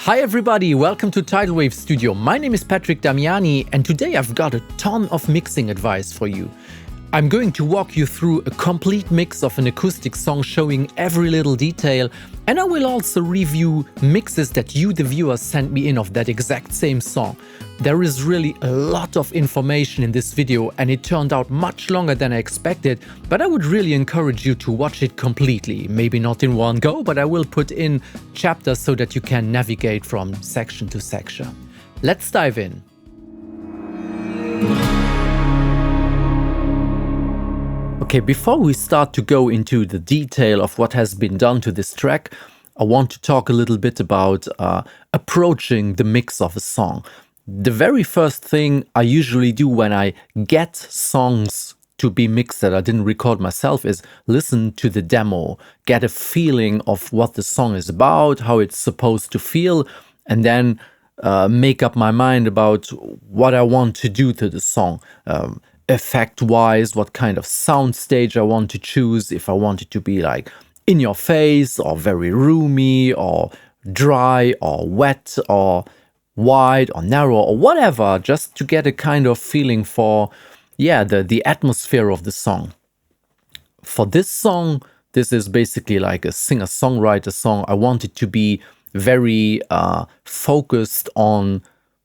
Hi everybody, welcome to Tidal Wave Studio. My name is Patrick Damiani and today I've got a ton of mixing advice for you. I'm going to walk you through a complete mix of an acoustic song showing every little detail, and I will also review mixes that you, the viewer, sent me in of that exact same song. There is really a lot of information in this video and it turned out much longer than I expected, but I would really encourage you to watch it completely. Maybe not in one go, but I will put in chapters so that you can navigate from section to section. Let's dive in. Okay, before we start to go into the detail of what has been done to this track, I want to talk a little bit about approaching the mix of a song. The very first thing I usually do when I get songs to be mixed that I didn't record myself is listen to the demo, get a feeling of what the song is about, how it's supposed to feel, and then make up my mind about what I want to do to the song. Effect-wise, what kind of sound stage I want to choose, if I want it to be like in your face or very roomy or dry or wet or wide or narrow or whatever, just to get a kind of feeling for, the atmosphere of the song. For this song, this is basically like a singer-songwriter song. I want it to be very focused on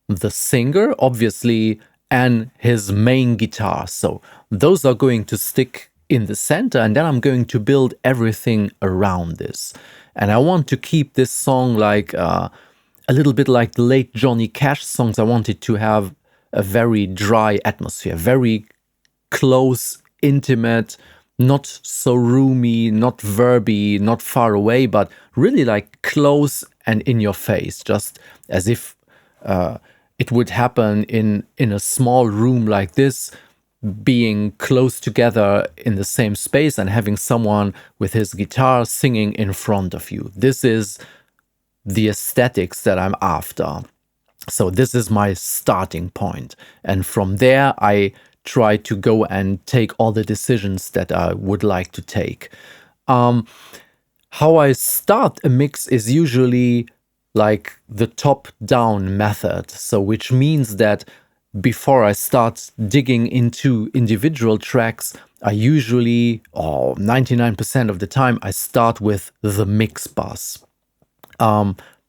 the singer, obviously, and his main guitar. So those are going to stick in the center, and then I'm going to build everything around this. And I want to keep this song like a little bit like the late Johnny Cash songs. I want it to have a very dry atmosphere, very close, intimate, not so roomy, not verby, not far away, but really like close and in your face, just as if it would happen in a small room like this, being close together in the same space and having someone with his guitar singing in front of you. This is the aesthetics that I'm after. So this is my starting point. And from there, I try to go and take all the decisions that I would like to take. How I start a mix is usually like the top-down method. So which means that before I start digging into individual tracks, I usually, or 99% of the time, I start with the Mixbuss.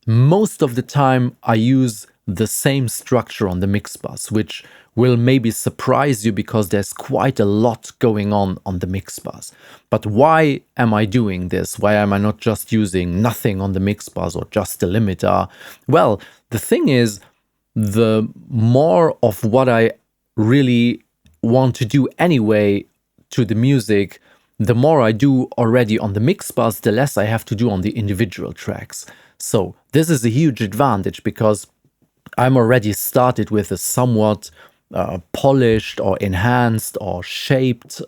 Most of the time I use the same structure on the Mixbuss, which will maybe surprise you because there's quite a lot going on the Mixbuss. But why am I doing this? Why am I not just using nothing on the Mixbuss or just a limiter? Well, the thing is, the more of what I really want to do anyway to the music, the more I do already on the Mixbuss, the less I have to do on the individual tracks. So this is a huge advantage because I'm already started with a somewhat polished or enhanced or shaped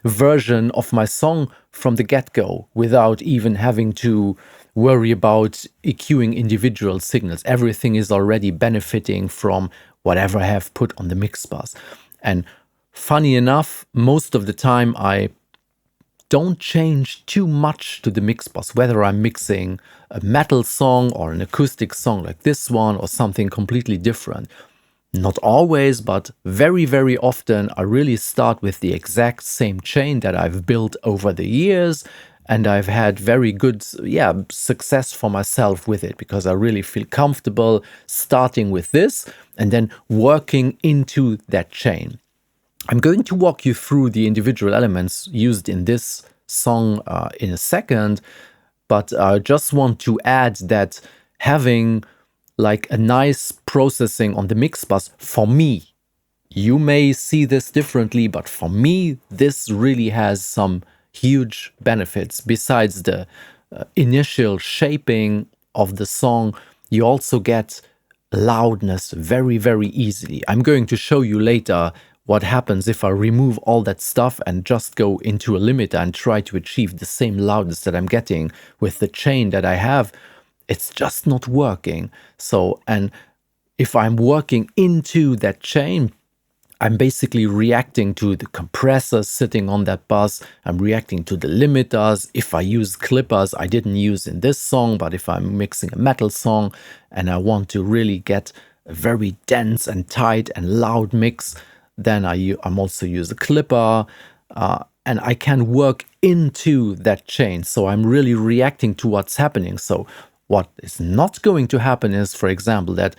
version of my song from the get-go without even having to worry about EQing individual signals. Everything is already benefiting from whatever I have put on the Mixbuss. And funny enough, most of the time I don't change too much to the Mixbuss, whether I'm mixing a metal song or an acoustic song like this one or something completely different. Not always, but very, very often I really start with the exact same chain that I've built over the years, and I've had very good success for myself with it because I really feel comfortable starting with this and then working into that chain. I'm going to walk you through the individual elements used in this song in a second, but I just want to add that having like a nice processing on the Mixbuss, for me, you may see this differently, but for me, this really has some huge benefits. Besides the initial shaping of the song, you also get loudness very, very easily. I'm going to show you later what happens if I remove all that stuff and just go into a limiter and try to achieve the same loudness that I'm getting with the chain that I have. It's just not working. So, and if I'm working into that chain, I'm basically reacting to the compressor sitting on that bus. I'm reacting to the limiters. If I use clippers, I didn't use in this song, but if I'm mixing a metal song and I want to really get a very dense and tight and loud mix, then I'm also use a clipper, and I can work into that chain. So I'm really reacting to what's happening. So what is not going to happen is, for example, that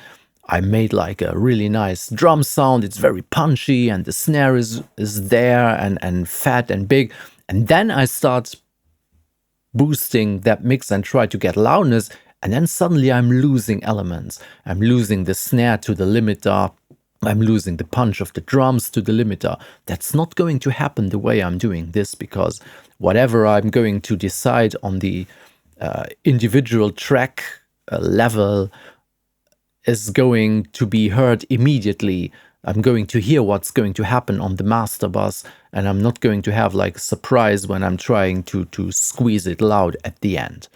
I made like a really nice drum sound. It's very punchy and the snare is there and fat and big. And then I start boosting that mix and try to get loudness. And then suddenly I'm losing elements. I'm losing the snare to the limiter. I'm losing the punch of the drums to the limiter. That's not going to happen the way I'm doing this, because whatever I'm going to decide on the individual track level is going to be heard immediately. I'm going to hear what's going to happen on the master bus, and I'm not going to have like a surprise when I'm trying to squeeze it loud at the end.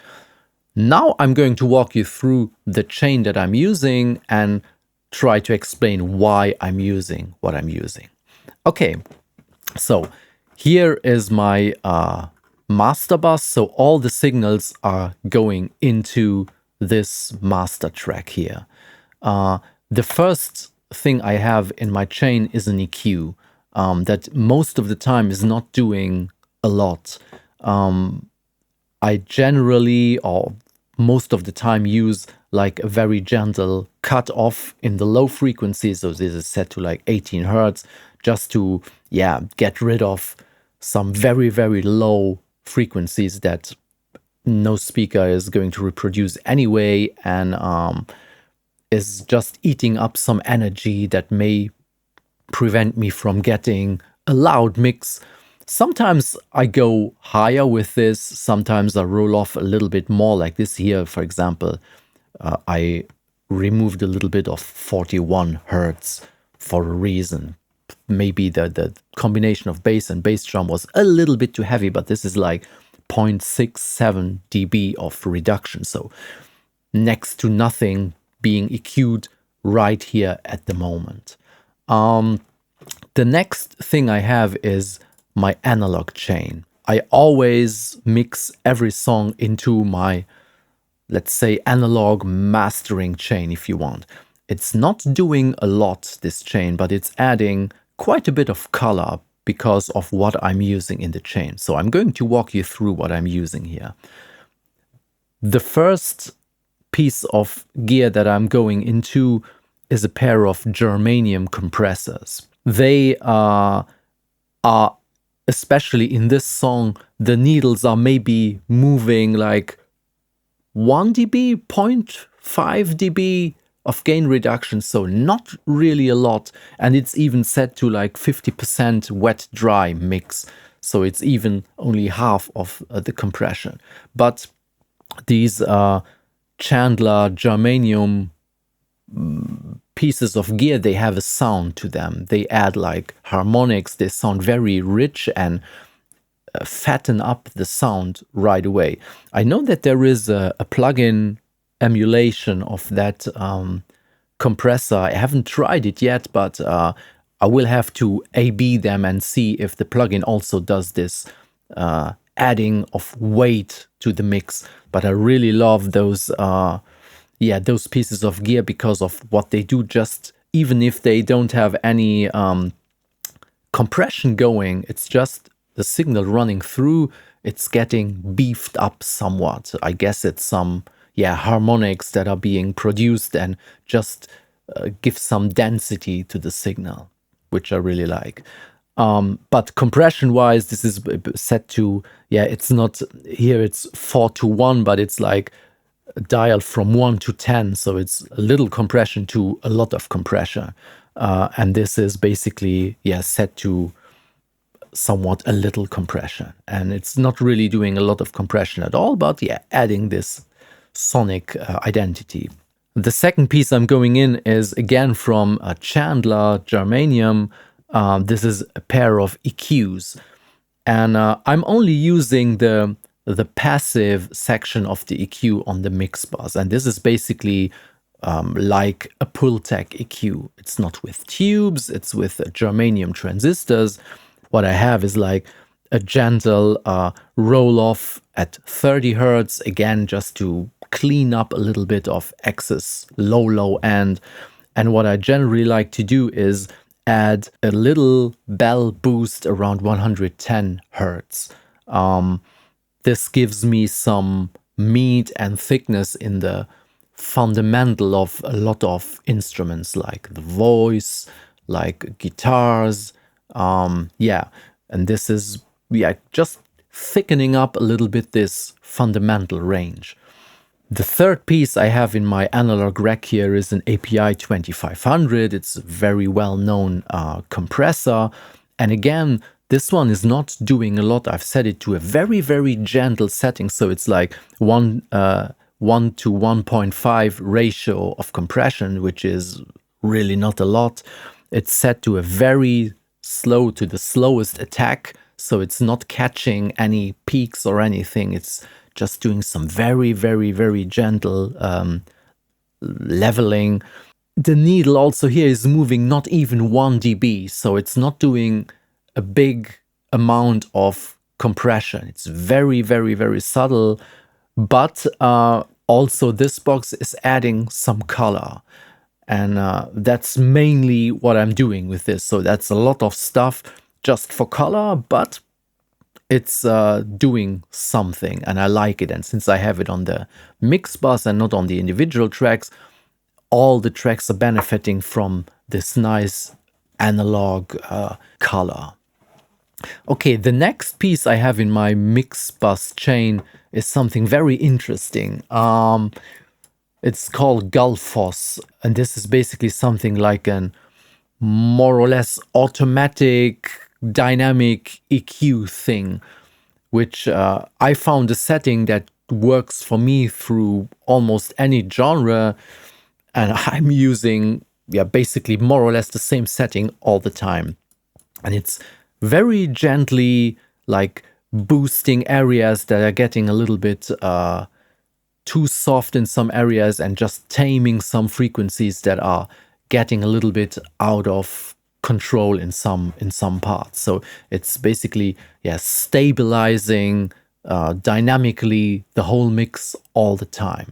Now I'm going to walk you through the chain that I'm using and try to explain why I'm using what I'm using. Okay, so here is my master bus. So all the signals are going into this master track here. The first thing I have in my chain is an EQ that most of the time is not doing a lot. I generally, or most of the time, use like a very gentle cut off in the low frequency. So this is set to like 18 hertz, just to, get rid of some very, very low frequencies that no speaker is going to reproduce anyway, and is just eating up some energy that may prevent me from getting a loud mix. Sometimes I go higher with this, sometimes I roll off a little bit more, like this here, for example. I removed a little bit of 41 hertz for a reason. Maybe the combination of bass and bass drum was a little bit too heavy, but this is like 0.67 dB of reduction. So next to nothing being EQ'd right here at the moment. The next thing I have is my analog chain. I always mix every song into my, let's say, analog mastering chain, if you want. It's not doing a lot, this chain, but it's adding quite a bit of color because of what I'm using in the chain. So I'm going to walk you through what I'm using here. The first piece of gear that I'm going into is a pair of germanium compressors. They are especially in this song, the needles are maybe moving like 1 dB, 0.5 dB of gain reduction, so not really a lot. And it's even set to like 50% wet-dry mix, so it's even only half of the compression. But these Chandler germanium pieces of gear, they have a sound to them. They add like harmonics. They sound very rich and fatten up the sound right away. I know that there is a plugin emulation of that compressor. I haven't tried it yet, but I will have to A/B them and see if the plugin also does this adding of weight to the mix. But I really love those those pieces of gear because of what they do. Just even if they don't have any compression going, it's just the signal running through, it's getting beefed up somewhat. I guess it's some harmonics that are being produced and just give some density to the signal, which I really like. But compression wise, this is set to, it's not here, it's 4:1, but it's like dialed from 1 to 10, so it's a little compression to a lot of compression, and this is basically set to somewhat a little compression, and it's not really doing a lot of compression at all, but adding this sonic identity. The second piece I'm going in is again from Chandler germanium. This is a pair of EQs, and I'm only using the passive section of the EQ on the Mixbuss, and this is basically like a Pultec EQ. It's not with tubes, it's with germanium transistors. What I have is like a gentle roll off at 30 hertz, again, just to clean up a little bit of excess low end. And what I generally like to do is add a little bell boost around 110 hertz. This gives me some meat and thickness in the fundamental of a lot of instruments, like the voice, like guitars. Yeah, and this is just thickening up a little bit this fundamental range. The third piece I have in my analog rack here is an API 2500. It's a very well-known compressor. And again, this one is not doing a lot. I've set it to a very, very gentle setting. So it's like 1 to 1.5 ratio of compression, which is really not a lot. It's set to a very slow, to the slowest attack. So it's not catching any peaks or anything. It's just doing some very, very, very gentle leveling. The needle also here is moving not even 1 dB, so it's not doing a big amount of compression. It's very, very, very subtle, but also this box is adding some color. And that's mainly what I'm doing with this. So that's a lot of stuff just for color, but it's doing something, and I like it. And since I have it on the Mixbuss and not on the individual tracks, all the tracks are benefiting from this nice analog color. Okay, the next piece I have in my Mixbuss chain is something very interesting. It's called Gullfoss, and this is basically something like an more or less automatic dynamic EQ thing, which I found a setting that works for me through almost any genre, and I'm using basically more or less the same setting all the time. And it's very gently like boosting areas that are getting a little bit too soft in some areas, and just taming some frequencies that are getting a little bit out of control in some parts. So it's basically stabilizing dynamically the whole mix all the time,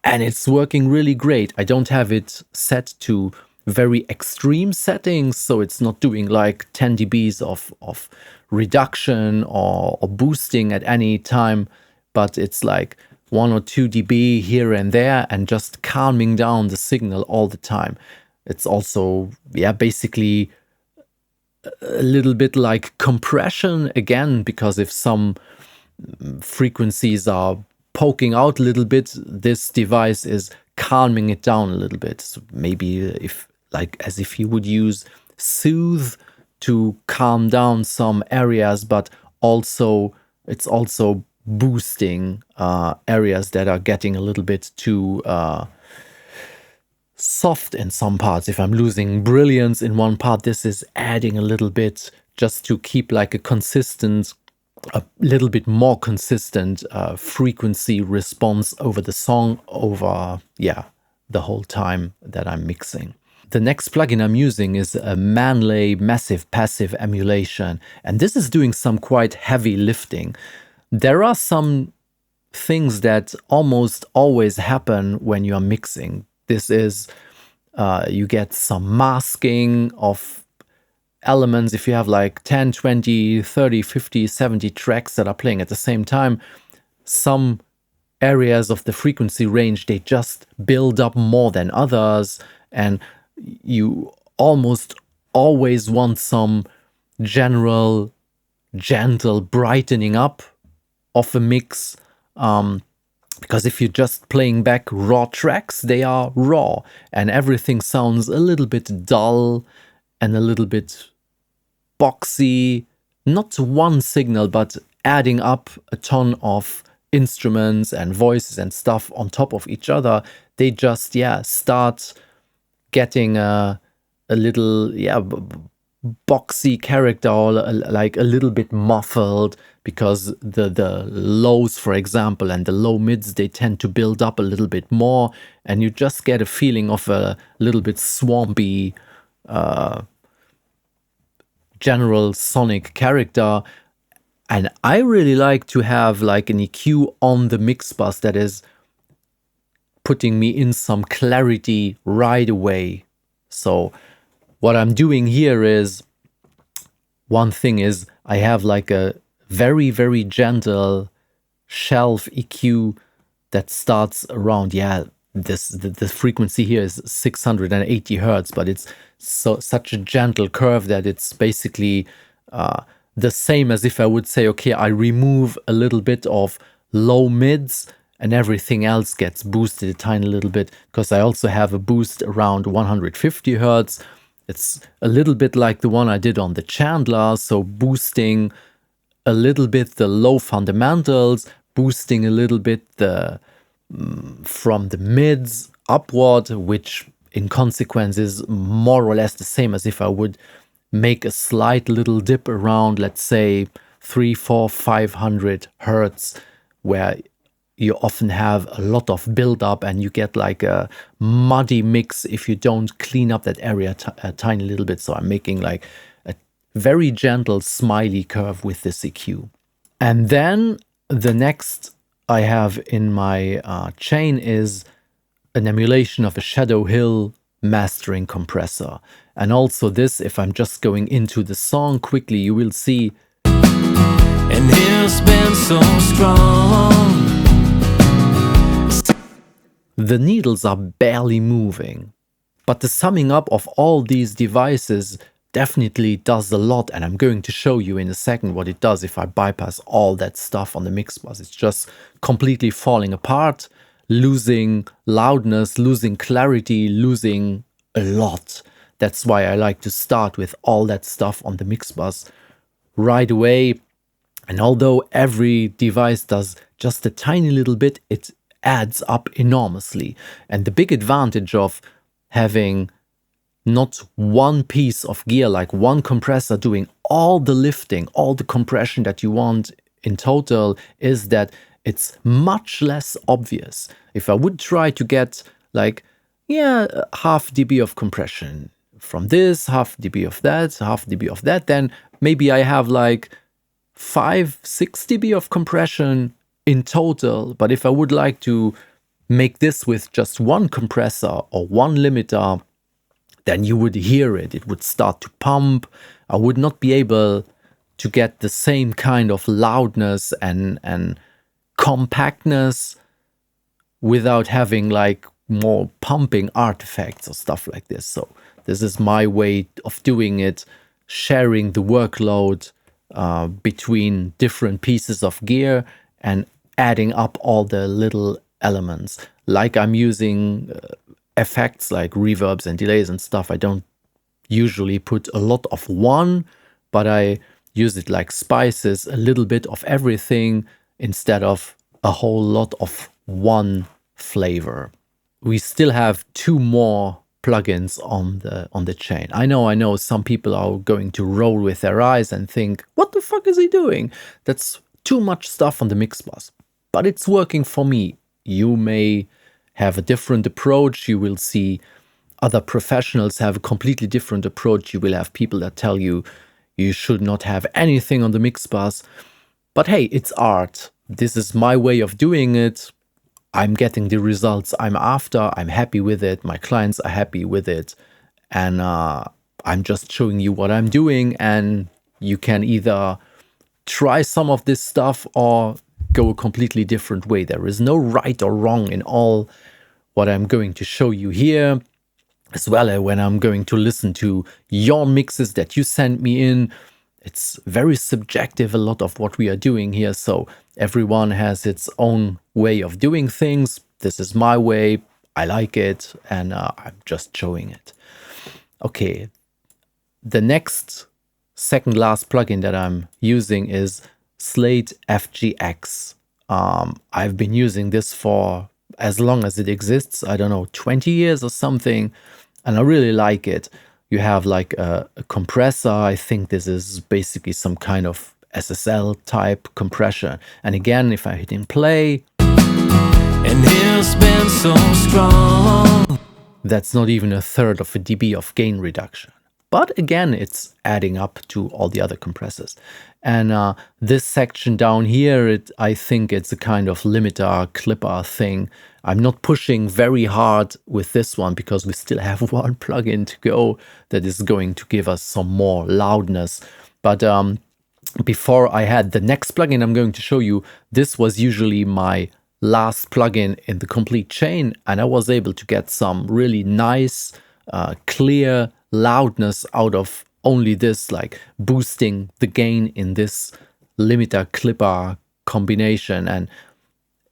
and it's working really great. I don't have it set to very extreme settings, so it's not doing like 10 dBs of reduction or boosting at any time, but it's like 1 or 2 dB here and there, and just calming down the signal all the time. It's also, basically a little bit like compression again, because if some frequencies are poking out a little bit, this device is calming it down a little bit. So maybe as if you would use Soothe to calm down some areas, but also it's also boosting areas that are getting a little bit too soft in some parts. If I'm losing brilliance in one part, this is adding a little bit just to keep like a little bit more consistent frequency response over the song, over the whole time that I'm mixing. The next plugin I'm using is a Manley Massive Passive Emulation, and this is doing some quite heavy lifting. There are some things that almost always happen when you are mixing. This is, you get some masking of elements. If you have like 10, 20, 30, 50, 70 tracks that are playing at the same time, some areas of the frequency range, they just build up more than others, and you almost always want some general, gentle brightening up of a mix. Because if you're just playing back raw tracks, they are raw, and everything sounds a little bit dull and a little bit boxy. Not one signal, but adding up a ton of instruments and voices and stuff on top of each other, they just start getting a little boxy character, or like a little bit muffled, because the lows, for example, and the low mids, they tend to build up a little bit more, and you just get a feeling of a little bit swampy general sonic character. And I really like to have like an EQ on the Mixbuss that is putting me in some clarity right away. So what I'm doing here is, one thing is, I have like a very, very gentle shelf EQ that starts around, the frequency here is 680 hertz, but it's such a gentle curve that it's basically the same as if I would say, okay, I remove a little bit of low mids and everything else gets boosted a tiny little bit, because I also have a boost around 150 hertz. It's a little bit like the one I did on the Chandler, so boosting a little bit the low fundamentals, boosting a little bit the from the mids upward, which in consequence is more or less the same as if I would make a slight little dip around, let's say 300, 400, 500 hertz, where you often have a lot of build-up and you get like a muddy mix if you don't clean up that area a tiny little bit. So I'm making like a very gentle smiley curve with this EQ. And then the next I have in my chain is an emulation of a Shadow Hill mastering compressor. And also this, if I'm just going into the song quickly, you will see. And it's been so strong. The needles are barely moving, but the summing up of all these devices definitely does a lot, and I'm going to show you in a second what it does if I bypass all that stuff on the Mixbuss. It's just completely falling apart, losing loudness, losing clarity, losing a lot. That's why I like to start with all that stuff on the Mixbuss right away. And although every device does just a tiny little bit, it adds up enormously. And the big advantage of having not one piece of gear, like one compressor doing all the lifting, all the compression that you want in total, is that it's much less obvious. If I would try to get like, half dB of compression from this, half dB of that, half dB of that, then maybe I have like 5, 6 dB of compression in total. But if I would like to make this with just one compressor or one limiter, then you would hear it. It would start to pump. I would not be able to get the same kind of loudness and compactness without having like more pumping artifacts or stuff like this. So this is my way of doing it, sharing the workload between different pieces of gear and adding up all the little elements. Like I'm using effects like reverbs and delays and stuff. I don't usually put a lot of one, but I use it like spices, a little bit of everything instead of a whole lot of one flavor. We still have 2 more plugins on the chain. I know some people are going to roll with their eyes and think, what the fuck is he doing? That's too much stuff on the Mixbuss. But it's working for me. You may have a different approach. You will see other professionals have a completely different approach. You will have people that tell you you should not have anything on the Mixbuss. But hey, it's art. This is my way of doing it. I'm getting the results I'm after. I'm happy with it. My clients are happy with it. And I'm just showing you what I'm doing. And you can either try some of this stuff or go a completely different way. There is no right or wrong in all what I'm going to show you here. As well as when I'm going to listen to your mixes that you send me in. It's very subjective, a lot of what we are doing here. So everyone has its own way of doing things. This is my way. I like it. And I'm just showing it. Okay. The next second last plugin that I'm using is Slate FGX. I've been using this for as long as it exists. I don't know, 20 years or something. And I really like it. you have like a compressor. I think this is basically some kind of SSL type compression. And again, if I hit in play, and it's been so strong, that's not even a third of a dB of gain reduction. But again, it's adding up to all the other compressors. And this section down here, I think it's a kind of limiter clipper thing. I'm not pushing very hard with this one because we still have one plugin to go that is going to give us some more loudness. But before I had the next plugin I'm going to show you, this was usually my last plugin in the complete chain, and I was able to get some really nice, clear loudness out of only this, like boosting the gain in this limiter clipper combination. And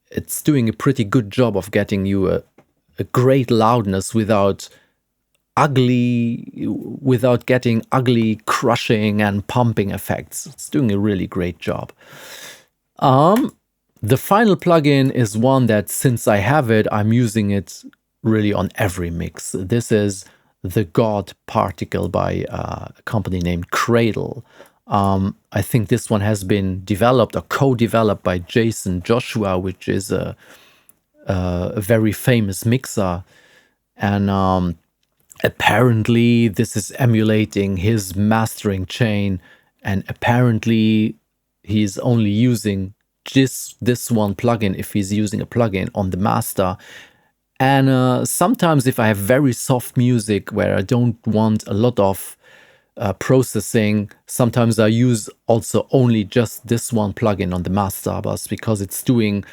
it's doing a pretty good job of getting you a great loudness without getting ugly crushing and pumping effects. It's doing a really great job. The final plugin is one that, since I have it, I'm using it really on every mix. This is the God Particle by a company named Cradle. I think this one has been developed or co-developed by Jason Joshua, which is a very famous mixer. And apparently this is emulating his mastering chain, and apparently he's only using this one plugin if he's using a plugin on the master. And sometimes if I have very soft music where I don't want a lot of processing, sometimes I use also only just this one plugin on the master bus because it's doing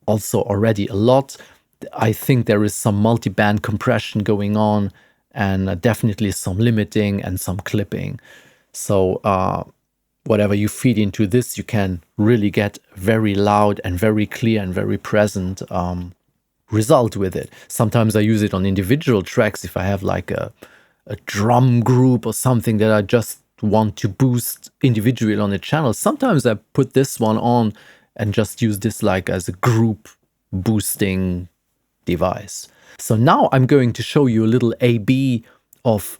also already a lot. I think there is some multi-band compression going on, and definitely some limiting and some clipping. So whatever you feed into this, you can really get very loud and very clear and very present result with it. Sometimes I use it on individual tracks if I have like a drum group or something that I just want to boost individually on a channel. Sometimes I put this one on and just use this like as a group boosting device. So now I'm going to show you a little A/B of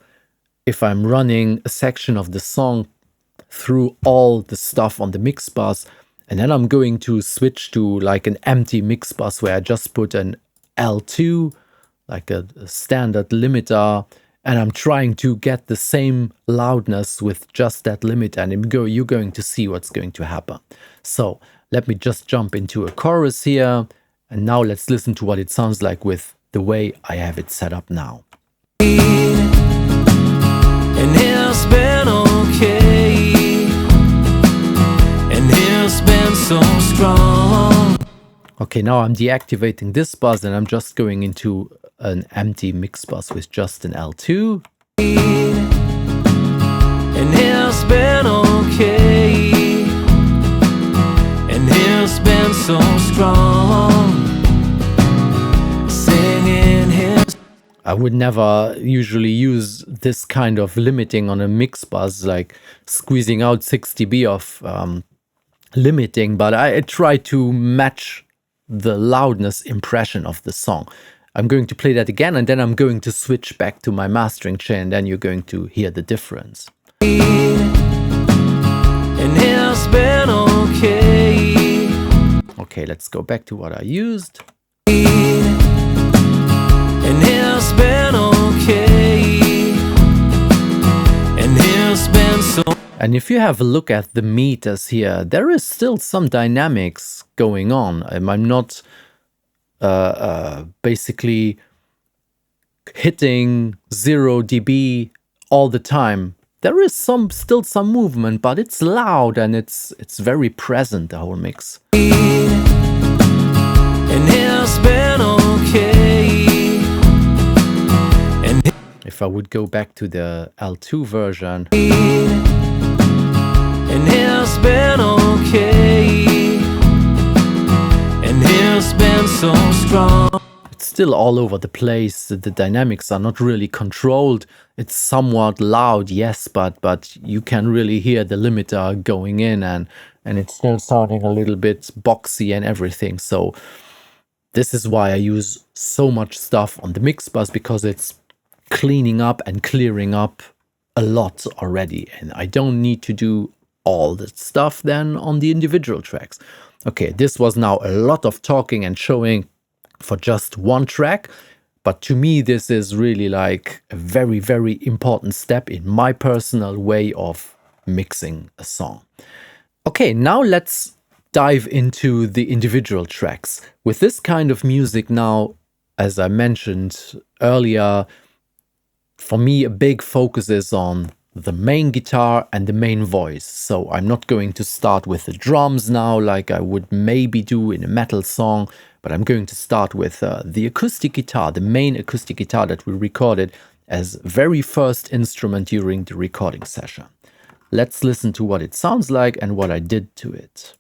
if I'm running a section of the song through all the stuff on the Mixbuss, and then I'm going to switch to like an empty Mixbuss where I just put an L2, like a standard limiter, and I'm trying to get the same loudness with just that limiter, and you're going to see what's going to happen. So let me just jump into a chorus here, and now let's listen to what it sounds like with the way I have it set up now. And it's been okay, and it's been so strong. Okay, now I'm deactivating this bus and I'm just going into an empty mix bus with just an L2. And it's been okay, and it's been so strong. Singing his. I would never usually use this kind of limiting on a mix bus, like squeezing out 6 dB of limiting, but I try to match the loudness impression of the song. I'm going to play that again, and then I'm going to switch back to my mastering chain, and then you're going to hear the difference. And it's been okay. Okay, let's go back to what I used. And it's been okay, and it's been so. And if you have a look at the meters here, there is still some dynamics going on. I'm not basically hitting 0 dB all the time. There is still some movement, but it's loud and it's very present, the whole mix. And it's been okay. And if I would go back to the L2 version. And it's been okay, and it's been so strong. It's still all over the place. The dynamics are not really controlled. It's somewhat loud, yes, but you can really hear the limiter going in, and it's still sounding a little bit boxy and everything. So this is why I use so much stuff on the Mixbuss, because it's cleaning up and clearing up a lot already, and I don't need to do all the stuff then on the individual tracks. Okay, this was now a lot of talking and showing for just one track, but to me this is really like a very, very important step in my personal way of mixing a song. Okay, now let's dive into the individual tracks. With this kind of music now, as I mentioned earlier, for me a big focus is on the main guitar and the main voice. So I'm not going to start with the drums now like I would maybe do in a metal song, but I'm going to start with the acoustic guitar, the main acoustic guitar that we recorded as very first instrument during the recording session. Let's listen to what it sounds like and what I did to it.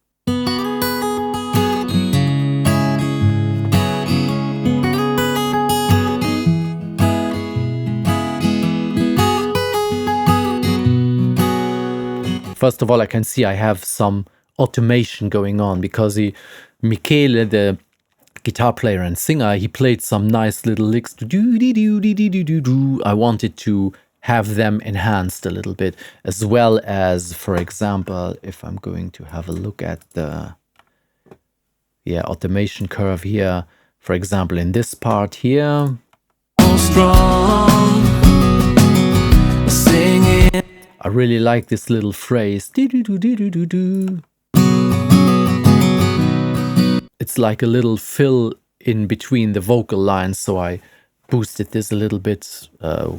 First of all, I can see I have some automation going on because Michele, the guitar player and singer, he played some nice little licks to do. I wanted to have them enhanced a little bit, as well as, for example, if I'm going to have a look at the automation curve here, for example, in this part here. Strong, singing. I really like this little phrase. It's like a little fill in between the vocal lines, so I boosted this a little bit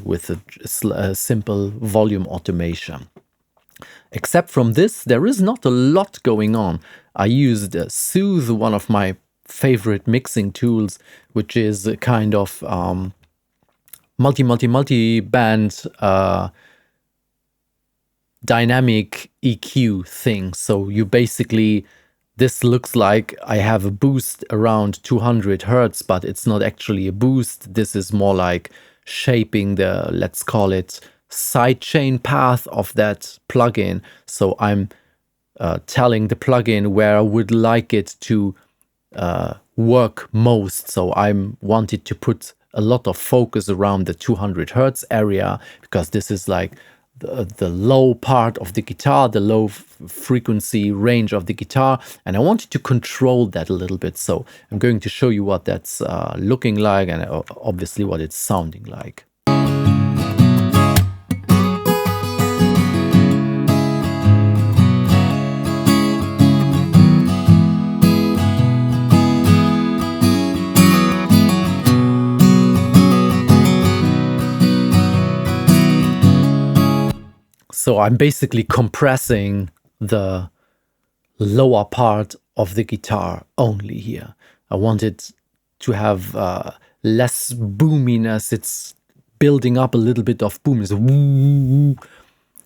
with a simple volume automation. Except from this, there is not a lot going on. I used Soothe, one of my favorite mixing tools, which is a kind of multi-band dynamic EQ thing. So you basically, this looks like I have a boost around 200 hertz, but it's not actually a boost. This is more like shaping the, let's call it, sidechain path of that plugin. So I'm telling the plugin where I would like it to work most. So I'm wanted to put a lot of focus around the 200 hertz area, because this is like the low part of the guitar, the low frequency range of the guitar, and I wanted to control that a little bit. So I'm going to show you what that's looking like, and obviously what it's sounding like. So I'm basically compressing the lower part of the guitar only here. I wanted to have less boominess. It's building up a little bit of boominess.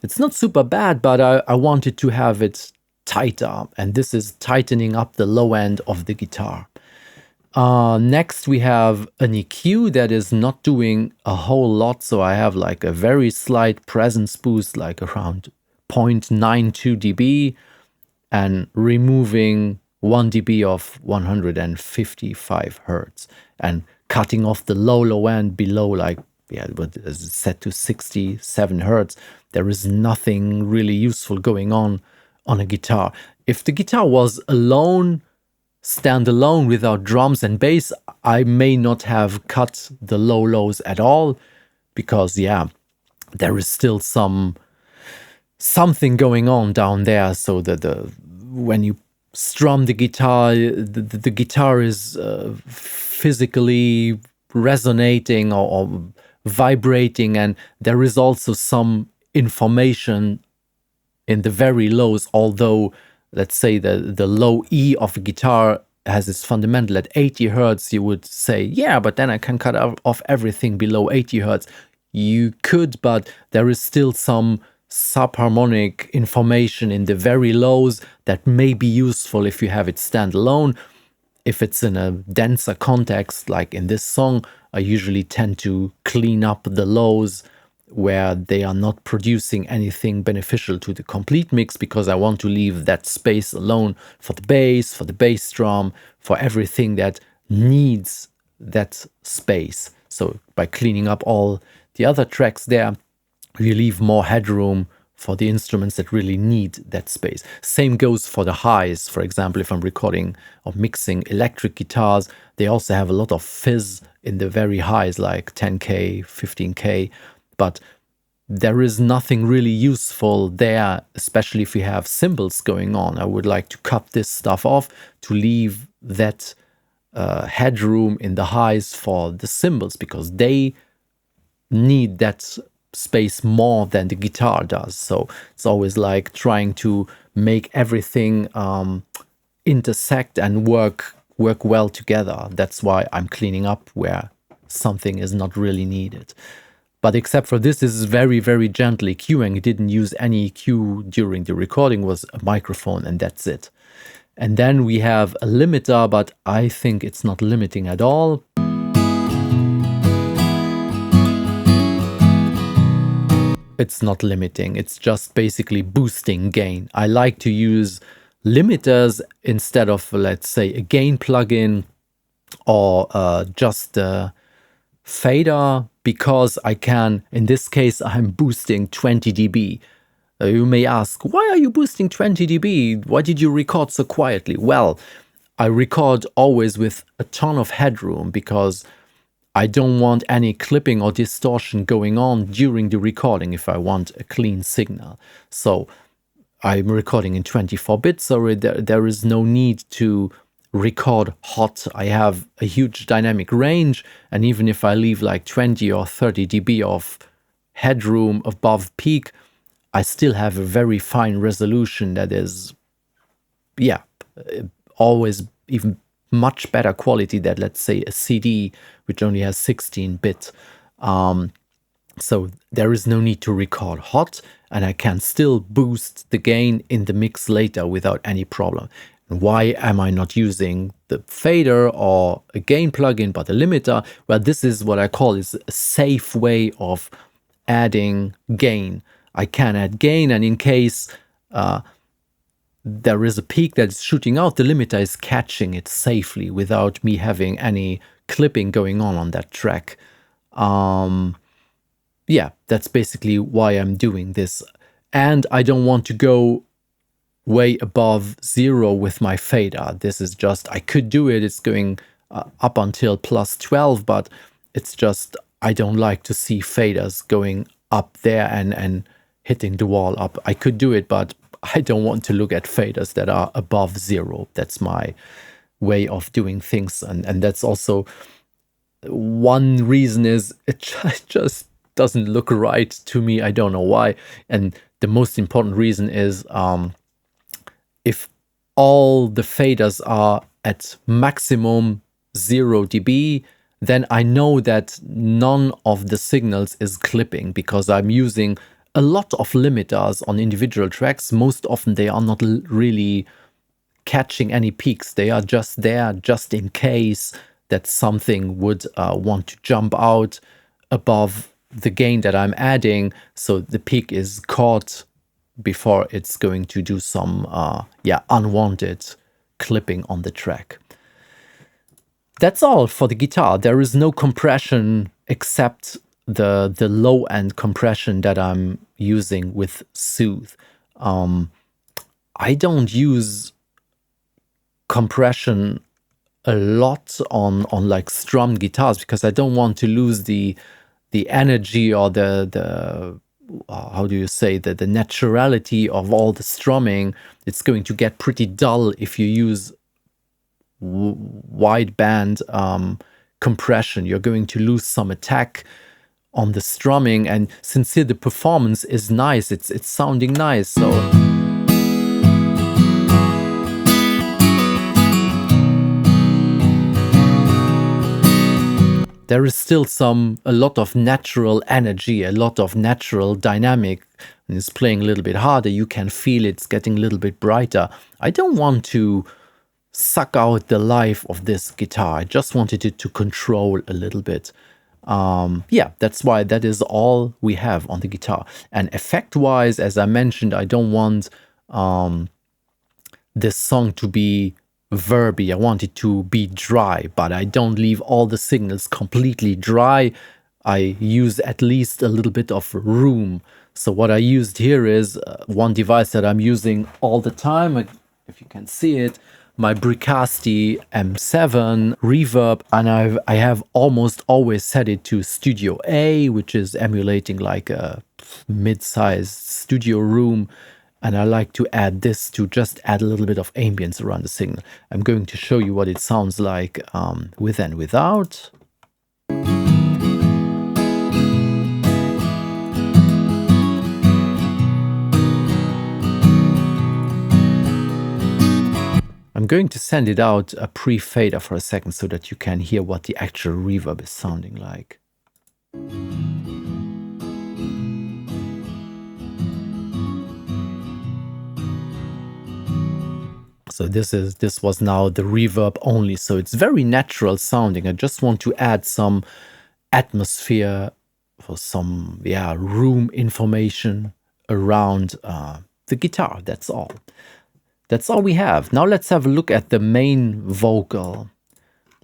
It's not super bad, but I wanted to have it tighter, and this is tightening up the low end of the guitar. Next we have an EQ that is not doing a whole lot, so I have like a very slight presence boost, like around 0.92 dB, and removing 1 dB of 155 hertz, and cutting off the low end below, like, but as it's set to 67 hertz. There is nothing really useful going on a guitar. If the guitar was alone, standalone without drums and bass, I may not have cut the lows at all, because there is still something going on down there. So that when you strum the guitar, the guitar is physically resonating or vibrating, and there is also some information in the very lows, although let's say the low E of a guitar has its fundamental at 80 hertz, you would say, yeah, but then I can cut off everything below 80 hertz. You could, but there is still some subharmonic information in the very lows that may be useful if you have it standalone. If it's in a denser context, like in this song, I usually tend to clean up the lows where they are not producing anything beneficial to the complete mix, because I want to leave that space alone for the bass drum, for everything that needs that space. So by cleaning up all The other tracks there, you leave more headroom for the instruments that really need that space. Same goes for the highs. For example, if I'm recording or mixing electric guitars, they also have a lot of fizz in the very highs, like 10K, 15K, but there is nothing really useful there, especially if you have cymbals going on. I would like to cut this stuff off to leave that headroom in the highs for the cymbals, because they need that space more than the guitar does. So it's always like trying to make everything intersect and work well together. That's why I'm cleaning up where something is not really needed. But except for this is very, very gently EQing. It didn't use any EQ during the recording, was a microphone, and that's it. And then we have a limiter, but I think it's not limiting at all. It's not limiting, it's just basically boosting gain. I like to use limiters instead of, let's say, a gain plugin or just a fader, because I can, in this case, I'm boosting 20 dB. You may ask, why are you boosting 20 dB? Why did you record so quietly? Well, I record always with a ton of headroom because I don't want any clipping or distortion going on during the recording if I want a clean signal. So I'm recording in 24 bits, so there is no need to record hot. I have a huge dynamic range, and even if I leave like 20 or 30 dB of headroom above peak, I still have a very fine resolution that is, yeah, always even much better quality than, let's say, a CD, which only has 16-bit. So there is no need to record hot, and I can still boost the gain in the mix later without any problem. And why am I not using the fader or a gain plugin but a limiter? Well, this is what I call is a safe way of adding gain. I can add gain, and in case there is a peak that's shooting out, the limiter is catching it safely without me having any clipping going on that track. Yeah, that's basically why I'm doing this. And I don't want to go way above 0 with my fader. This is just, I could do it, it's going up until plus 12, but it's just, I don't like to see faders going up there and hitting the wall up. I could do it, but I don't want to look at faders that are above 0. That's my way of doing things. And that's also one reason is it just doesn't look right to me. I don't know why. And the most important reason is if all the faders are at maximum 0 dB, then I know that none of the signals is clipping because I'm using a lot of limiters on individual tracks. Most often they are not really catching any peaks. They are just there just in case that something would want to jump out above the gain that I'm adding. So the peak is caught before it's going to do some unwanted clipping on the track. That's all for the guitar. There is no compression except the low end compression that I'm using with Soothe. I don't use compression a lot on like strum guitars because I don't want to lose the energy or the how do you say that, the naturality of all the strumming. It's going to get pretty dull if you use wideband compression. You're going to lose some attack on the strumming, and since here the performance is nice, it's sounding nice, so there is still a lot of natural energy, a lot of natural dynamic, and it's playing a little bit harder. You can feel it's getting a little bit brighter. I don't want to suck out the life of this guitar. I just wanted it to control a little bit. Yeah, that's why that is all we have on the guitar. And effect-wise, as I mentioned, I don't want this song to be verby. I want it to be dry, but I don't leave all the signals completely dry. I use at least a little bit of room. So what I used here is one device that I'm using all the time. If you can see it, my Bricasti M7 reverb, and I have almost always set it to Studio A, which is emulating like a mid-sized studio room. And I like to add this to just add a little bit of ambience around the signal. I'm going to show you what it sounds like with and without. I'm going to send it out a pre-fader for a second so that you can hear what the actual reverb is sounding like. So this was now the reverb only, so it's very natural sounding. I just want to add some atmosphere for some room information around the guitar. That's all. That's all we have. Now let's have a look at the main vocal.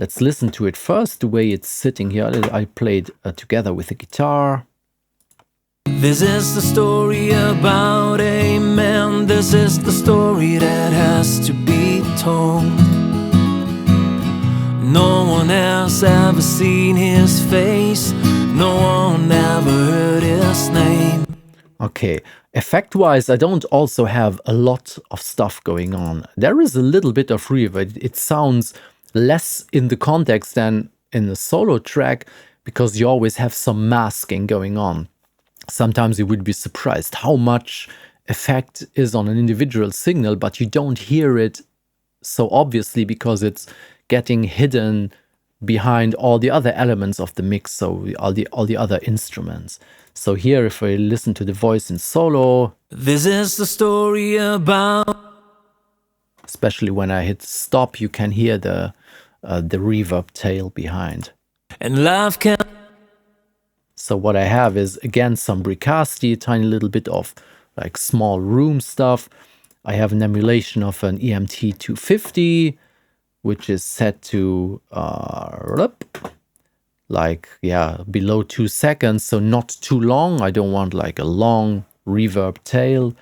Let's listen to it first, the way it's sitting here. I played together with the guitar. This is the story about a man. This is the story that has to be told. No one has ever seen his face. No one ever heard his name. Okay, effect-wise, I don't also have a lot of stuff going on. There is a little bit of reverb. It sounds less in the context than in the solo track because you always have some masking going on. Sometimes you would be surprised how much effect is on an individual signal, but you don't hear it so obviously because it's getting hidden behind all the other elements of the mix, so all the other instruments. So here, if I listen to the voice in solo, this is the story about, especially when I hit stop, you can hear the reverb tail behind. And love can. So what I have is again some Bricasti, a tiny little bit of like small room stuff. I have an emulation of an EMT 250, which is set to below 2 seconds, so not too long. I don't want like a long reverb tail.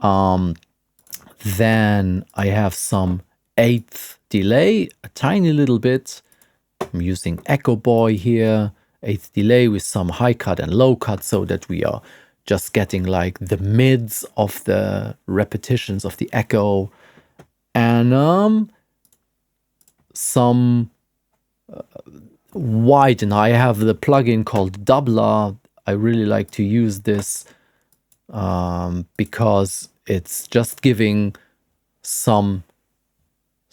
Then I have some 8th delay, a tiny little bit. I'm using Echo Boy here, 8th delay with some high cut and low cut so that we are just getting like the mids of the repetitions of the echo. And some widen. I have the plugin called Doubler. I really like to use this because it's just giving some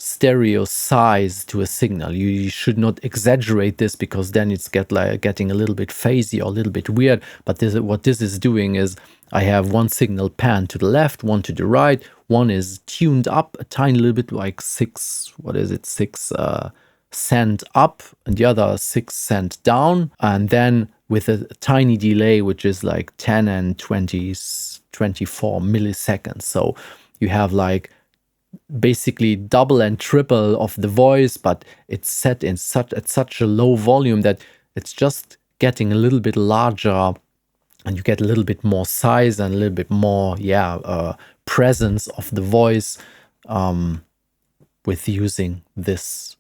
stereo size to a signal. You should not exaggerate this because then it's getting a little bit phasey or a little bit weird. But what this is doing is I have one signal pan to the left, one to the right. One is tuned up a tiny little bit, like 6 cent up, and the other 6 cent down. And then with a tiny delay, which is like 10 and 24 milliseconds. So you have like basically double and triple of the voice, but it's set in at such a low volume that it's just getting a little bit larger, and you get a little bit more size and a little bit more presence of the voice with using this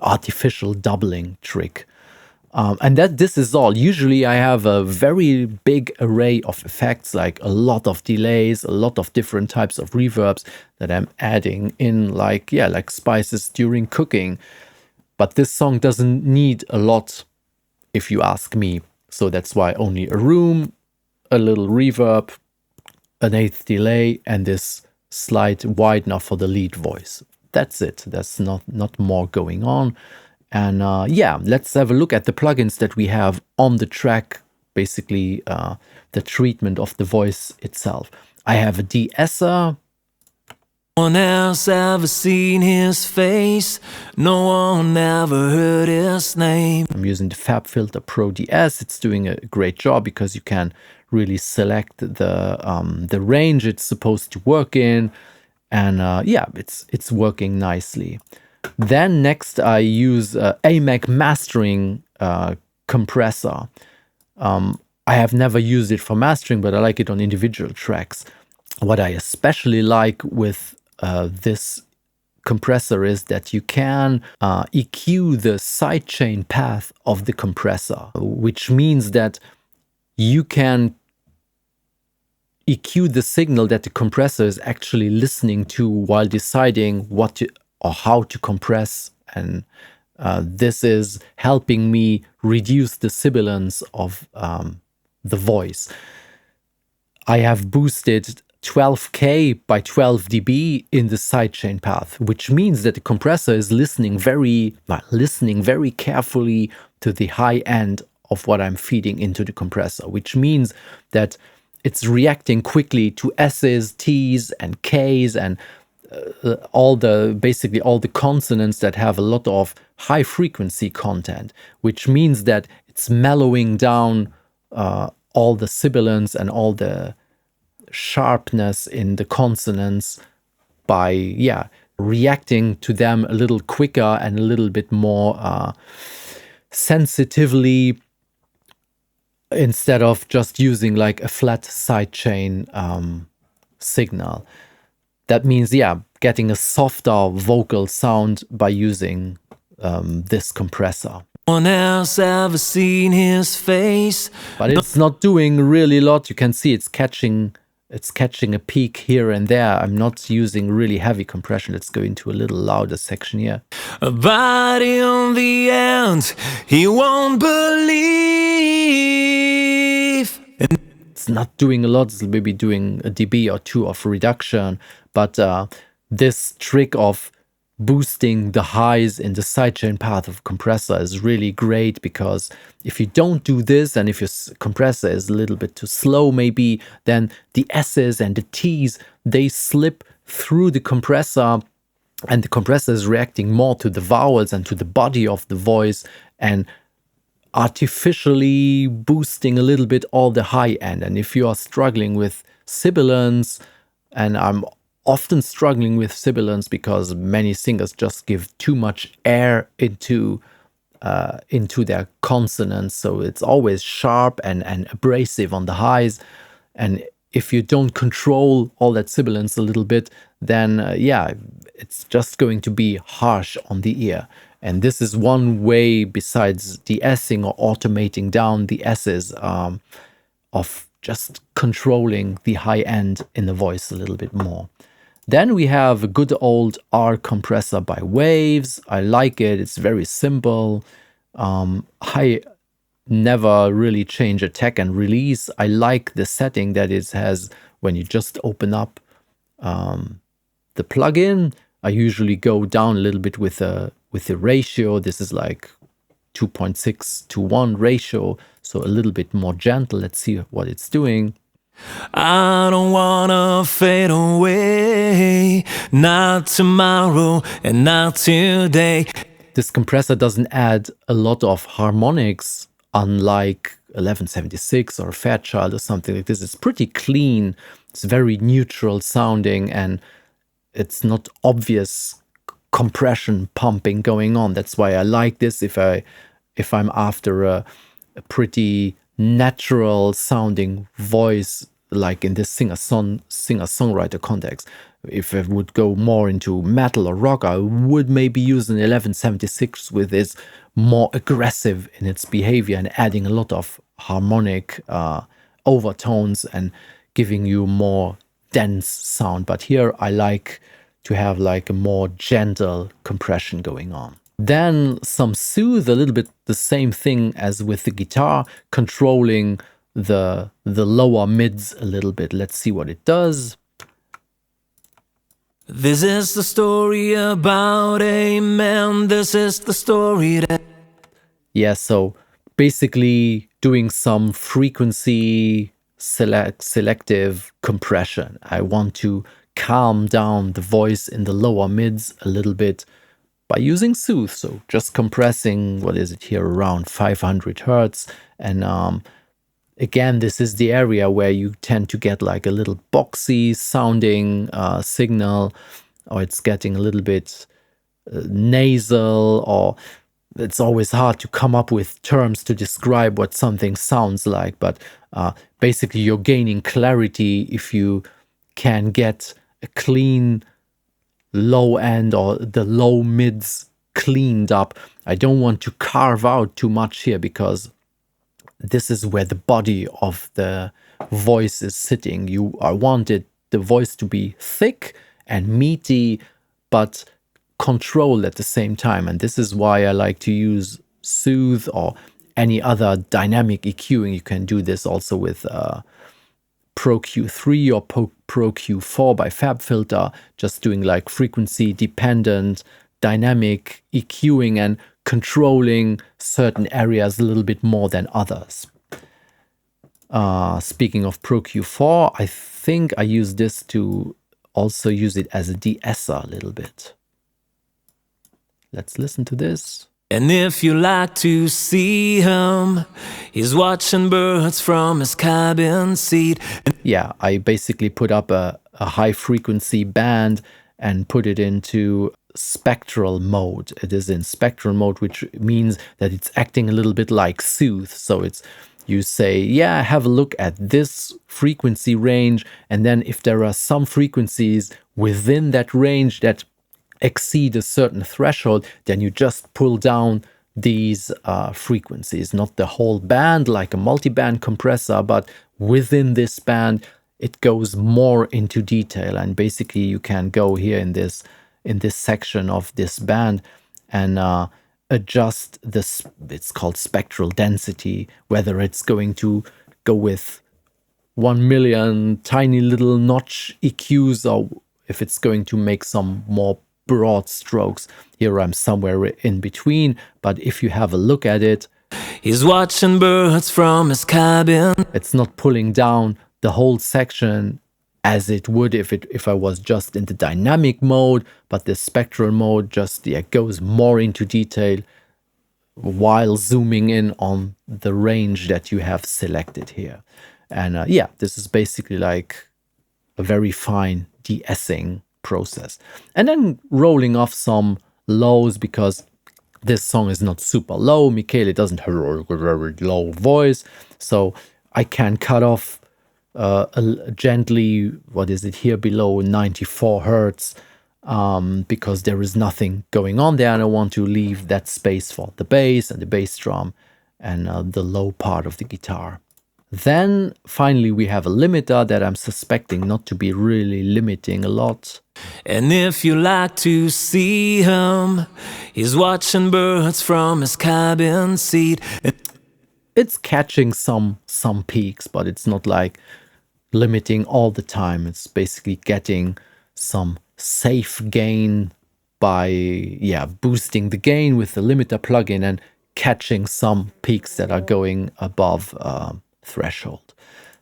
artificial doubling trick. And this is all. Usually I have a very big array of effects, like a lot of delays, a lot of different types of reverbs that I'm adding in, like spices during cooking. But this song doesn't need a lot, if you ask me. So that's why only a room, a little reverb, an 8th delay, and this slight widener for the lead voice. That's it. There's not more going on. And let's have a look at the plugins that we have on the track, basically the treatment of the voice itself. I have a de-esser. No one else ever seen his face. No one ever heard his name. I'm using the FabFilter Pro DS. It's doing a great job because you can really select the range it's supposed to work in. And it's working nicely. Then next I use AMAC mastering compressor. I have never used it for mastering, but I like it on individual tracks. What I especially like with this compressor is that you can EQ the sidechain path of the compressor, which means that you can EQ the signal that the compressor is actually listening to while deciding what to or how to compress. And this is helping me reduce the sibilance of the voice. I have boosted 12K by 12 dB in the sidechain path, which means that the compressor is listening very carefully to the high end of what I'm feeding into the compressor, which means that it's reacting quickly to S's, T's, and K's, and basically all the consonants that have a lot of high frequency content, which means that it's mellowing down all the sibilance and all the sharpness in the consonants by reacting to them a little quicker and a little bit more sensitively, instead of just using like a flat sidechain signal. That means getting a softer vocal sound by using this compressor. No one else ever seen his face. But it's not doing really a lot. You can see it's catching a peak here and there. I'm not using really heavy compression. Let's go into a little louder section here. But in the end, he won't believe. It's not doing a lot. It's maybe doing a dB or two of reduction. But this trick of boosting the highs in the sidechain path of compressor is really great, because if you don't do this, and if your compressor is a little bit too slow maybe, then the S's and the T's, they slip through the compressor, and the compressor is reacting more to the vowels and to the body of the voice, and artificially boosting a little bit all the high end. And if you are struggling with sibilance, and I'm often struggling with sibilance because many singers just give too much air into their consonants, so it's always sharp and abrasive on the highs. And if you don't control all that sibilance a little bit, then it's just going to be harsh on the ear. And this is one way, besides de-essing or automating down the S's, of just controlling the high end in the voice a little bit more. Then we have a good old R compressor by Waves. I like it. It's very simple. I never really change attack and release. I like the setting that it has when you just open up the plugin. I usually go down a little bit with the ratio. This is like 2.6 to 1 ratio, so a little bit more gentle. Let's see what it's doing. I don't wanna fade away, not tomorrow and not today. This compressor doesn't add a lot of harmonics, unlike 1176 or Fairchild or something like this. It's pretty clean. It's very neutral sounding, and it's not obvious compression pumping going on. That's why I like this if I'm after a pretty natural sounding voice, like in this singer-songwriter context. If I would go more into metal or rock, I would maybe use an 1176 with its more aggressive in its behavior and adding a lot of harmonic overtones and giving you more dense sound. But here I like to have like a more gentle compression going on. Then some soothe, a little bit the same thing as with the guitar, controlling the lower mids a little bit. Let's see what it does. This is the story about a man. This is the story that... Yeah, so basically doing some frequency selective compression. I want to calm down the voice in the lower mids a little bit by using soothe. So just compressing, what is it here, around 500 hertz. And again, this is the area where you tend to get like a little boxy sounding signal, or it's getting a little bit nasal, or it's always hard to come up with terms to describe what something sounds like, but basically you're gaining clarity if you can get a clean low end or the low mids cleaned up. I don't want to carve out too much here because this is where the body of the voice is sitting. You wanted the voice to be thick and meaty, but controlled at the same time. And this is why I like to use Soothe or any other dynamic EQing. You can do this also with Pro Q3 or Pro Q4 by FabFilter, just doing like frequency dependent dynamic EQing and controlling certain areas a little bit more than others. Speaking of Pro Q4, I think I use this to also use it as a de-esser a little bit. Let's listen to this. And if you like to see him, he's watching birds from his cabin seat. Yeah, I basically put up a high frequency band and put it into spectral mode. It is in spectral mode, which means that it's acting a little bit like Soothe. So it's, you say, yeah, have a look at this frequency range. And then if there are some frequencies within that range that exceed a certain threshold, then you just pull down these frequencies, not the whole band like a multi-band compressor, but within this band it goes more into detail. And basically you can go here in this section of this band and adjust this, it's called spectral density, whether it's going to go with 1 million tiny little notch EQs or if it's going to make some more broad strokes. Here I'm somewhere in between, but if you have a look at it, he's watching birds from his cabin. It's not pulling down the whole section as it would if I was just in the dynamic mode, but the spectral mode just goes more into detail while zooming in on the range that you have selected here. And this is basically like a very fine de-essing process. And then rolling off some lows, because this song is not super low. Michele doesn't have a very low voice, so I can cut off gently, what is it here, below 94 hertz, because there is nothing going on there, and I want to leave that space for the bass and the bass drum and the low part of the guitar. Then finally we have a limiter that I'm suspecting not to be really limiting a lot. And if you like to see him, he's watching birds from his cabin seat. It's catching some peaks, but it's not like limiting all the time. It's basically getting some safe gain by boosting the gain with the limiter plugin and catching some peaks that are going above threshold.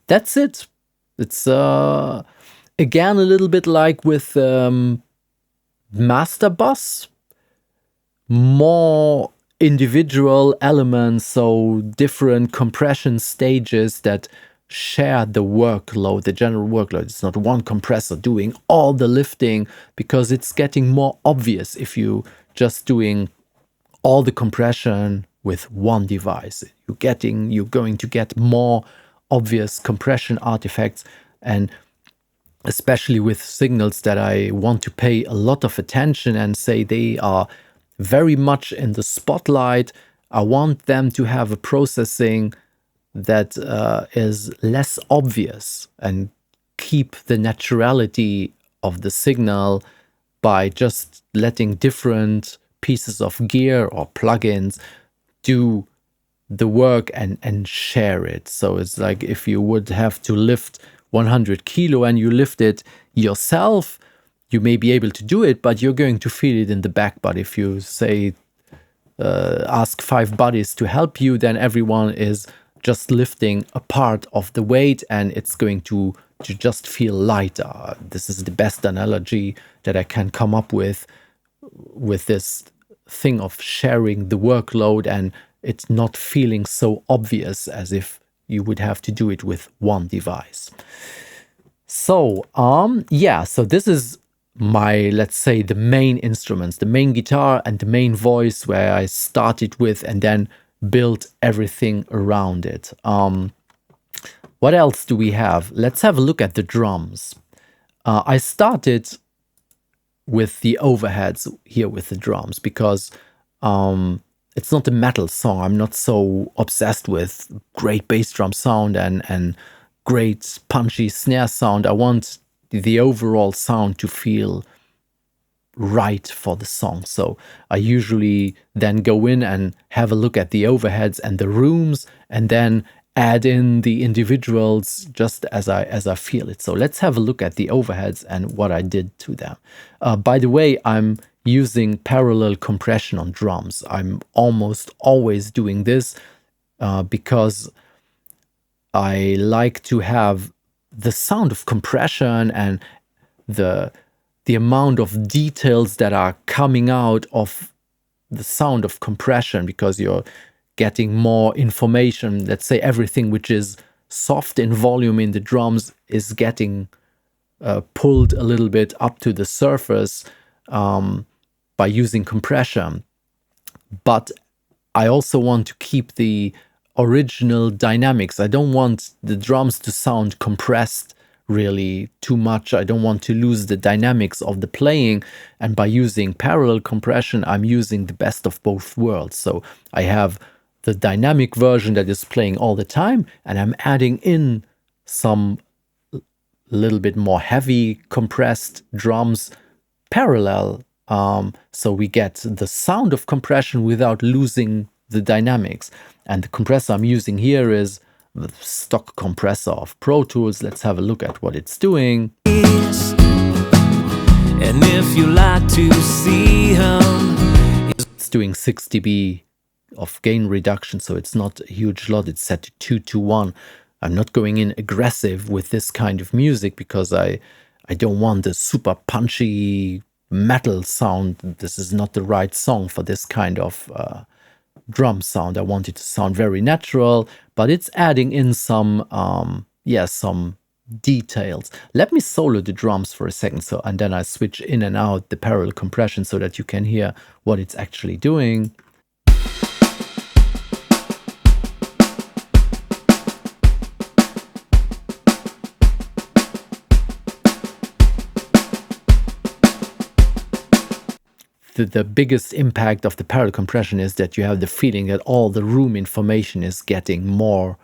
That's it. It's again a little bit like with Mixbuss, more individual elements, so different compression stages that share the workload, the general workload. It's not one compressor doing all the lifting, because it's getting more obvious if you just doing all the compression with one device. You're going to get more obvious compression artifacts, and especially with signals that I want to pay a lot of attention and say they are very much in the spotlight. I want them to have a processing that is less obvious and keep the naturality of the signal by just letting different pieces of gear or plugins do the work and share it. So it's like if you would have to lift 100 kilo and you lift it yourself, you may be able to do it, but you're going to feel it in the back. But if you say ask 5 buddies to help you, then everyone is just lifting a part of the weight and it's going to just feel lighter. This is the best analogy that I can come up with this thing of sharing the workload, and it's not feeling so obvious as if you would have to do it with one device. So so this is my, let's say, the main instruments, the main guitar and the main voice, where I started with, and then built everything around it. What else do we have? Let's have a look at the drums. I started with the overheads here with the drums because it's not a metal song. I'm not so obsessed with great bass drum sound and great punchy snare sound. I want the overall sound to feel right for the song. So I usually then go in and have a look at the overheads and the rooms, and then add in the individuals just as I feel it. So let's have a look at the overheads and what I did to them. By the way, I'm using parallel compression on drums. I'm almost always doing this because I like to have the sound of compression and the amount of details that are coming out of the sound of compression, because you're getting more information. Let's say everything which is soft in volume in the drums is getting pulled a little bit up to the surface by using compression. But I also want to keep the original dynamics. I don't want the drums to sound compressed really too much. I don't want to lose the dynamics of the playing, and by using parallel compression, I'm using the best of both worlds. So I have the dynamic version that is playing all the time, and I'm adding in some little bit more heavy compressed drums parallel, so we get the sound of compression without losing the dynamics. And the compressor I'm using here is the stock compressor of Pro Tools. Let's have a look at what it's doing. And if you like to see him, it's doing 6 dB of gain reduction, so it's not a huge lot. It's set to 2 to 1. I'm not going in aggressive with this kind of music because I don't want a super punchy metal sound. This is not the right song for this kind of drum sound. I want it to sound very natural, but it's adding in some some details. Let me solo the drums for a second, and then I switch in and out the parallel compression so that you can hear what it's actually doing. The biggest impact of the parallel compression is that you have the feeling that all the room information is getting more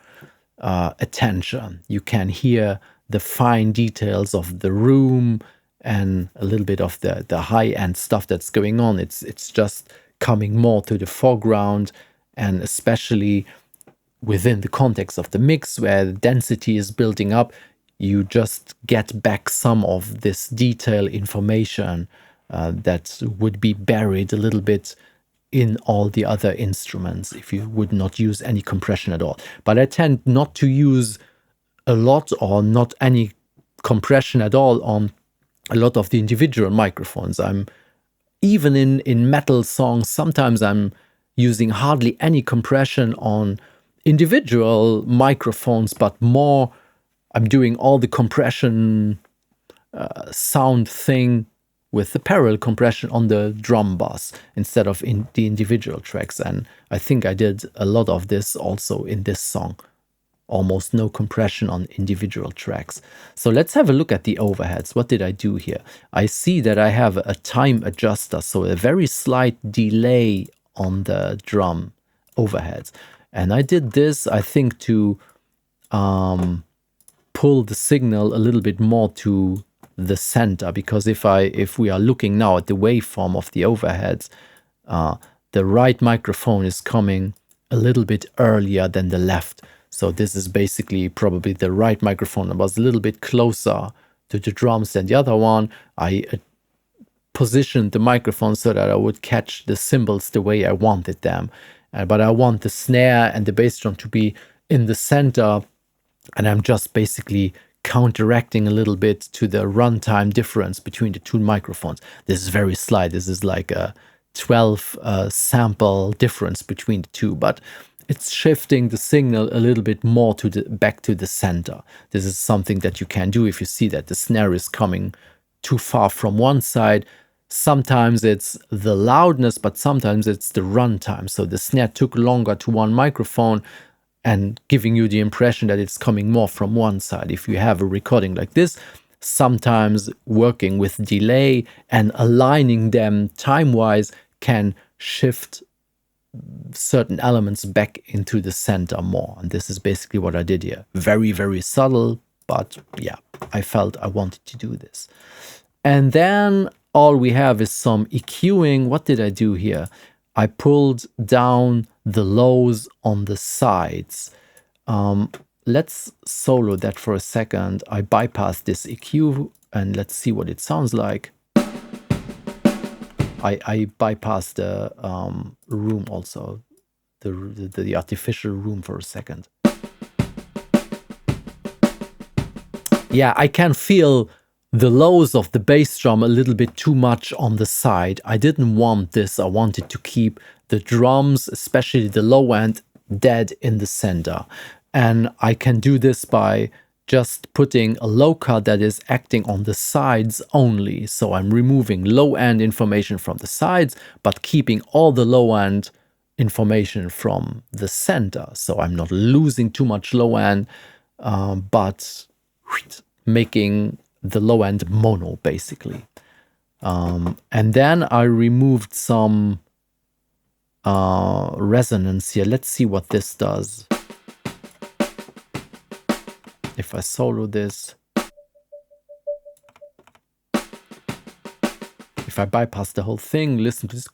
attention. You can hear the fine details of the room and a little bit of the high-end stuff that's going on. It's just coming more to the foreground, and especially within the context of the mix where the density is building up, you just get back some of this detail information that would be buried a little bit in all the other instruments if you would not use any compression at all. But I tend not to use a lot or not any compression at all on a lot of the individual microphones. I'm even in metal songs, sometimes I'm using hardly any compression on individual microphones, but more I'm doing all the compression sound thing with the parallel compression on the drum bus instead of in the individual tracks. And I think I did a lot of this also in this song. Almost no compression on individual tracks. So let's have a look at the overheads. What did I do here? I see that I have a time adjuster, so a very slight delay on the drum overheads. And I did this, I think, to pull the signal a little bit more to the center, because if we are looking now at the waveform of the overheads, the right microphone is coming a little bit earlier than the left. So this is basically probably the right microphone. I was a little bit closer to the drums than the other one. I positioned the microphone so that I would catch the cymbals the way I wanted them. But I want the snare and the bass drum to be in the center, and I'm just basically counteracting a little bit to the runtime difference between the two microphones. This is very slight. This is like a 12 sample difference between the two, but it's shifting the signal a little bit more to back to the center. This is something that you can do if you see that the snare is coming too far from one side. Sometimes it's the loudness, but sometimes it's the runtime. So the snare took longer to one microphone and giving you the impression that it's coming more from one side. If you have a recording like this, sometimes working with delay and aligning them time-wise can shift certain elements back into the center more. And this is basically what I did here. Very, very subtle, but yeah, I felt I wanted to do this. And then all we have is some EQing. What did I do here? I pulled down the lows on the sides. Let's solo that for a second. I bypassed this EQ and let's see what it sounds like. I bypassed the room also, the artificial room for a second. Yeah, I can feel the lows of the bass drum a little bit too much on the side. I didn't want this. I wanted to keep the drums, especially the low end, dead in the center. And I can do this by just putting a low cut that is acting on the sides only. So I'm removing low end information from the sides, but keeping all the low end information from the center. So I'm not losing too much low end, but making the low end mono basically. And then I removed some resonance here. Let's see what this does. If I solo this, if I bypass the whole thing, listen to this,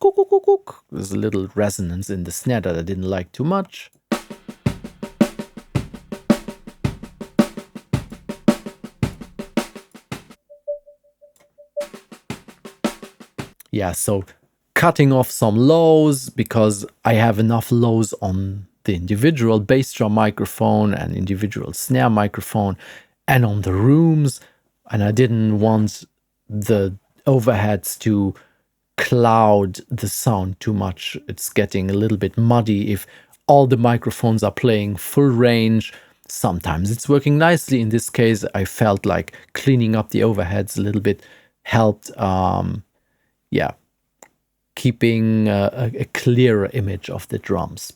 there's a little resonance in the snare that I didn't like too much. Yeah, so cutting off some lows because I have enough lows on the individual bass drum microphone and individual snare microphone and on the rooms, and I didn't want the overheads to cloud the sound too much. It's getting a little bit muddy if all the microphones are playing full range. Sometimes it's working nicely. In this case, I felt like cleaning up the overheads a little bit helped, yeah, keeping a clearer image of the drums.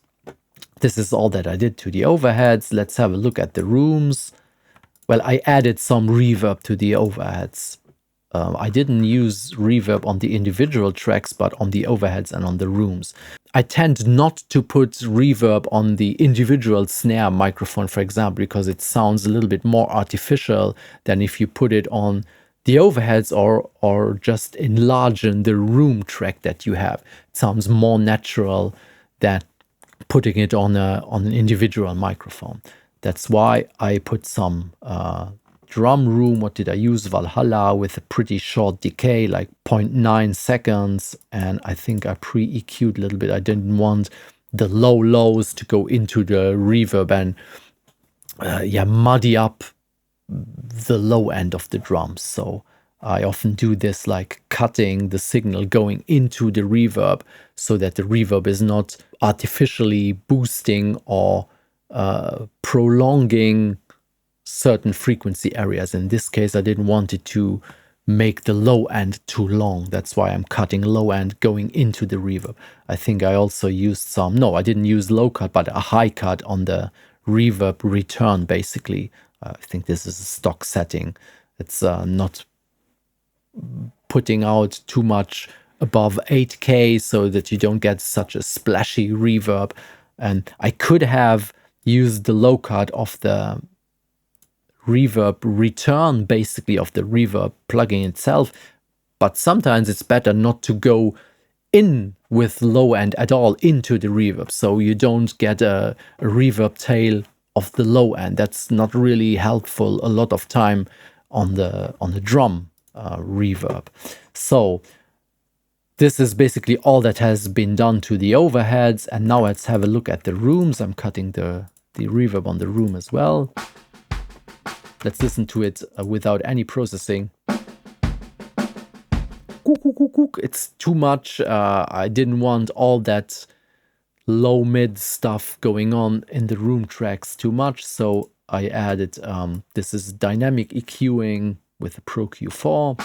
This is all that I did to the overheads. Let's have a look at the rooms. Well, I added some reverb to the overheads. I didn't use reverb on the individual tracks, but on the overheads and on the rooms. I tend not to put reverb on the individual snare microphone, for example, because it sounds a little bit more artificial than if you put it on the overheads or just enlarging the room track that you have. It sounds more natural than putting it on an individual microphone. That's why I put some drum room. What did I use? Valhalla with a pretty short decay, like 0.9 seconds. And I think I pre-EQ'd a little bit. I didn't want the low lows to go into the reverb and muddy up the low end of the drums. So I often do this, like cutting the signal going into the reverb so that the reverb is not artificially boosting or prolonging certain frequency areas. In this case, I didn't want it to make the low end too long. That's why I'm cutting low end going into the reverb. I think I also used some, no, I didn't use low cut, but a high cut on the reverb return, basically. I think this is a stock setting. It's not putting out too much above 8K so that you don't get such a splashy reverb. And I could have used the low cut of the reverb return, basically of the reverb plugin itself, but sometimes it's better not to go in with low end at all into the reverb, so you don't get a reverb tail of the low end. That's not really helpful a lot of time on the drum reverb. So this is basically all that has been done to the overheads, and now let's have a look at the rooms. I'm cutting the reverb on the room as well. Let's listen to it without any processing. It's too much. I didn't want all that low mid stuff going on in the room tracks too much, so I added this is dynamic EQing with the Pro Q4.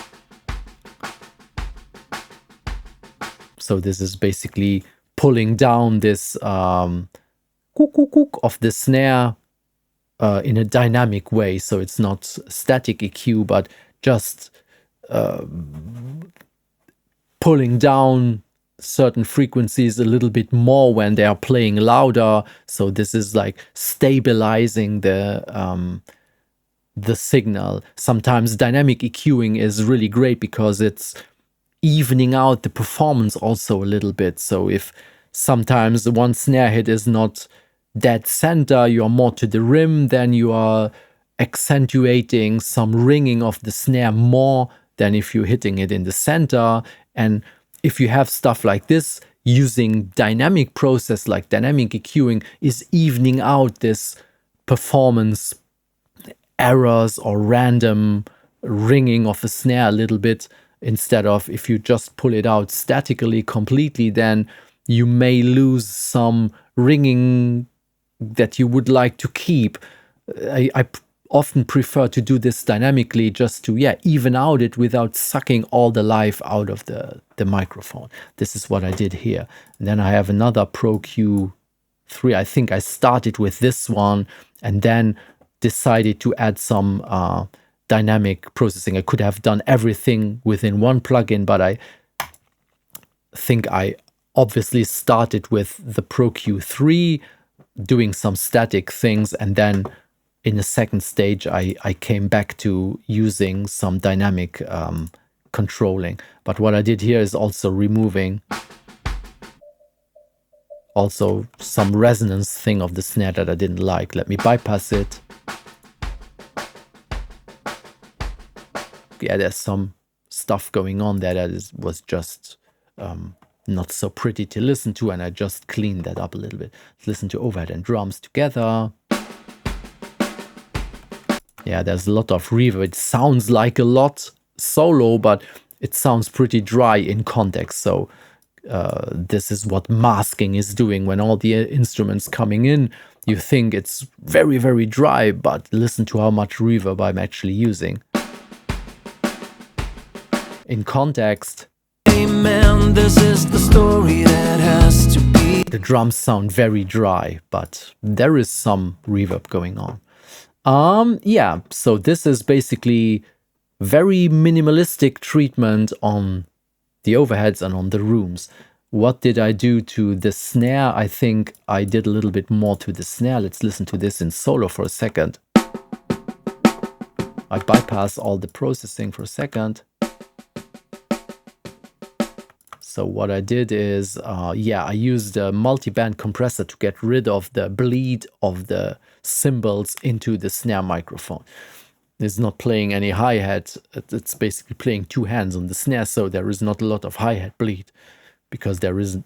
So this is basically pulling down this cook, cook, cook of the snare in a dynamic way. So it's not static EQ, but just pulling down certain frequencies a little bit more when they are playing louder. So this is like stabilizing the signal. Sometimes dynamic EQing is really great because it's evening out the performance also a little bit. So if sometimes one snare hit is not dead center, you are more to the rim, then you are accentuating some ringing of the snare more than if you're hitting it in the center. And if you have stuff like this, using dynamic process like dynamic EQing is evening out this performance errors or random ringing of a snare a little bit, instead of if you just pull it out statically completely, then you may lose some ringing that you would like to keep. I often prefer to do this dynamically, just to even out it without sucking all the life out of the microphone. This is what I did here. And then I have another Pro Q3. I think I started with this one and then decided to add some dynamic processing. I could have done everything within one plugin, but I think I obviously started with the Pro Q3, doing some static things, and then in the second stage I came back to using some dynamic controlling. But what I did here is also removing also some resonance thing of the snare that I didn't like. Let me bypass it. Yeah, there's some stuff going on there that was just not so pretty to listen to, and I just cleaned that up a little bit. Let's listen to overhead and drums together. Yeah, there's a lot of reverb. It sounds like a lot solo, but it sounds pretty dry in context. So this is what masking is doing. When all the instruments coming in, you think it's very, very dry, but listen to how much reverb I'm actually using. In context, Amen, this is the story that has to be. The drums sound very dry, but there is some reverb going on. Yeah, so this is basically very minimalistic treatment on the overheads and on the rooms. What did I do to the snare? I think I did a little bit more to the snare. Let's listen to this in solo for a second. I bypass all the processing for a second. So what I did is, I used a multi-band compressor to get rid of the bleed of the cymbals into the snare microphone. It's not playing any hi-hat. It's basically playing two hands on the snare, so there is not a lot of hi-hat bleed because there is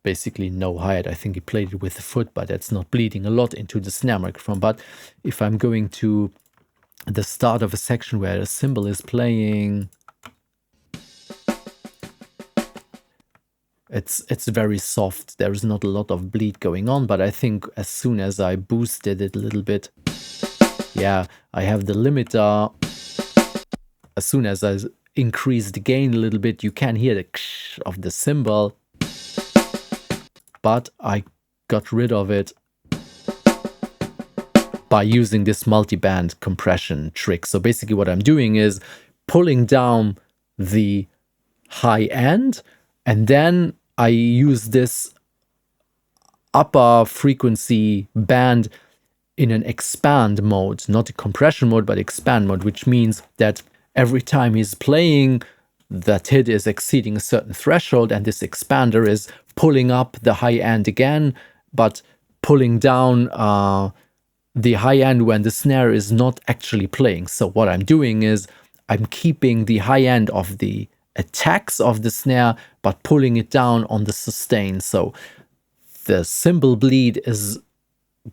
basically no hi-hat. I think he played it with the foot, but that's not bleeding a lot into the snare microphone. But if I'm going to the start of a section where a cymbal is playing, it's very soft. There is not a lot of bleed going on, but I think as soon as I boosted it a little bit, I have the limiter. As soon as I increase the gain a little bit, you can hear the ksh of the cymbal, but I got rid of it by using this multi-band compression trick. So basically what I'm doing is pulling down the high end, and then I use this upper frequency band in an expand mode, not a compression mode, but expand mode, which means that every time he's playing, that hit is exceeding a certain threshold, and this expander is pulling up the high end again, but pulling down the high end when the snare is not actually playing. So what I'm doing is I'm keeping the high end of the attacks of the snare, but pulling it down on the sustain. So the cymbal bleed is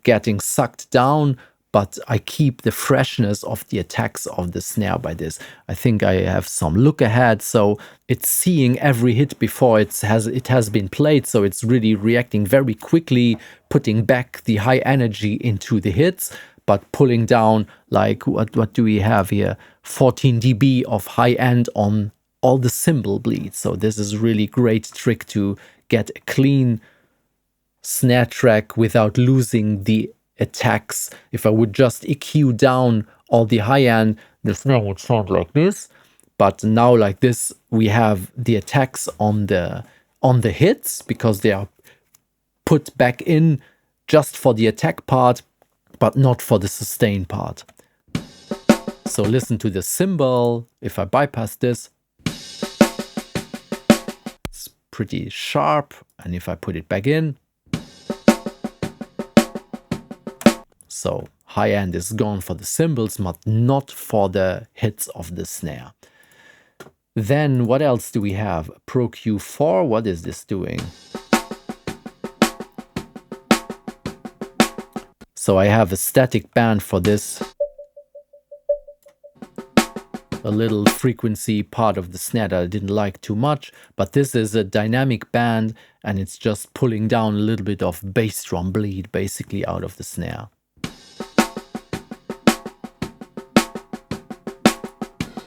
getting sucked down, but I keep the freshness of the attacks of the snare by this. I think I have some look ahead, so it's seeing every hit before it has been played, so it's really reacting very quickly, putting back the high energy into the hits, but pulling down, like, what do we have here? 14 dB of high end on all the cymbal bleed. So this is really great trick to get a clean snare track without losing the attacks. If I would just EQ down all the high end, the snare would sound like this. But now like this, we have the attacks on the hits because they are put back in just for the attack part, but not for the sustain part. So listen to the cymbal. If I bypass this, it's pretty sharp. And if I put it back in, so high end is gone for the cymbals, but not for the hits of the snare. Then what else do we have? Pro Q4, what is this doing? So I have a static band for this. A little frequency part of the snare that I didn't like too much, but this is a dynamic band and it's just pulling down a little bit of bass drum bleed basically out of the snare.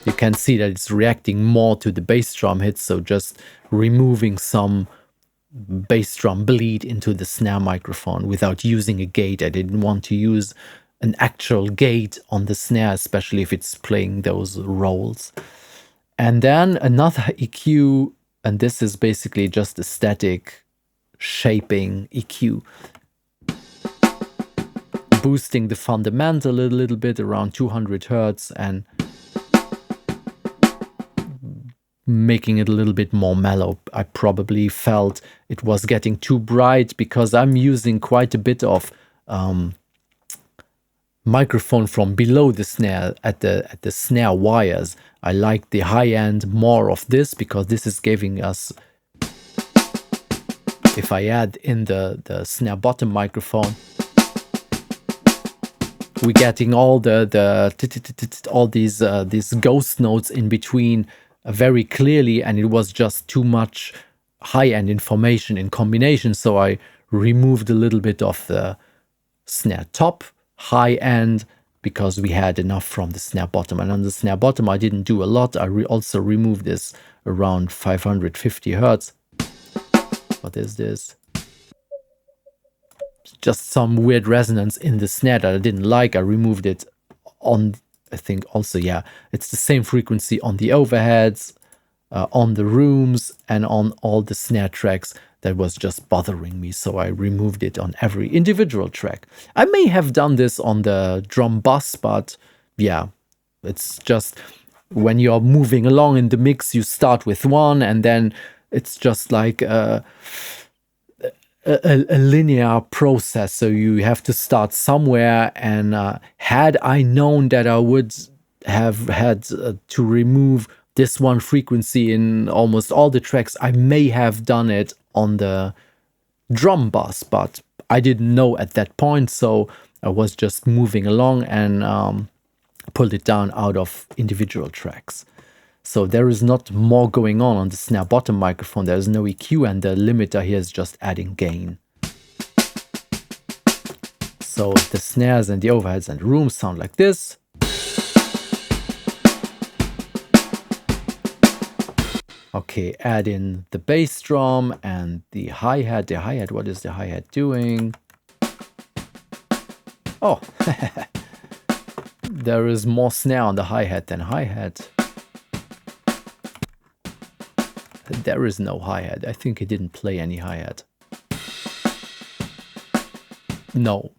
You can see that it's reacting more to the bass drum hits, so just removing some bass drum bleed into the snare microphone without using a gate. I didn't want to use an actual gate on the snare, especially if it's playing those rolls. And then another EQ, and this is basically just a static shaping EQ. Boosting the fundamental a little bit around 200 Hertz and making it a little bit more mellow. I probably felt it was getting too bright because I'm using quite a bit of microphone from below the snare at the snare wires. I like the high end more of this because this is giving us, if I add in the snare bottom microphone, we're getting all all these ghost notes in between very clearly, and it was just too much high-end information in combination, so I removed a little bit of the snare top high end because we had enough from the snare bottom. And on the snare bottom I didn't do a lot. I also removed this around 550 Hertz. What is this? Just some weird resonance in the snare that I didn't like. I removed it on, I think also, yeah, it's the same frequency on the overheads, on the rooms, and on all the snare tracks. That was just bothering me, so I removed it on every individual track. I may have done this on the drum bus, but yeah, it's just when you're moving along in the mix, you start with one, and then it's just like a linear process. So you have to start somewhere, and had I known that I would have had to remove this one frequency in almost all the tracks, I may have done it on the drum bus, but I didn't know at that point, so I was just moving along and pulled it down out of individual tracks. So there is not more going on the snare bottom microphone. There is no EQ, and the limiter here is just adding gain. So the snares and the overheads and rooms sound like this. Okay, add in the bass drum and the hi-hat. The hi-hat, what is the hi-hat doing? Oh, there is more snare on the hi-hat than hi-hat. There is no hi-hat. I think it didn't play any hi-hat. No,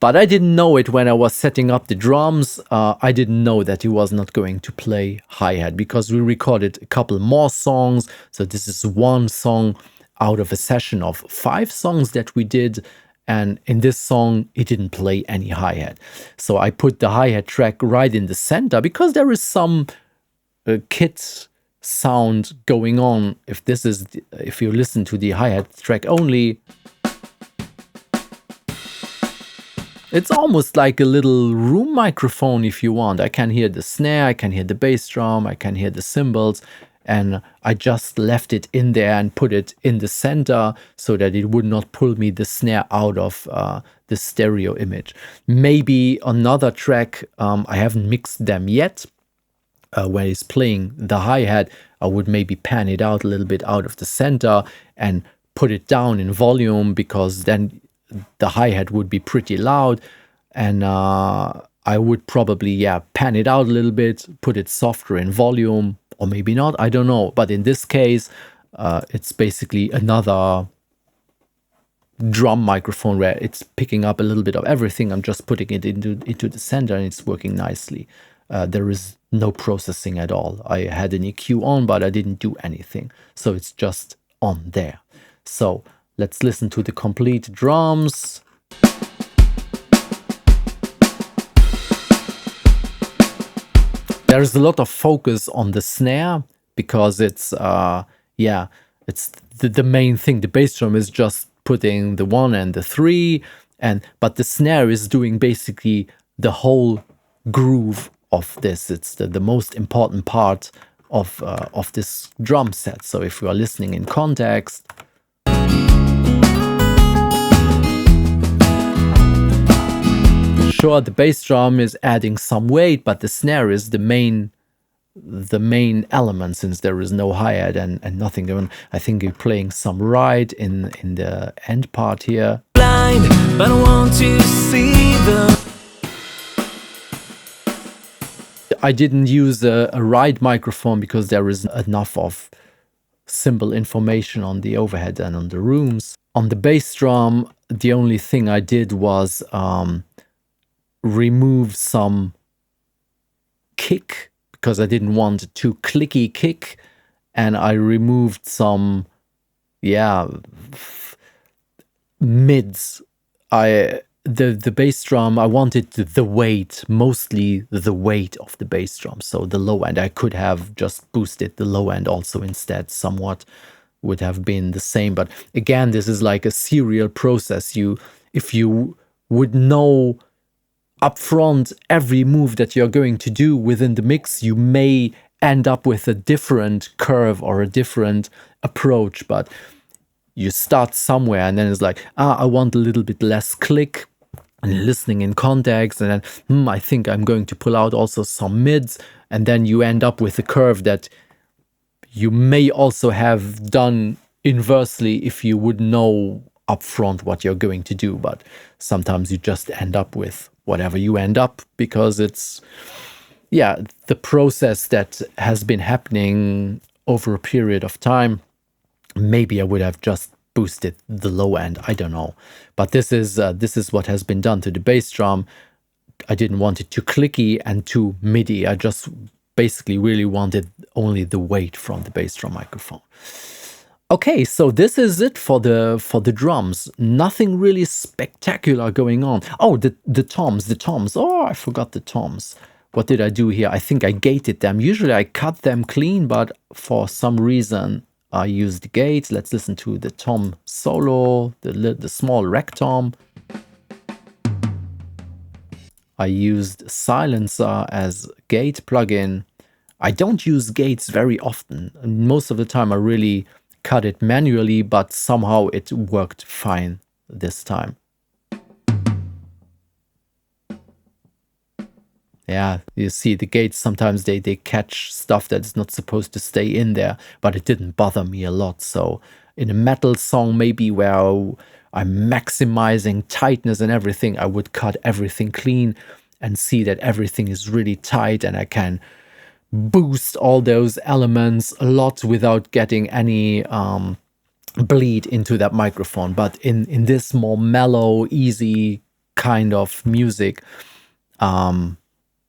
but I didn't know it when I was setting up the drums. I didn't know that he was not going to play hi-hat because we recorded a couple more songs. So this is one song out of a session of 5 songs that we did. And in this song, he didn't play any hi-hat. So I put the hi-hat track right in the center because there is some kit sound going on. If you listen to the hi-hat track only, it's almost like a little room microphone if you want. I can hear the snare, I can hear the bass drum, I can hear the cymbals, and I just left it in there and put it in the center so that it would not pull me the snare out of the stereo image. Maybe another track, I haven't mixed them yet, where he's playing the hi-hat, I would maybe pan it out a little bit out of the center and put it down in volume, because then the hi-hat would be pretty loud. And I would probably, yeah, pan it out a little bit, put it softer in volume, or maybe not, I don't know. But in this case, it's basically another drum microphone where it's picking up a little bit of everything. I'm just putting it into the center, and it's working nicely. There is no processing at all. I had an EQ on, but I didn't do anything. So it's just on there. So let's listen to the complete drums. There's a lot of focus on the snare, because it's, yeah, it's the main thing. The bass drum is just putting the 1 and the 3, but the snare is doing basically the whole groove of this. It's the most important part of this drum set. So if you are listening in context, sure, the bass drum is adding some weight, but the snare is the main element, since there is no hi-hat and nothing going. I think you're playing some ride in the end part here. Blind, but I want to see I didn't use a ride microphone because there is enough of simple information on the overhead and on the rooms. On the bass drum, the only thing I did was remove some kick, because I didn't want a too clicky kick, and I removed some, yeah, mids. The bass drum, I wanted the weight, mostly the weight of the bass drum. So the low end, I could have just boosted the low end also instead, somewhat would have been the same. But again, this is like a serial process. If you would know upfront every move that you're going to do within the mix, you may end up with a different curve or a different approach. But you start somewhere, and then it's like, I want a little bit less click, and listening in context, and then I think I'm going to pull out also some mids, and then you end up with a curve that you may also have done inversely if you would know upfront what you're going to do. But sometimes you just end up with whatever you end up, because it's, yeah, the process that has been happening over a period of time. Maybe I would have just boosted the low end, I don't know. But this is what has been done to the bass drum. I didn't want it too clicky and too MIDI. I just basically really wanted only the weight from the bass drum microphone. Okay, so this is it for the drums. Nothing really spectacular going on. Oh, the toms. Oh, I forgot the toms. What did I do here? I think I gated them. Usually I cut them clean, but for some reason I used gates. Let's listen to the tom solo, the small rec tom. I used silencer as gate plugin. I don't use gates very often. Most of the time I really cut it manually, but somehow it worked fine this time. Yeah, you see the gates, sometimes they catch stuff that's not supposed to stay in there, but it didn't bother me a lot. So in a metal song, maybe where I'm maximizing tightness and everything, I would cut everything clean and see that everything is really tight, and I can boost all those elements a lot without getting any bleed into that microphone. But in this more mellow, easy kind of music,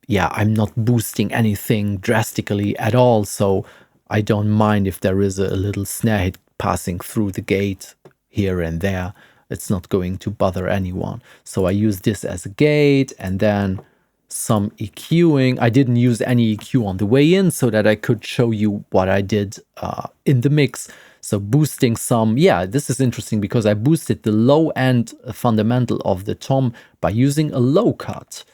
yeah, I'm not boosting anything drastically at all, so I don't mind if there is a little snare hit passing through the gate here and there. It's not going to bother anyone. So I use this as a gate, and then some EQing. I didn't use any EQ on the way in so that I could show you what I did in the mix. So boosting some, yeah, this is interesting because I boosted the low end fundamental of the tom by using a low cut.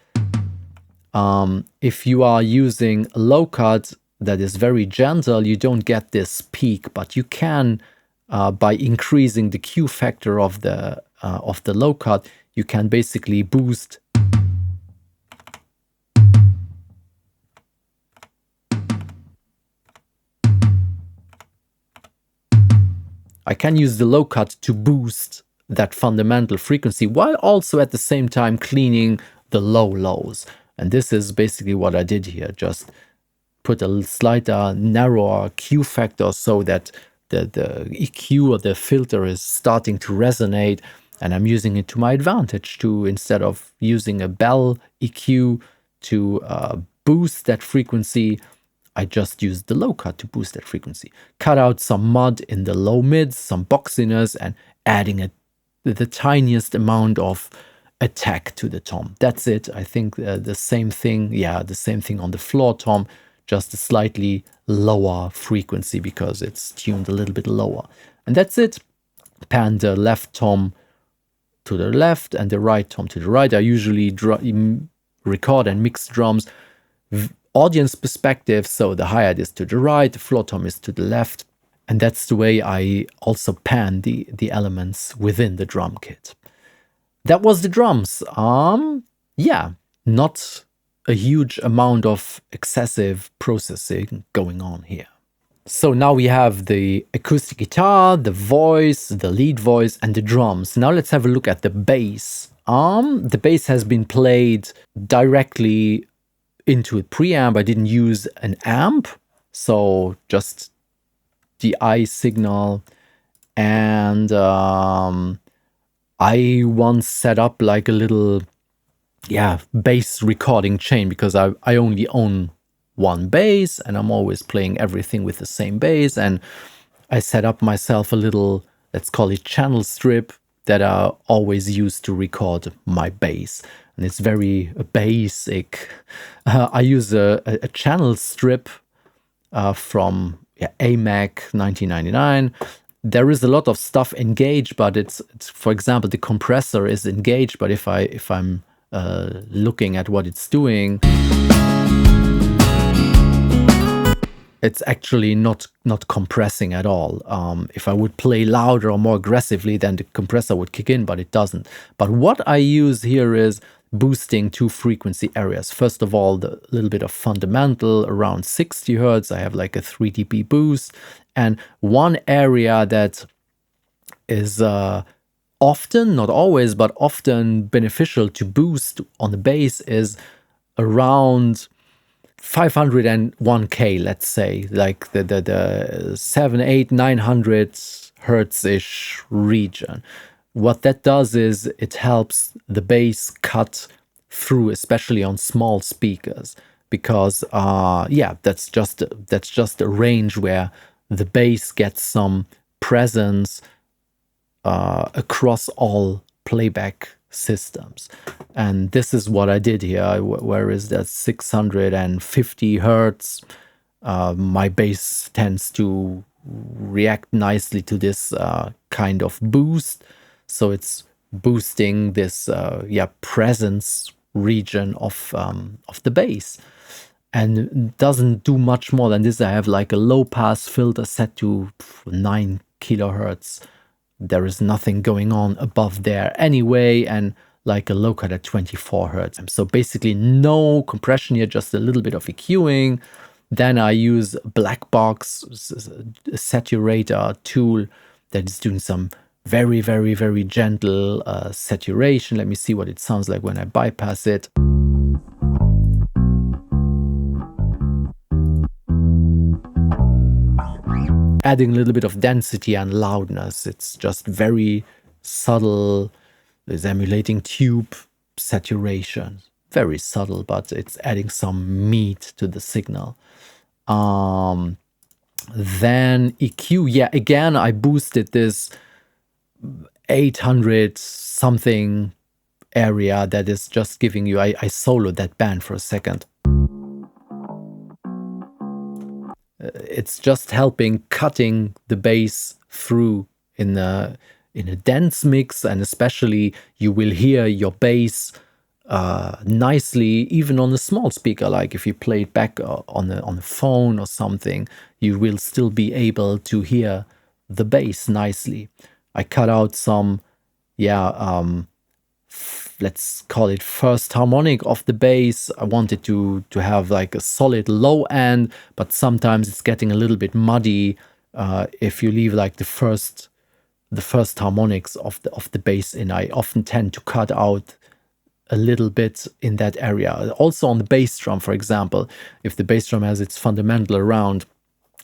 If you are using a low cut that is very gentle, you don't get this peak, but you can, by increasing the Q factor of the low cut, you can basically boost I can use the low cut to boost that fundamental frequency while also at the same time cleaning the low lows. And this is basically what I did here. Just put a slighter, narrower Q factor so that the EQ or the filter is starting to resonate, and I'm using it to my advantage to, instead of using a bell EQ to boost that frequency, I just used the low cut to boost that frequency. Cut out some mud in the low mids, some boxiness, and adding the tiniest amount of attack to the tom. That's it. I think the same thing, the same thing on the floor tom, just a slightly lower frequency because it's tuned a little bit lower. And that's it. Pan the left tom to the left and the right tom to the right. I usually record and mix drums audience perspective, so the hi-hat is to the right, the floor tom is to the left, and that's the way I also pan the elements within the drum kit. That was the drums. Not a huge amount of excessive processing going on here. So now we have the acoustic guitar, the voice, the lead voice, and the drums. Now let's have a look at the bass. The bass has been played directly into a preamp. I didn't use an amp, so just the I signal. And I once set up like a little bass recording chain because I only own one bass and I'm always playing everything with the same bass, and I set up myself a little, let's call it channel strip, that I always use to record my bass. And it's very basic. I use a channel strip from AMAC 1999. There is a lot of stuff engaged, but it's for example, the compressor is engaged, but if I'm looking at what it's doing, it's actually not compressing at all. If I would play louder or more aggressively, then the compressor would kick in, but it doesn't. But what I use here is boosting two frequency areas. First of all, the little bit of fundamental around 60 hertz. I have like a 3 dB boost. And one area that is often, not always, but often beneficial to boost on the bass is around 501k, let's say, like the 7, 8, 900 hertz-ish region. What that does is it helps the bass cut through, especially on small speakers, because that's just a range where the bass gets some presence across all playback systems. And this is what I did here. Where is that 650 hertz? My bass tends to react nicely to this kind of boost. So it's boosting this presence region of the bass. And doesn't do much more than this. I have like a low pass filter set to 9 kilohertz. There is nothing going on above there anyway, and like a low cut at 24 hertz. So basically no compression here, just a little bit of EQing. Then I use black box saturator tool that is doing some very, very, very gentle saturation. Let me see what it sounds like when I bypass it. Adding a little bit of density and loudness. It's just very subtle. It's emulating tube saturation. Very subtle, but it's adding some meat to the signal. Then EQ. Again, I boosted this 800 something area that is just giving you, I soloed that band for a second. It's just helping cutting the bass through in a dense mix, and especially you will hear your bass nicely even on a small speaker. Like if you play it back on a phone or something, you will still be able to hear the bass nicely. I cut out some let's call it first harmonic of the bass. I wanted to have like a solid low end, but sometimes it's getting a little bit muddy if you leave like the first the first harmonics of the bass in. I often tend to cut out a little bit in that area. Also on the bass drum, for example, if the bass drum has its fundamental around,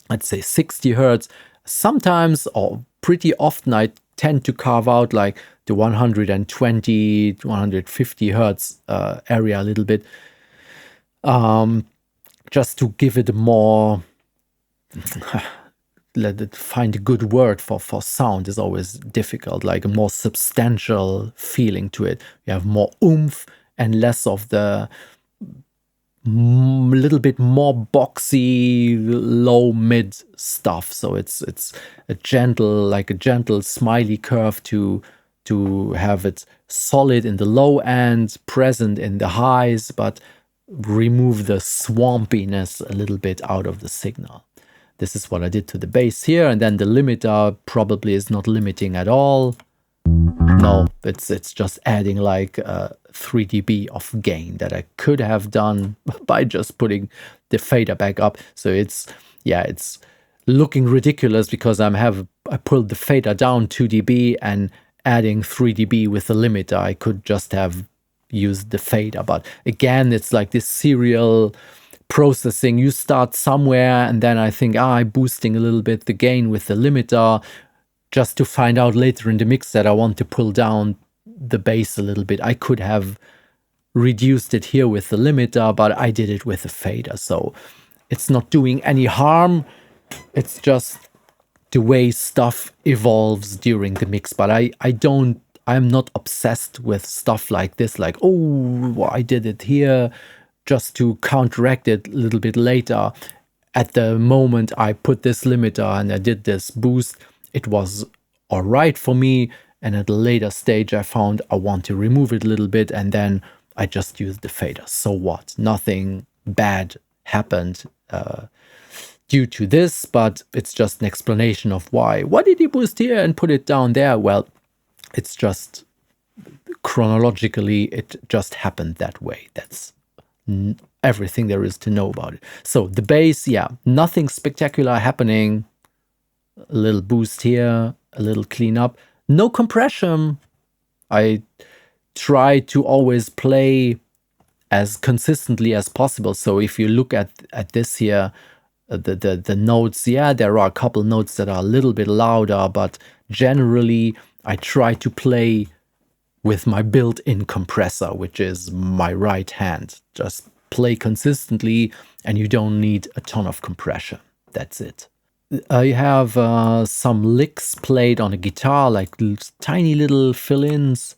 let's say 60 hertz, sometimes or pretty often I tend to carve out like the 120, 150 hertz area a little bit, just to give it a more, let it find a good word for sound is always difficult, like a more substantial feeling to it. You have more oomph and less of the little bit more boxy low mid stuff. So it's a gentle smiley curve to have it solid in the low end, present in the highs, but remove the swampiness a little bit out of the signal. This is what I did to the bass here, and then the limiter probably is not limiting at all. No, it's just adding like 3 dB of gain that I could have done by just putting the fader back up. So it's looking ridiculous because I pulled the fader down 2 dB and adding 3 dB with the limiter. I could just have used the fader, but again, it's like this serial processing. You start somewhere and then I think, I'm boosting a little bit the gain with the limiter, just to find out later in the mix that I want to pull down the bass a little bit. I could have reduced it here with the limiter, but I did it with the fader. So it's not doing any harm. It's just the way stuff evolves during the mix. But I'm not obsessed with stuff like this, like, oh, I did it here just to counteract it a little bit later. At the moment I put this limiter and I did this boost, it was all right for me. And at a later stage, I found I want to remove it a little bit, and then I just used the fader. So what? Nothing bad happened due to this, but it's just an explanation of why. Why did he boost here and put it down there? Well, it's just chronologically, it just happened that way. That's everything there is to know about it. So the bass, nothing spectacular happening. A little boost here, a little cleanup. No compression. I try to always play as consistently as possible. So if you look at this here, the notes, there are a couple notes that are a little bit louder, but generally I try to play with my built-in compressor, which is my right hand. Just play consistently and you don't need a ton of compression. That's it. I have some licks played on a guitar, like tiny little fill-ins.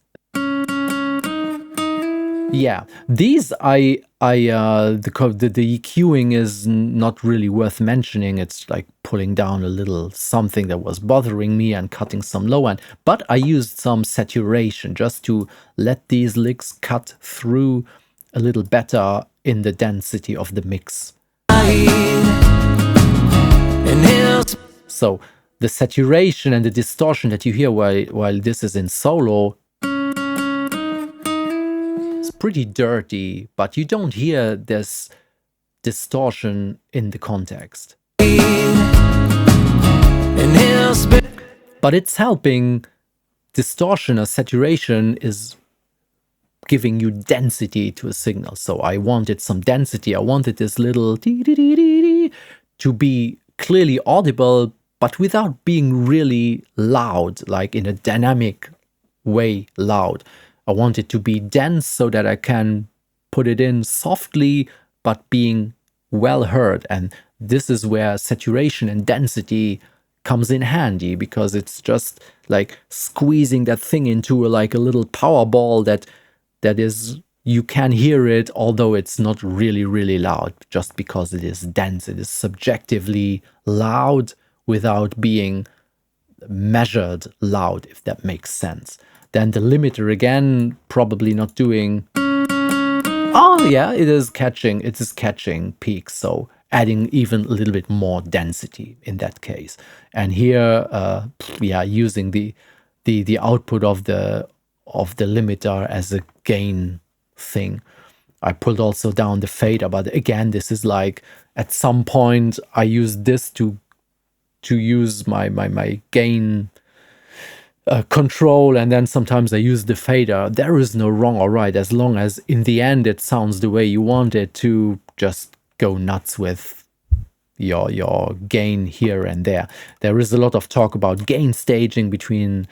Yeah, these the EQing is not really worth mentioning. It's like pulling down a little something that was bothering me and cutting some low end. But I used some saturation just to let these licks cut through a little better in the density of the mix. So the saturation and the distortion that you hear while this is in solo, it's pretty dirty, but you don't hear this distortion in the context. But it's helping. Distortion or saturation is giving you density to a signal. So I wanted some density. I wanted this little to be clearly audible, but without being really loud, like in a dynamic way loud. I want it to be dense so that I can put it in softly, but being well heard. And this is where saturation and density comes in handy, because it's just like squeezing that thing into like a little power ball that is, you can hear it, although it's not really, really loud, just because it is dense. It is subjectively loud without being measured loud, if that makes sense. Then the limiter again, probably not doing. Oh yeah, it is catching peaks. So adding even a little bit more density in that case. And here, using the output of the limiter as a gain thing. I pulled also down the fader, but again, this is like at some point I used this to use my gain control, and then sometimes I use the fader. There is no wrong or right, as long as in the end it sounds the way you want it to. Just go nuts with your gain here and there. There is a lot of talk about gain staging between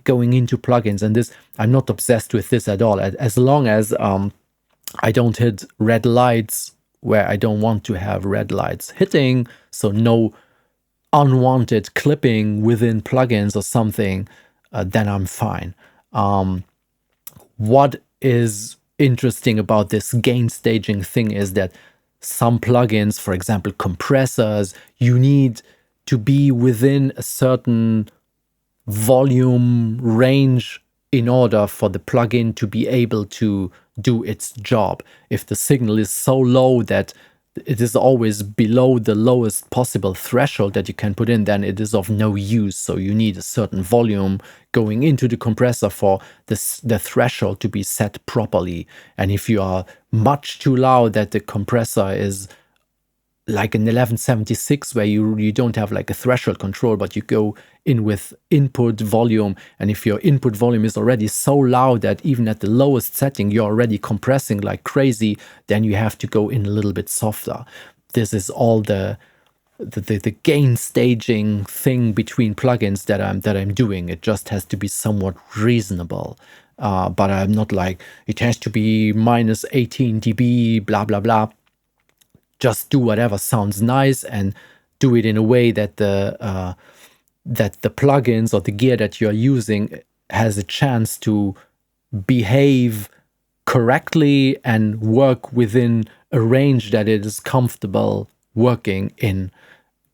going into plugins, and this, I'm not obsessed with this at all, as long as I don't hit red lights where I don't want to have red lights hitting, so no unwanted clipping within plugins or something, then I'm fine. What is interesting about this gain staging thing is that some plugins, for example compressors, you need to be within a certain volume range in order for the plugin to be able to do its job. If the signal is so low that it is always below the lowest possible threshold that you can put in, then it is of no use. So you need a certain volume going into the compressor for the threshold to be set properly. And if you are much too loud that the compressor is like an 1176 where you don't have like a threshold control, but you go in with input volume, and if your input volume is already so loud that even at the lowest setting you're already compressing like crazy, then you have to go in a little bit softer. This is all the gain staging thing between plugins that I'm doing. It just has to be somewhat reasonable. But I'm not like, it has to be minus 18 dB, blah blah blah. Just do whatever sounds nice, and do it in a way that the plugins or the gear that you're using has a chance to behave correctly and work within a range that it is comfortable working in,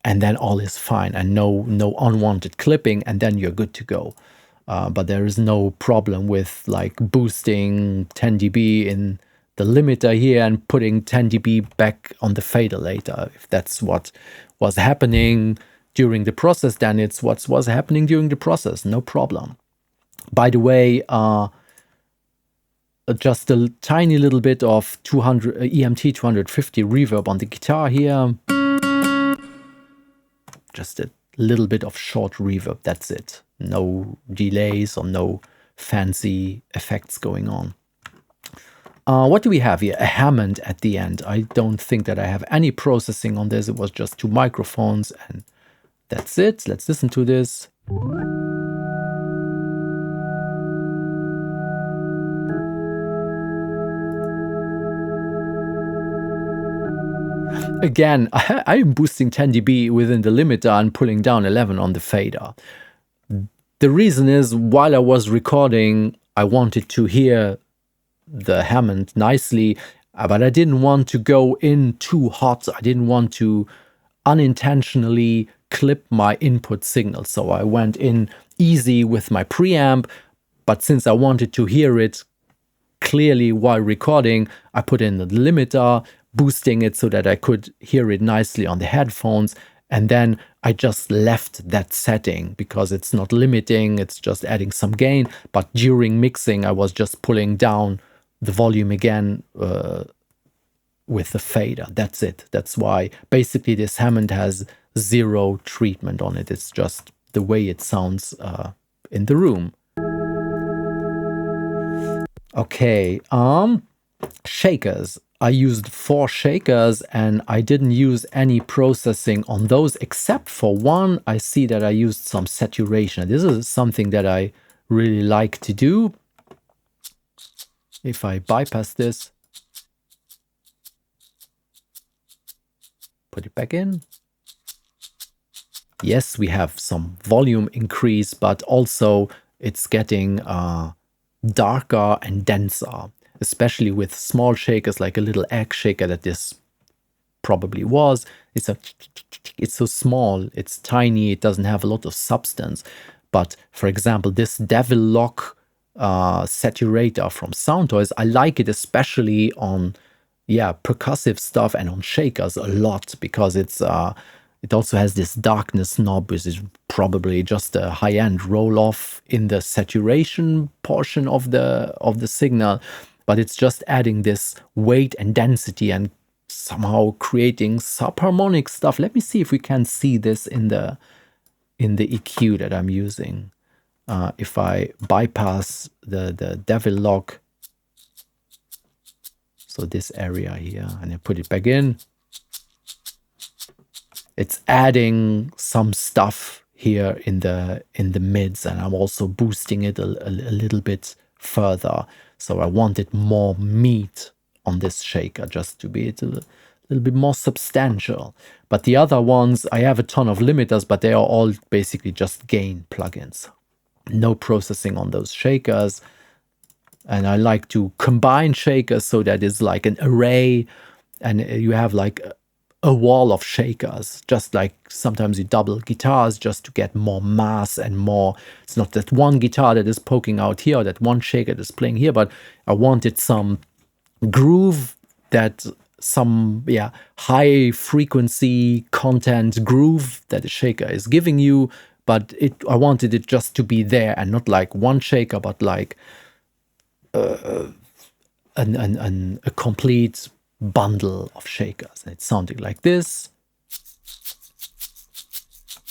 and then all is fine, and no unwanted clipping, and then you're good to go. But there is no problem with like boosting 10 dB in the limiter here and putting 10 dB back on the fader later. If that's what was happening during the process, then it's what was happening during the process, no problem. By the way, just a tiny little bit of 200 EMT 250 reverb on the guitar here. Just a little bit of short reverb, that's it. No delays or no fancy effects going on. What do we have here? A Hammond at the end. I don't think that I have any processing on this. It was just two microphones and that's it. Let's listen to this. Again, I'm boosting 10 dB within the limiter and pulling down 11 on the fader. The reason is, while I was recording, I wanted to hear the Hammond nicely, but I didn't want to go in too hot. I didn't want to unintentionally clip my input signal. So I went in easy with my preamp, but since I wanted to hear it clearly while recording, I put in the limiter, boosting it so that I could hear it nicely on the headphones. And then I just left that setting because it's not limiting, it's just adding some gain. But during mixing, I was just pulling down the volume again with the fader. That's it. That's why basically this Hammond has zero treatment on it. It's just the way it sounds in the room. Okay, shakers. I used 4 shakers and I didn't use any processing on those except for one. I see that I used some saturation. This is something that I really like to do. If I bypass this, put it back in. Yes, we have some volume increase, but also it's getting darker and denser, especially with small shakers like a little egg shaker that this probably was. It's so small, it's tiny, it doesn't have a lot of substance. But for example, this Devil Lock saturator from Soundtoys, I like it especially on percussive stuff and on shakers a lot, because it's it also has this darkness knob, which is probably just a high-end roll-off in the saturation portion of the signal, but it's just adding this weight and density and somehow creating subharmonic stuff. Let me see if we can see this in the EQ that I'm using. if I bypass the devil lock, so this area here, and I put it back in, it's adding some stuff here in the mids, and I'm also boosting it a little bit further. So I wanted more meat on this shaker, just to be a little bit more substantial. But the other ones, I have a ton of limiters, but they are all basically just gain plugins. No processing on those shakers. And I like to combine shakers so that it's like an array, and you have like a wall of shakers, just like sometimes you double guitars just to get more mass and more. It's not that one guitar that is poking out here, or that one shaker that is playing here, but I wanted some groove, that some high frequency content groove that a shaker is giving you, but I wanted it just to be there, and not like one shaker, but like a complete bundle of shakers. And it's sounding like this.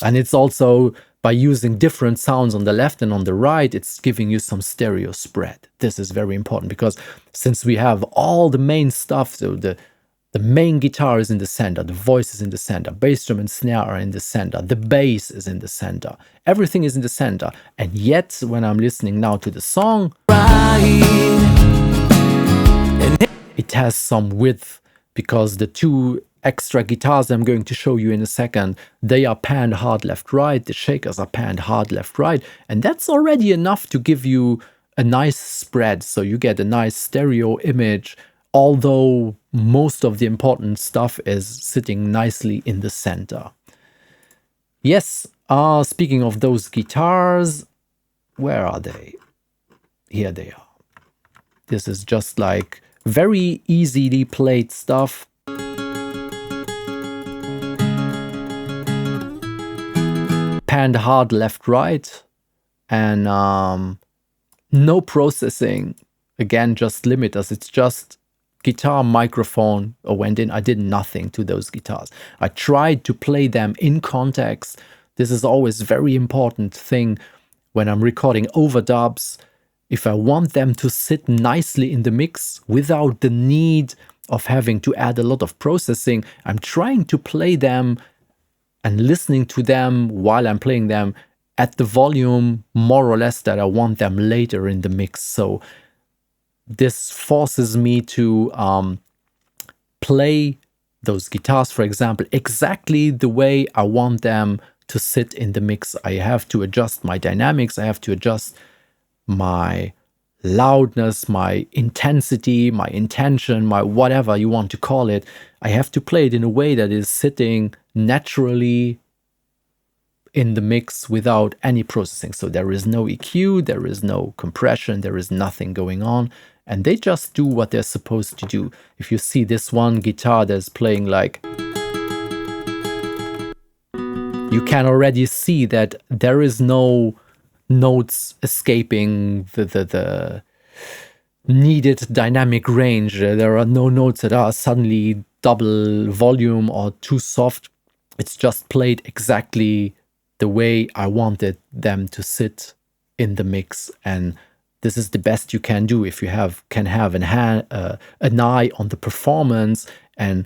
And it's also, by using different sounds on the left and on the right, it's giving you some stereo spread. This is very important, because since we have all the main stuff, so the main guitar is in the center, the voice is in the center, bass drum and snare are in the center, the bass is in the center, everything is in the center. And yet, when I'm listening now to the song, it has some width, because the two extra guitars I'm going to show you in a second, they are panned hard left right, the shakers are panned hard left right, and that's already enough to give you a nice spread, so you get a nice stereo image, although most of the important stuff is sitting nicely in the center. Yes, speaking of those guitars, where are they? Here they are. This is just like very easily played stuff. Panned hard left right, and no processing. Again, just limiters. It's just guitar, microphone, or went in. I did nothing to those guitars. I tried to play them in context. This is always a very important thing when I'm recording overdubs. If I want them to sit nicely in the mix without the need of having to add a lot of processing, I'm trying to play them and listening to them while I'm playing them at the volume more or less that I want them later in the mix. So this forces me to play those guitars, for example, exactly the way I want them to sit in the mix. I have to adjust my dynamics, I have to adjust my loudness, my intensity, my intention, my whatever you want to call it. I have to play it in a way that is sitting naturally in the mix without any processing. So there is no EQ, there is no compression, there is nothing going on, and they just do what they're supposed to do. If you see this one guitar that's playing like, you can already see that there is no notes escaping the needed dynamic range. There are no notes that are suddenly double volume or too soft. It's just played exactly the way I wanted them to sit in the mix, and this is the best you can do if you can have an eye on the performance and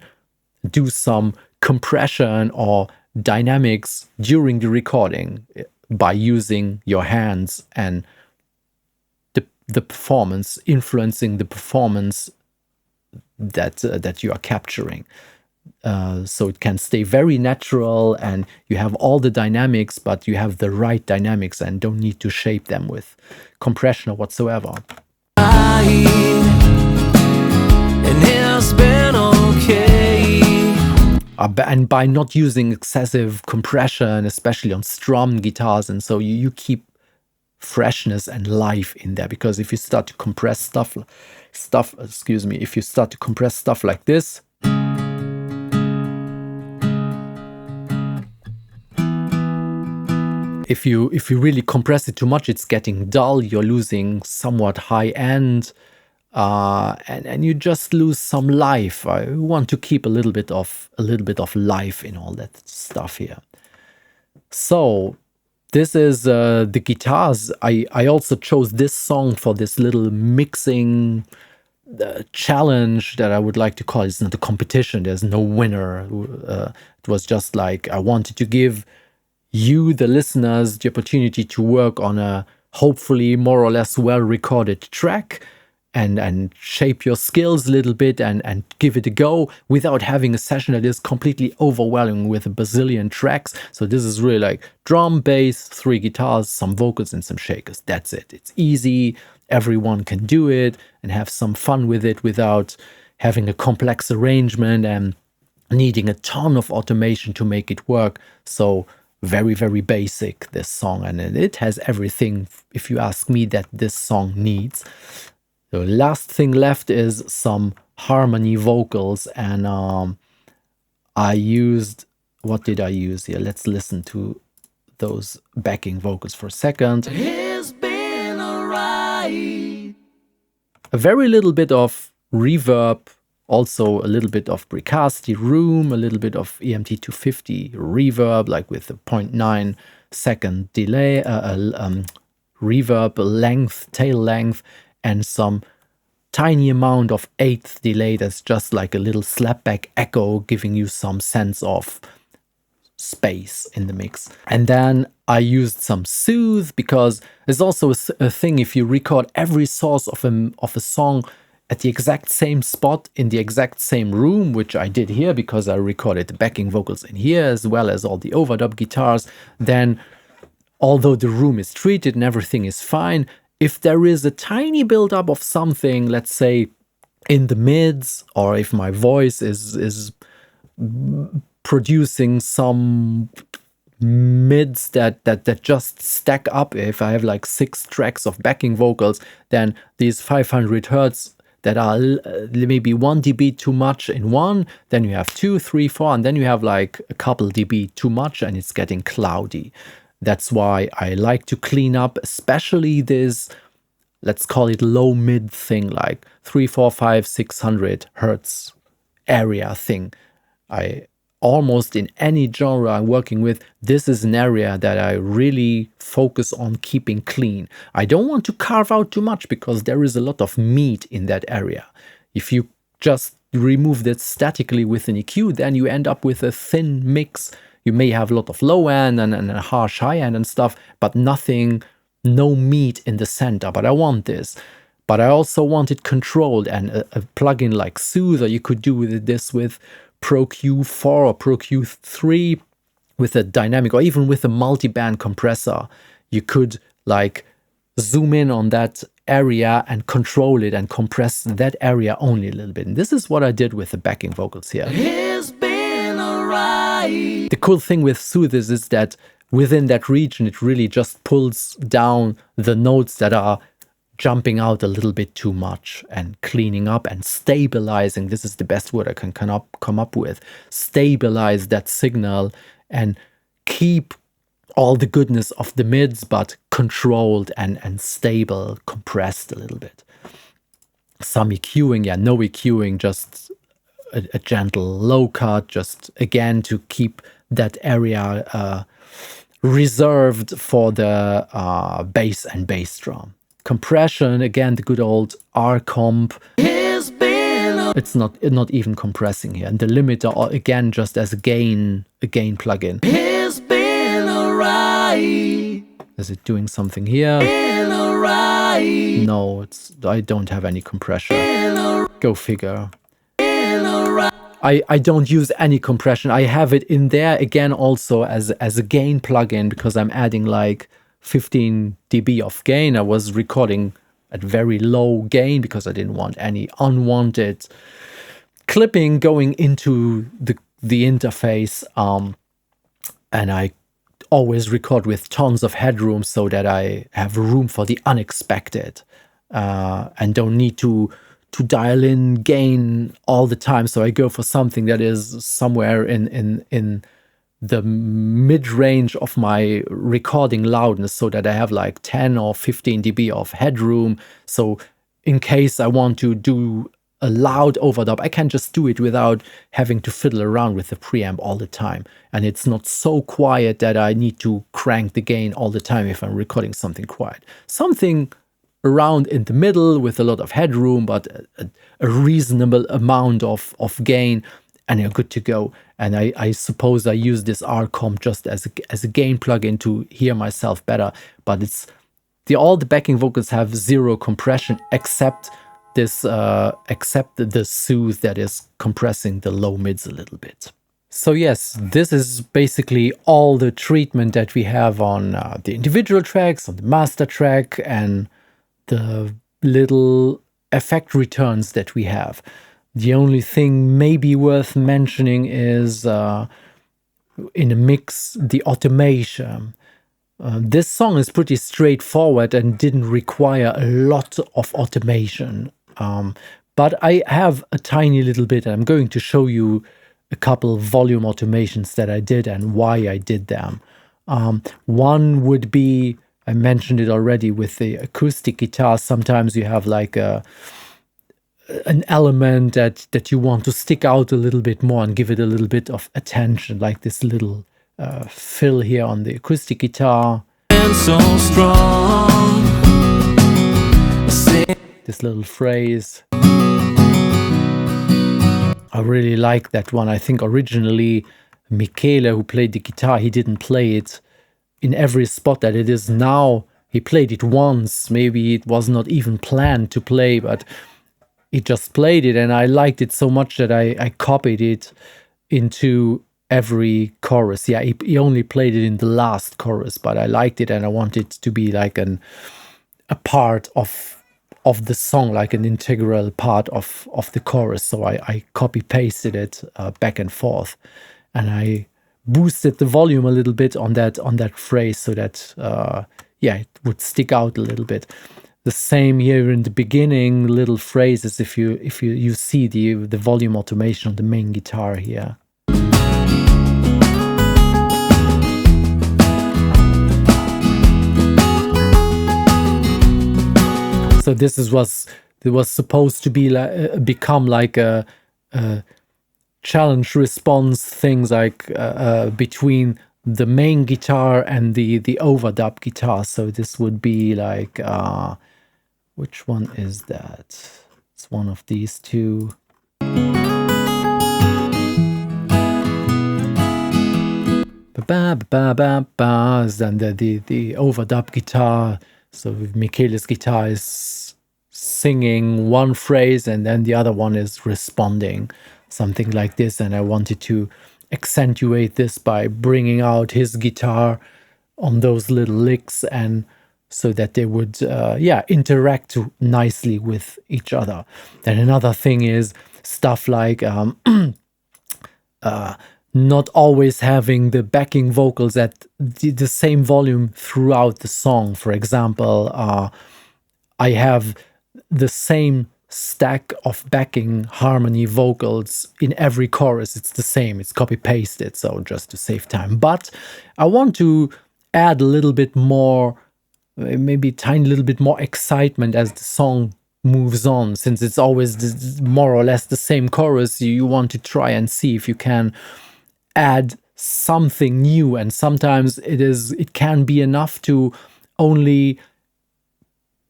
do some compression or dynamics during the recording by using your hands and the performance, influencing the performance that you are capturing. So it can stay very natural, and you have all the dynamics, but you have the right dynamics and don't need to shape them with compression or whatsoever. And it's been okay. And by not using excessive compression, especially on strum guitars, and so you keep freshness and life in there, because if you start to compress stuff, if you start to compress stuff like this, if you really compress it too much, it's getting dull, you're losing somewhat high end, and you just lose some life. I want to keep a little bit of life in all that stuff here. So This is the guitars. I also chose this song for this little mixing challenge that I would like to call it. It's not a competition. There's no winner. It was just like I wanted to give you, the listeners, the opportunity to work on a hopefully more or less well-recorded track and shape your skills a little bit and give it a go without having a session that is completely overwhelming with a bazillion tracks. So this is really like drum, bass, 3 guitars, some vocals and some shakers. That's it. It's easy. Everyone can do it and have some fun with it without having a complex arrangement and needing a ton of automation to make it work. So very, very basic, this song, and it has everything, if you ask me, that this song needs. The last thing left is some harmony vocals, and I used, what did I use here? Let's listen to those backing vocals for a second. It's been a ride. A very little bit of reverb, also a little bit of precasti room, a little bit of EMT 250 reverb, like with a 0.9 second delay, reverb length, tail length, and some tiny amount of eighth delay that's just like a little slapback echo, giving you some sense of space in the mix. And then I used some soothe, because there's also a thing, if you record every source of a song at the exact same spot in the exact same room, which I did here because I recorded the backing vocals in here as well as all the overdub guitars, then although the room is treated and everything is fine, if there is a tiny buildup of something, let's say in the mids, or if my voice is producing some mids that just stack up, if I have like 6 tracks of backing vocals, then these 500 hertz that are maybe 1 dB too much in one, then you have 2, 3, 4, and then you have like a couple dB too much and it's getting cloudy. That's why I like to clean up, especially this, let's call it low mid thing, like 3, 4, 5, 600 hertz area thing. I almost in any genre I'm working with, this is an area that I really focus on keeping clean. I don't want to carve out too much because there is a lot of meat in that area. If you just remove that statically with an EQ, then you end up with a thin mix. You may have a lot of low end and a harsh high end and stuff, but nothing, no meat in the center. But I want this. But I also want it controlled, and a plugin like Soothe, or you could do this with Pro Q4 or Pro Q3 with a dynamic, or even with a multi-band compressor. You could like zoom in on that area and control it and compress that area only a little bit. And this is what I did with the backing vocals here. It's been a ride. The cool thing with Soothe is that within that region, it really just pulls down the notes that are jumping out a little bit too much and cleaning up and stabilizing. This is the best word I can come up with. Stabilize that signal and keep all the goodness of the mids, but controlled and stable, compressed a little bit. Some EQing, yeah, no EQing, just a gentle low cut, just again to keep that area reserved for the bass and bass drum. Compression, again, the good old R comp. It's not even compressing here. And the limiter, again, just as a gain plugin. It's been a ride. Is it doing something here? Been a ride. No, I don't have any compression. Go figure. Been a ride. I don't use any compression. I have it in there again also as a gain plugin, because I'm adding like 15 dB of gain. I was recording at very low gain because I didn't want any unwanted clipping going into the interface. And I always record with tons of headroom so that I have room for the unexpected and don't need to dial in gain all the time. So I go for something that is somewhere in the mid-range of my recording loudness, so that I have like 10 or 15 dB of headroom. So in case I want to do a loud overdub, I can just do it without having to fiddle around with the preamp all the time. And it's not so quiet that I need to crank the gain all the time if I'm recording something quiet. Something around in the middle with a lot of headroom, but a reasonable amount of gain, and you're good to go. And I suppose I use this R comp just as a gain plugin to hear myself better. But it's all the backing vocals have zero compression except the soothe that is compressing the low mids a little bit. So yes, this is basically all the treatment that we have on the individual tracks, on the master track, and the little effect returns that we have. The only thing maybe worth mentioning is in a mix, the automation. This song is pretty straightforward and didn't require a lot of automation. But I have a tiny little bit, and I'm going to show you a couple volume automations that I did and why I did them. One would be, I mentioned it already with the acoustic guitar. Sometimes you have like an element that you want to stick out a little bit more and give it a little bit of attention, like this little fill here on the acoustic guitar. And so strong. This little phrase. I really like that one. I think originally Michele, who played the guitar, he didn't play it in every spot that it is now. He played it once. Maybe it was not even planned to play, but he just played it, and I liked it so much that I copied it into every chorus. Yeah, he only played it in the last chorus, but I liked it and I wanted it to be like a part of the song, like an integral part of the chorus. So I copy pasted it back and forth, and I boosted the volume a little bit on that phrase so that it would stick out a little bit. The same here in the beginning, little phrases. If you see the volume automation on the main guitar here. So it was supposed to be like become like a challenge response things like between the main guitar and the overdub guitar. So this would be like which one is that? It's one of these two. Then the overdub guitar. So Michele's guitar is singing one phrase and then the other one is responding, something like this. And I wanted to accentuate this by bringing out his guitar on those little licks, and so that they would interact nicely with each other. Then another thing is stuff like not always having the backing vocals at the same volume throughout the song. For example, I have the same stack of backing harmony vocals in every chorus. It's the same, it's copy pasted, so just to save time. But I want to add a little bit more, maybe a tiny little bit more excitement as the song moves on. Since it's always more or less the same chorus, you want to try and see if you can add something new. And sometimes it can be enough to only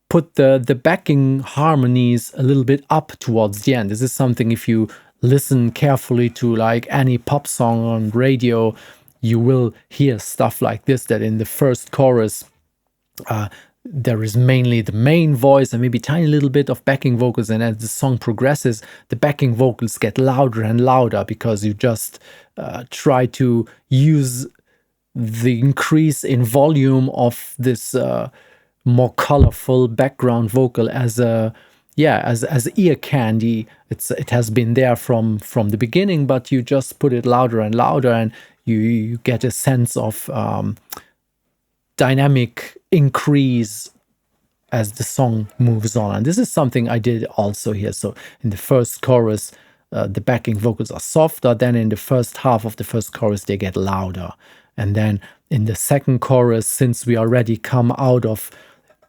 put the backing harmonies a little bit up towards the end. This is something, if you listen carefully to like any pop song on radio, you will hear stuff like this, that in the first chorus there is mainly the main voice and maybe a tiny little bit of backing vocals, and as the song progresses the backing vocals get louder and louder because you just try to use the increase in volume of this more colorful background vocal as ear candy. It has been there from the beginning, but you just put it louder and louder, and you get a sense of dynamic increase as the song moves on. And this is something I did also here. So in the first chorus the backing vocals are softer, then in the first half of the first chorus they get louder, and then in the second chorus, since we already come out of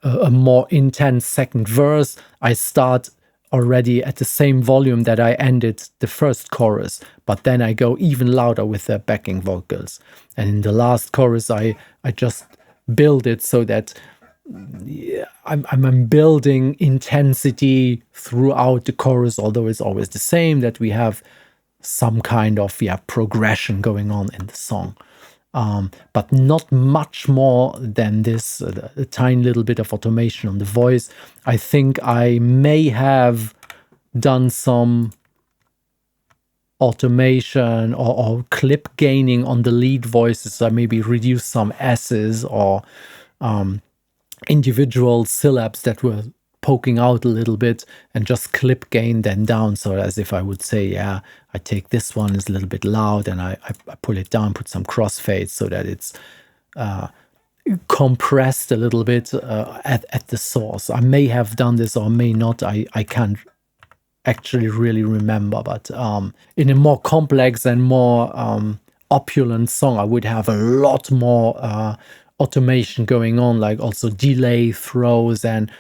a more intense second verse, I start already at the same volume that I ended the first chorus, but then I go even louder with the backing vocals. And in the last chorus, I just build it so that I'm building intensity throughout the chorus, although it's always the same, that we have some kind of progression going on in the song. But not much more than this, a tiny little bit of automation on the voice. I think I may have done some automation or clip gaining on the lead voices. I maybe reduced some S's or individual syllables that were poking out a little bit and just clip gain them down. So as if I would say, yeah, I take this one, is a little bit loud, and I pull it down, put some crossfades so that it's compressed a little bit at the source. I may have done this or may not. I can't actually really remember. But in a more complex and more opulent song, I would have a lot more automation going on, like also delay throws and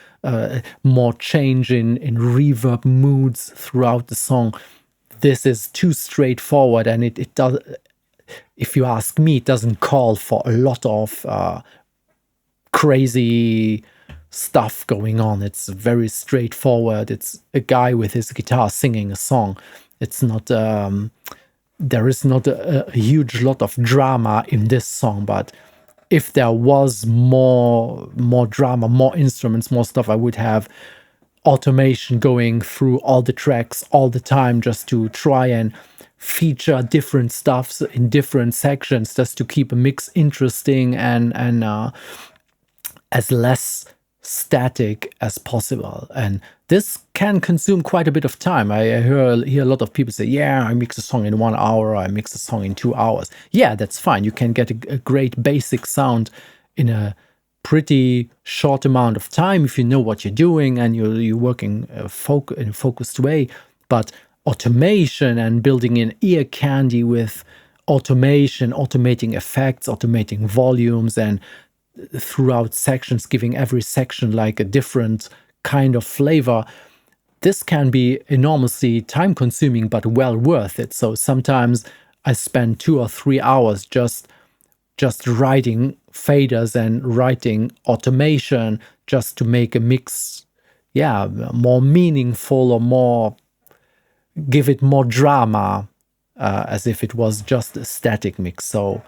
more change in reverb moods throughout the song. This is too straightforward, and it does, if you ask me, it doesn't call for a lot of crazy stuff going on. It's very straightforward. It's a guy with his guitar singing a song. It's not there is not a huge lot of drama in this song, but if there was more drama, more instruments, more stuff, I would have automation going through all the tracks all the time, just to try and feature different stuffs in different sections, just to keep a mix interesting and as less static as possible. And this can consume quite a bit of time. I hear a lot of people say, yeah, I mix a song in 1 hour, I mix a song in 2 hours. Yeah, that's fine. You can get a great basic sound in a pretty short amount of time if you know what you're doing and you're working in a focused way. But automation and building in ear candy with automation, automating effects, automating volumes, and throughout sections, giving every section like a different kind of flavor, this can be enormously time consuming, but well worth it. So sometimes I spend 2 or 3 hours just writing faders and writing automation just to make a mix, more meaningful, or more, give it more drama, as if it was just a static mix. So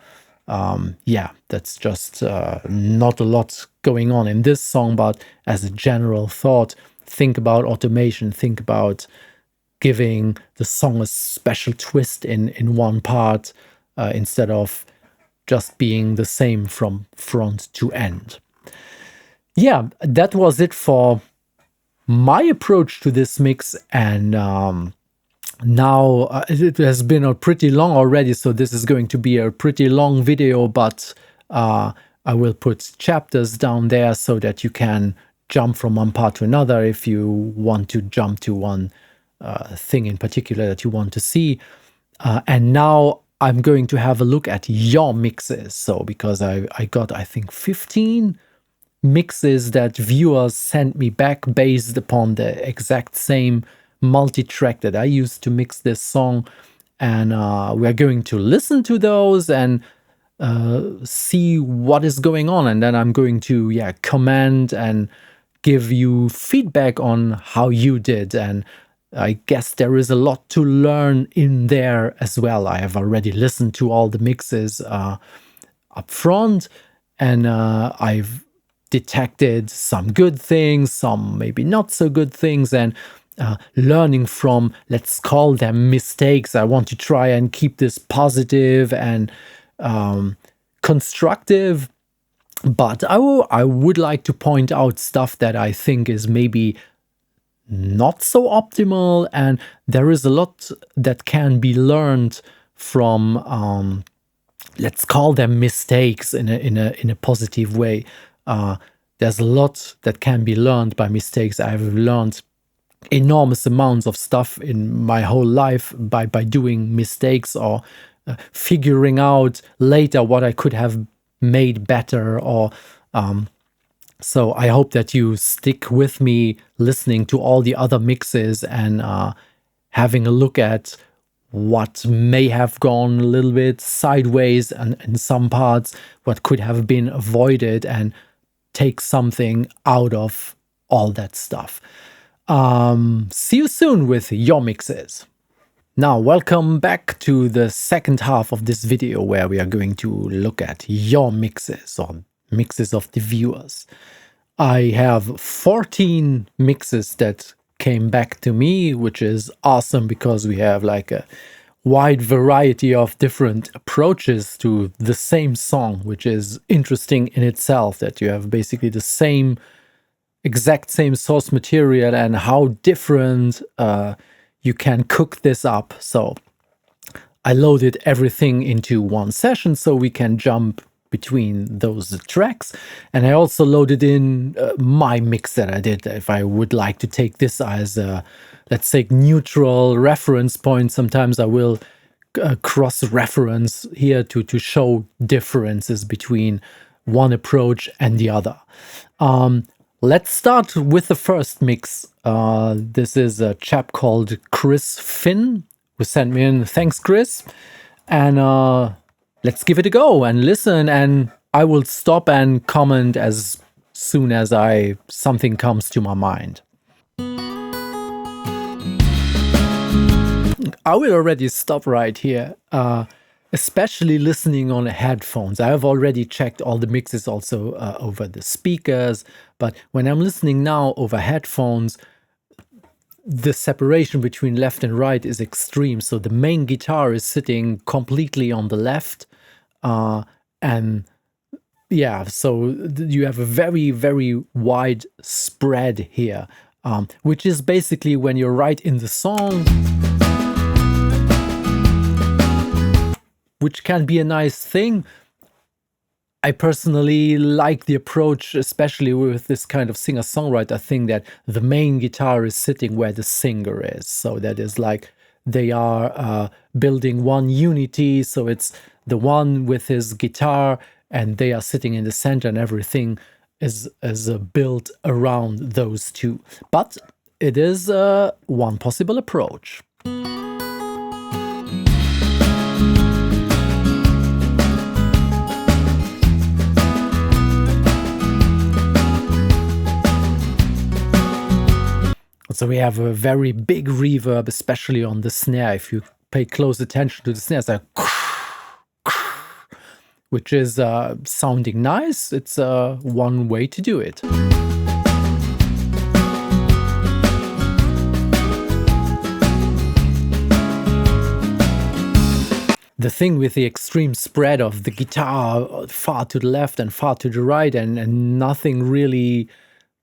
that's just not a lot going on in this song, but as a general thought, think about automation, think about giving the song a special twist in one part, instead of just being the same from front to end. Yeah, that was it for my approach to this mix. And now it has been pretty long already, so this is going to be a pretty long video, but I will put chapters down there so that you can jump from one part to another if you want to jump to one thing in particular that you want to see. And now I'm going to have a look at your mixes. So because I got, I think, 15 mixes that viewers sent me back based upon the exact same multi-track that I used to mix this song. And we're going to listen to those and see what is going on. And then I'm going to comment and give you feedback on how you did. And I guess there is a lot to learn in there as well. I have already listened to all the mixes up front, and I've detected some good things, some maybe not so good things, and learning from, let's call them mistakes. I want to try and keep this positive and constructive, but I would like to point out stuff that I think is maybe not so optimal, and there is a lot that can be learned from, let's call them mistakes in a positive way. There's a lot that can be learned by mistakes. I've learned enormous amounts of stuff in my whole life by doing mistakes, or figuring out later what I could have made better, or So I hope that you stick with me listening to all the other mixes and having a look at what may have gone a little bit sideways and in some parts, what could have been avoided, and take something out of all that stuff. See you soon with your mixes. Now, welcome back to the second half of this video where we are going to look at your mixes or mixes of the viewers. I have 14 mixes that came back to me, which is awesome because we have like a wide variety of different approaches to the same song, which is interesting in itself, that you have basically the same exact same source material and how different you can cook this up. So I loaded everything into one session so we can jump between those tracks, and I also loaded in my mix that I did if I would like to take this as a, let's say, neutral reference point. Sometimes I will cross-reference here to show differences between one approach and the other. Let's start with the first mix. This is a chap called Chris Finn who sent me in. Thanks, Chris. And let's give it a go and listen, and I will stop and comment as soon as something comes to my mind. I will already stop right here, especially listening on headphones. I have already checked all the mixes also over the speakers, but when I'm listening now over headphones, the separation between left and right is extreme. So the main guitar is sitting completely on the left. And yeah, so you have a very, very wide spread here, which is basically when you're right in the song, which can be a nice thing. I personally like the approach, especially with this kind of singer-songwriter thing, that the main guitar is sitting where the singer is. So that is like they are building one unity. So it's the one with his guitar and they are sitting in the center, and everything is built around those two. But it is one possible approach. So we have a very big reverb, especially on the snare. If you pay close attention to the snare, it's like, which is sounding nice. It's one way to do it. The thing with the extreme spread of the guitar far to the left and far to the right, and nothing really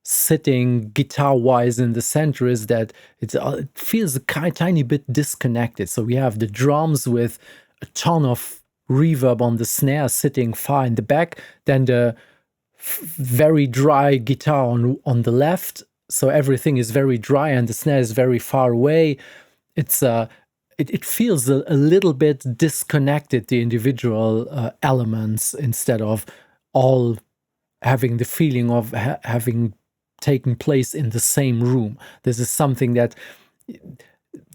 sitting guitar-wise in the center, is that it feels a tiny bit disconnected. So we have the drums with a ton of reverb on the snare sitting far in the back, then the very dry guitar on the left. So everything is very dry and the snare is very far away. It's it feels a little bit disconnected, the individual elements, instead of all having the feeling of having taken place in the same room. This is something that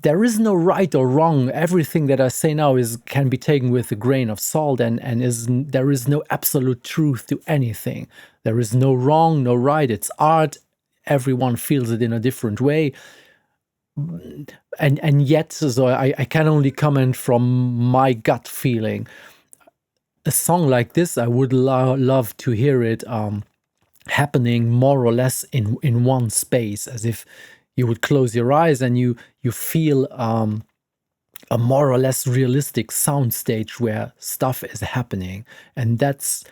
there is no right or wrong. Everything that I say now can be taken with a grain of salt, and there is no absolute truth to anything. There is no wrong, no right. It's art. Everyone feels it in a different way. And yet, so I can only comment from my gut feeling. A song like this, I would love to hear it happening more or less in one space, as if you would close your eyes and you feel a more or less realistic sound stage where stuff is happening. And that's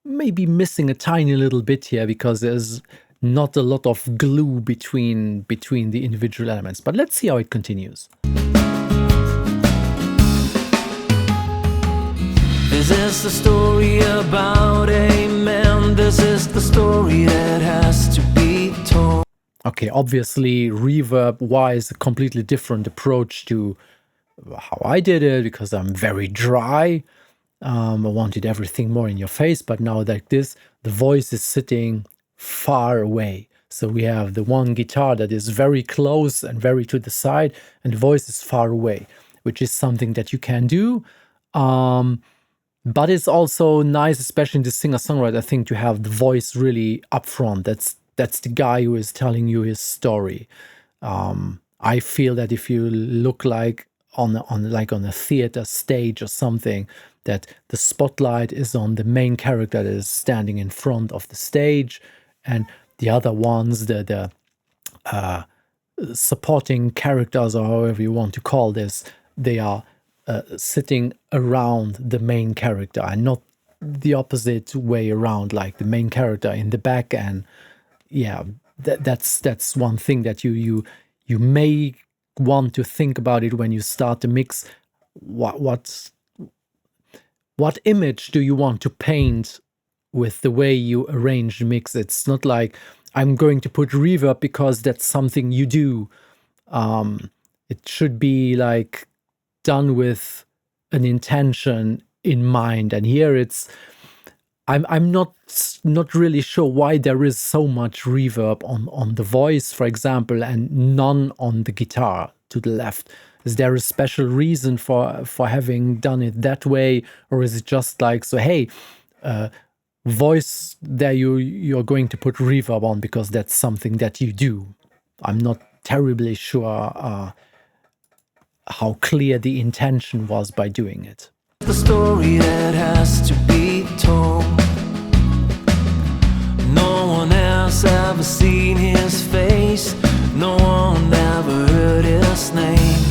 maybe missing a tiny little bit here, because there's not a lot of glue between the individual elements. But let's see how it continues. This is the story about a man. This is the story that has to be told. Okay, obviously reverb-wise, a completely different approach to how I did it, because I'm very dry. I wanted everything more in your face, but now like this, the voice is sitting far away. So we have the one guitar that is very close and very to the side, and the voice is far away, which is something that you can do. But it's also nice, especially in the singer-songwriter thing, to have the voice really up front. That's the guy who is telling you his story. I feel that if you look like on a theater stage or something, that the spotlight is on the main character that is standing in front of the stage, and the other ones, the supporting characters, or however you want to call this, they are sitting around the main character, and not the opposite way around, like the main character in the back. And yeah, that's one thing that you may want to think about it when you start the mix. What image do you want to paint with the way you arrange the mix? It's not like I'm going to put reverb because that's something you do. It should be like done with an intention in mind. And here I'm not really sure why there is so much reverb on the voice, for example, and none on the guitar to the left. Is there a special reason for having done it that way, or is it just like, so hey, voice there you're going to put reverb on because that's something that you do? I'm not terribly sure how clear the intention was by doing it. The story that has to be told. No one else ever seen his face. No one ever heard his name.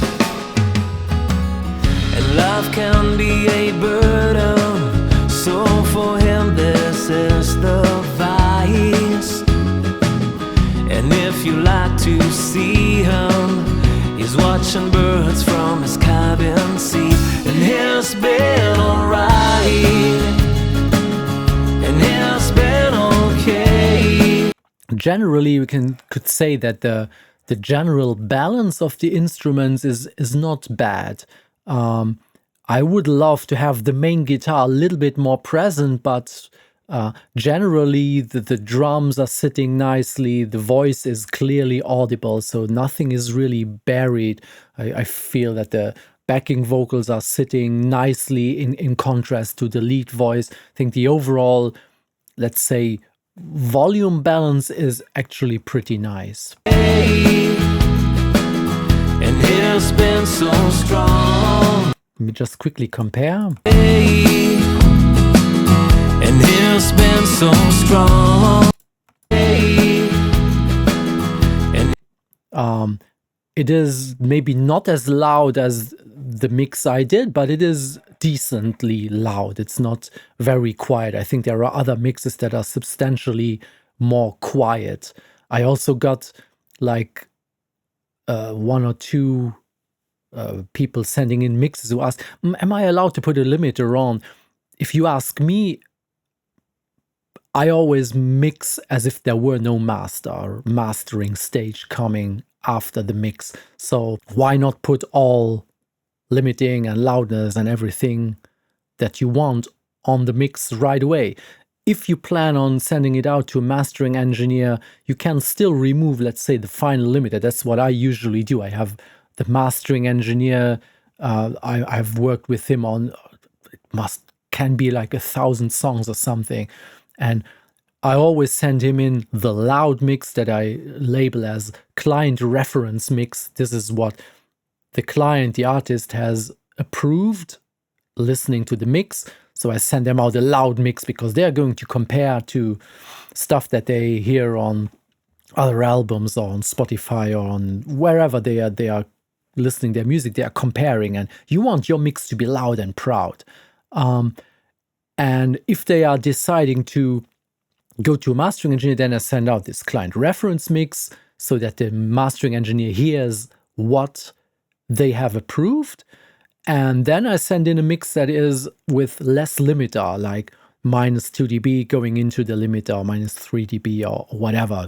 And love can be a burden, so for him this is the vice. And if you like to see him, he's watching birds from his cabin seat, and he's been alright, and he's been okay. Generally, we could say that the general balance of the instruments is not bad. I would love to have the main guitar a little bit more present, but generally the drums are sitting nicely, the voice is clearly audible, so nothing is really buried. I feel that the backing vocals are sitting nicely in contrast to the lead voice. I think the overall, let's say, volume balance is actually pretty nice. And he's been so strong. Let me just quickly compare. And he's been so strong. It is maybe not as loud as the mix I did, but it is decently loud. It's not very quiet. I think there are other mixes that are substantially more quiet. I also got like one or two people sending in mixes who ask, am I allowed to put a limiter on? If you ask me, I always mix as if there were no mastering stage coming after the mix. So why not put all limiting and loudness and everything that you want on the mix right away? If you plan on sending it out to a mastering engineer, you can still remove, let's say, the final limiter. That's what I usually do. I have the mastering engineer. I've worked with him on, can be like 1,000 songs or something. And I always send him in the loud mix that I label as client reference mix. This is what the client, the artist, has approved listening to the mix. So I send them out a loud mix because they're going to compare to stuff that they hear on other albums or on Spotify or on wherever they are listening their music. They are comparing, and you want your mix to be loud and proud. And if they are deciding to go to a mastering engineer, then I send out this client reference mix so that the mastering engineer hears what they have approved. And then I send in a mix that is with less limiter, like -2 dB going into the limiter, or -3 dB, or whatever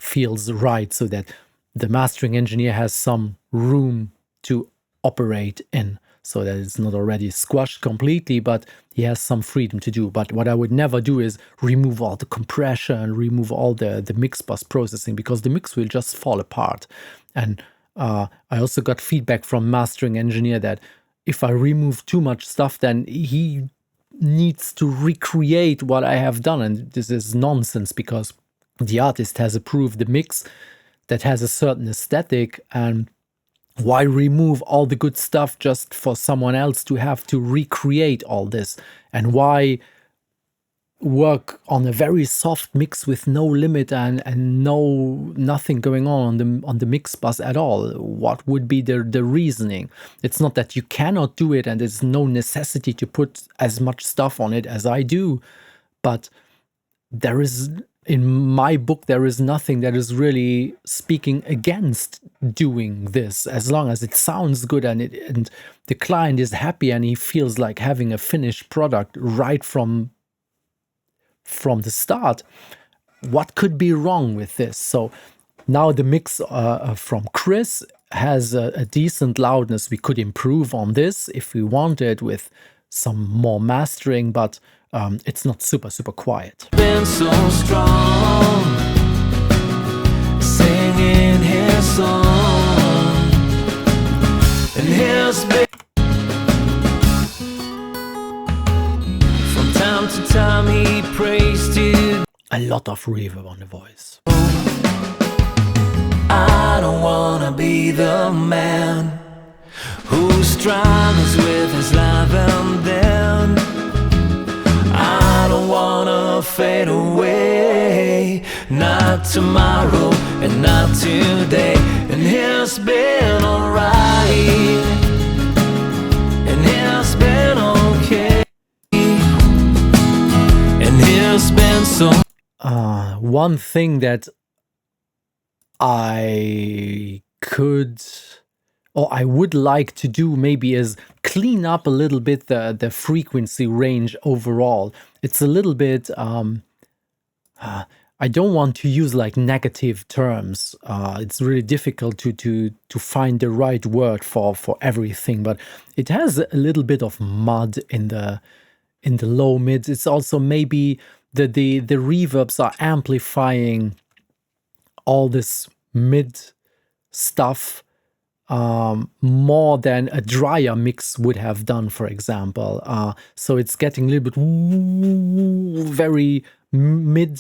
feels right, so that the mastering engineer has some room to operate in. so that it's not already squashed completely, but he has some freedom to do. But what I would never do is remove all the compression, remove all the Mixbuss processing, because the mix will just fall apart. And I also got feedback from mastering engineer that if I remove too much stuff, then he needs to recreate what I have done. And this is nonsense, because the artist has approved the mix that has a certain aesthetic, and why remove all the good stuff just for someone else to have to recreate all this? And why work on a very soft mix with no limit and nothing going on the Mixbuss at all? What would be the reasoning? It's not that you cannot do it and there's no necessity to put as much stuff on it as I do, but there is, in my book, there is nothing that is really speaking against doing this, as long as it sounds good and the client is happy and he feels like having a finished product right from the start. What could be wrong with this? So now the mix from Chris has a decent loudness. We could improve on this if we wanted with some more mastering, but it's not super quiet. Been so strong, singing his song, and his from time to time he prays to. A lot of reverb on the voice. I don't wanna be the man who struggles with his life and then I don't wanna fade away, not tomorrow and not today. And it's been alright, and it's been okay, and it's been so. One thing that I could, or I would like to do maybe, is clean up a little bit the frequency range overall. It's a little bit, I don't want to use like negative terms. It's really difficult to find the right word for everything, but it has a little bit of mud in the low mids. It's also maybe the reverbs are amplifying all this mid stuff more than a drier mix would have done, for example. So it's getting a little bit very mid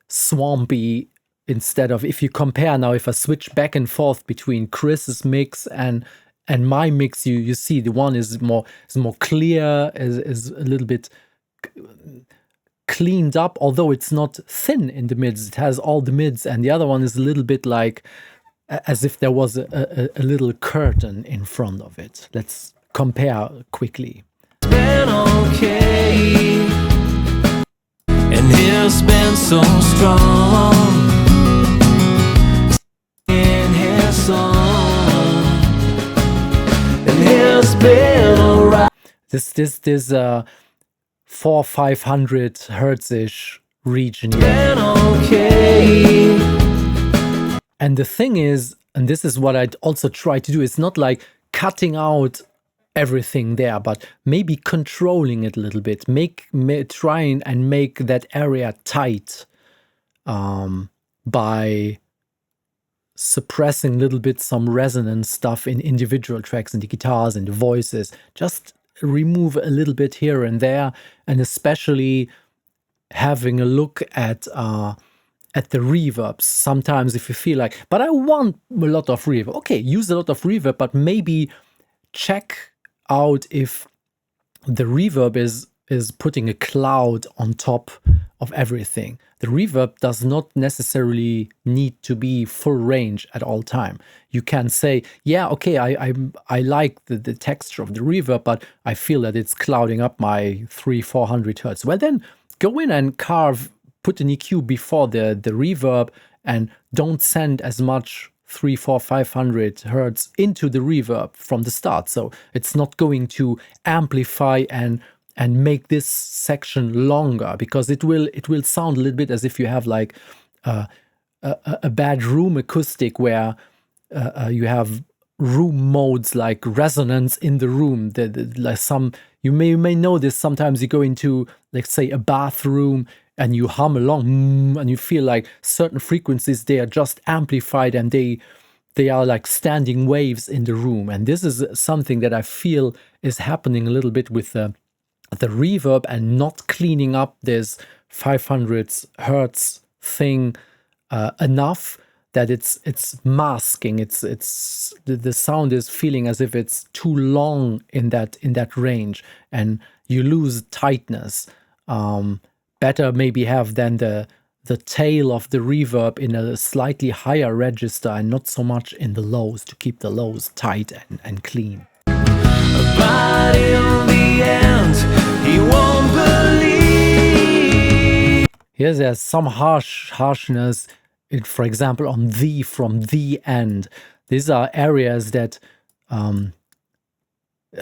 swampy, instead of, if you compare now, if I switch back and forth between Chris's mix and my mix, you see the one is more clear, is a little bit cleaned up, although it's not thin in the mids. It has all the mids, and the other one is a little bit like as if there was a little curtain in front of it. Let's compare quickly. It's been okay, and it's been so strong in his song, and it's been alright. This 400-500 hertz-ish region here. Been okay. And the thing is, and this is what I'd also try to do, it's not like cutting out everything there, but maybe controlling it a little bit, trying and make that area tight by suppressing a little bit some resonance stuff in individual tracks, in the guitars and the voices. Just remove a little bit here and there, and especially having a look at the reverbs. Sometimes if you feel like, but I want a lot of reverb, okay, use a lot of reverb, but maybe check out if the reverb is putting a cloud on top of everything. The reverb does not necessarily need to be full range at all time. You can say, yeah, okay, I like the texture of the reverb, but I feel that it's clouding up my 300-400 hertz. Well, then go in and put an EQ before the reverb, and don't send as much 300-500 hertz into the reverb from the start. So it's not going to amplify and make this section longer, because it will sound a little bit as if you have like a bad room acoustic where you have room modes like resonance in the room. Like you may know this. Sometimes you go into, let's say, a bathroom and you hum along, and you feel like certain frequencies, they are just amplified, and they are like standing waves in the room. And this is something that I feel is happening a little bit with the reverb, and not cleaning up this 500 hertz thing enough, that it's masking. It's the sound is feeling as if it's too long in that range, and you lose tightness. Better maybe have then the tail of the reverb in a slightly higher register, and not so much in the lows, to keep the lows tight and clean. But in the end, he won't believe. Here there's some harshness, for example, on the, from the end. These are areas that I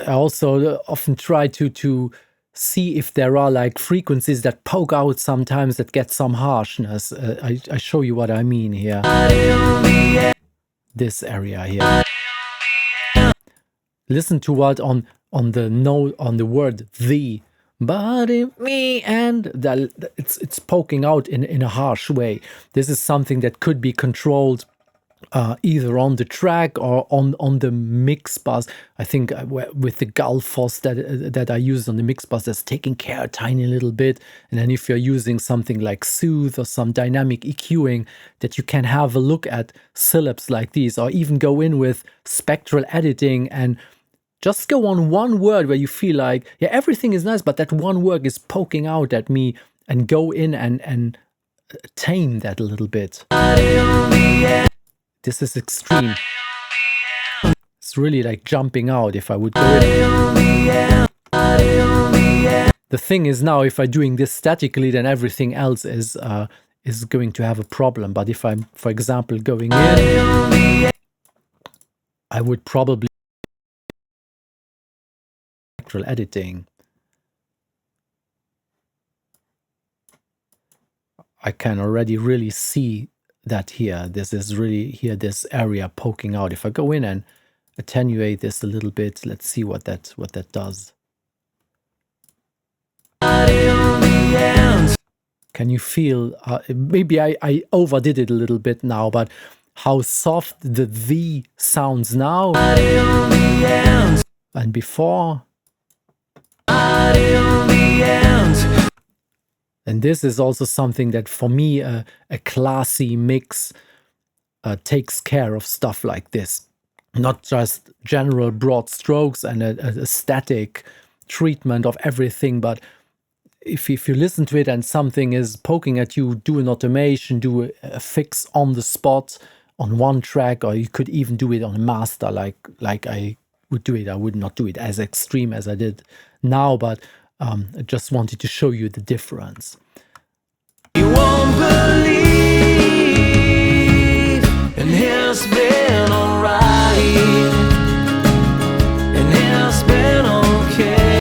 also often try to see if there are like frequencies that poke out sometimes, that get some harshness. I show you what I mean here. This area here. Listen to what on the note, on the word the, but in me, and it's poking out in a harsh way. This is something that could be controlled either on the track or on the Mixbuss. I think with the Gullfoss that I use on the Mixbuss, that's taking care a tiny little bit. And then if you're using something like Soothe or some dynamic EQing, that you can have a look at syllabs like these, or even go in with spectral editing and just go on one word where you feel like, yeah, everything is nice, but that one word is poking out at me, and go in and tame that a little bit. This is extreme. It's really like jumping out if I would go in. The thing is, now if I'm doing this statically, then everything else is going to have a problem. But if I'm, for example, going in, I would probably editing. I can already really see that here. This is really here, this area poking out. If I go in and attenuate this a little bit, let's see what that does. Can you feel, maybe I overdid it a little bit now, but how soft the V sounds now and before. And this is also something that, for me, a classy mix takes care of stuff like this. Not just general broad strokes and a static treatment of everything, but if you listen to it and something is poking at you, do an automation, do a fix on the spot on one track, or you could even do it on a master like I would do it. I would not do it as extreme as I did now, but I just wanted to show you the difference. You won't believe, and it's been alright, and it's been okay.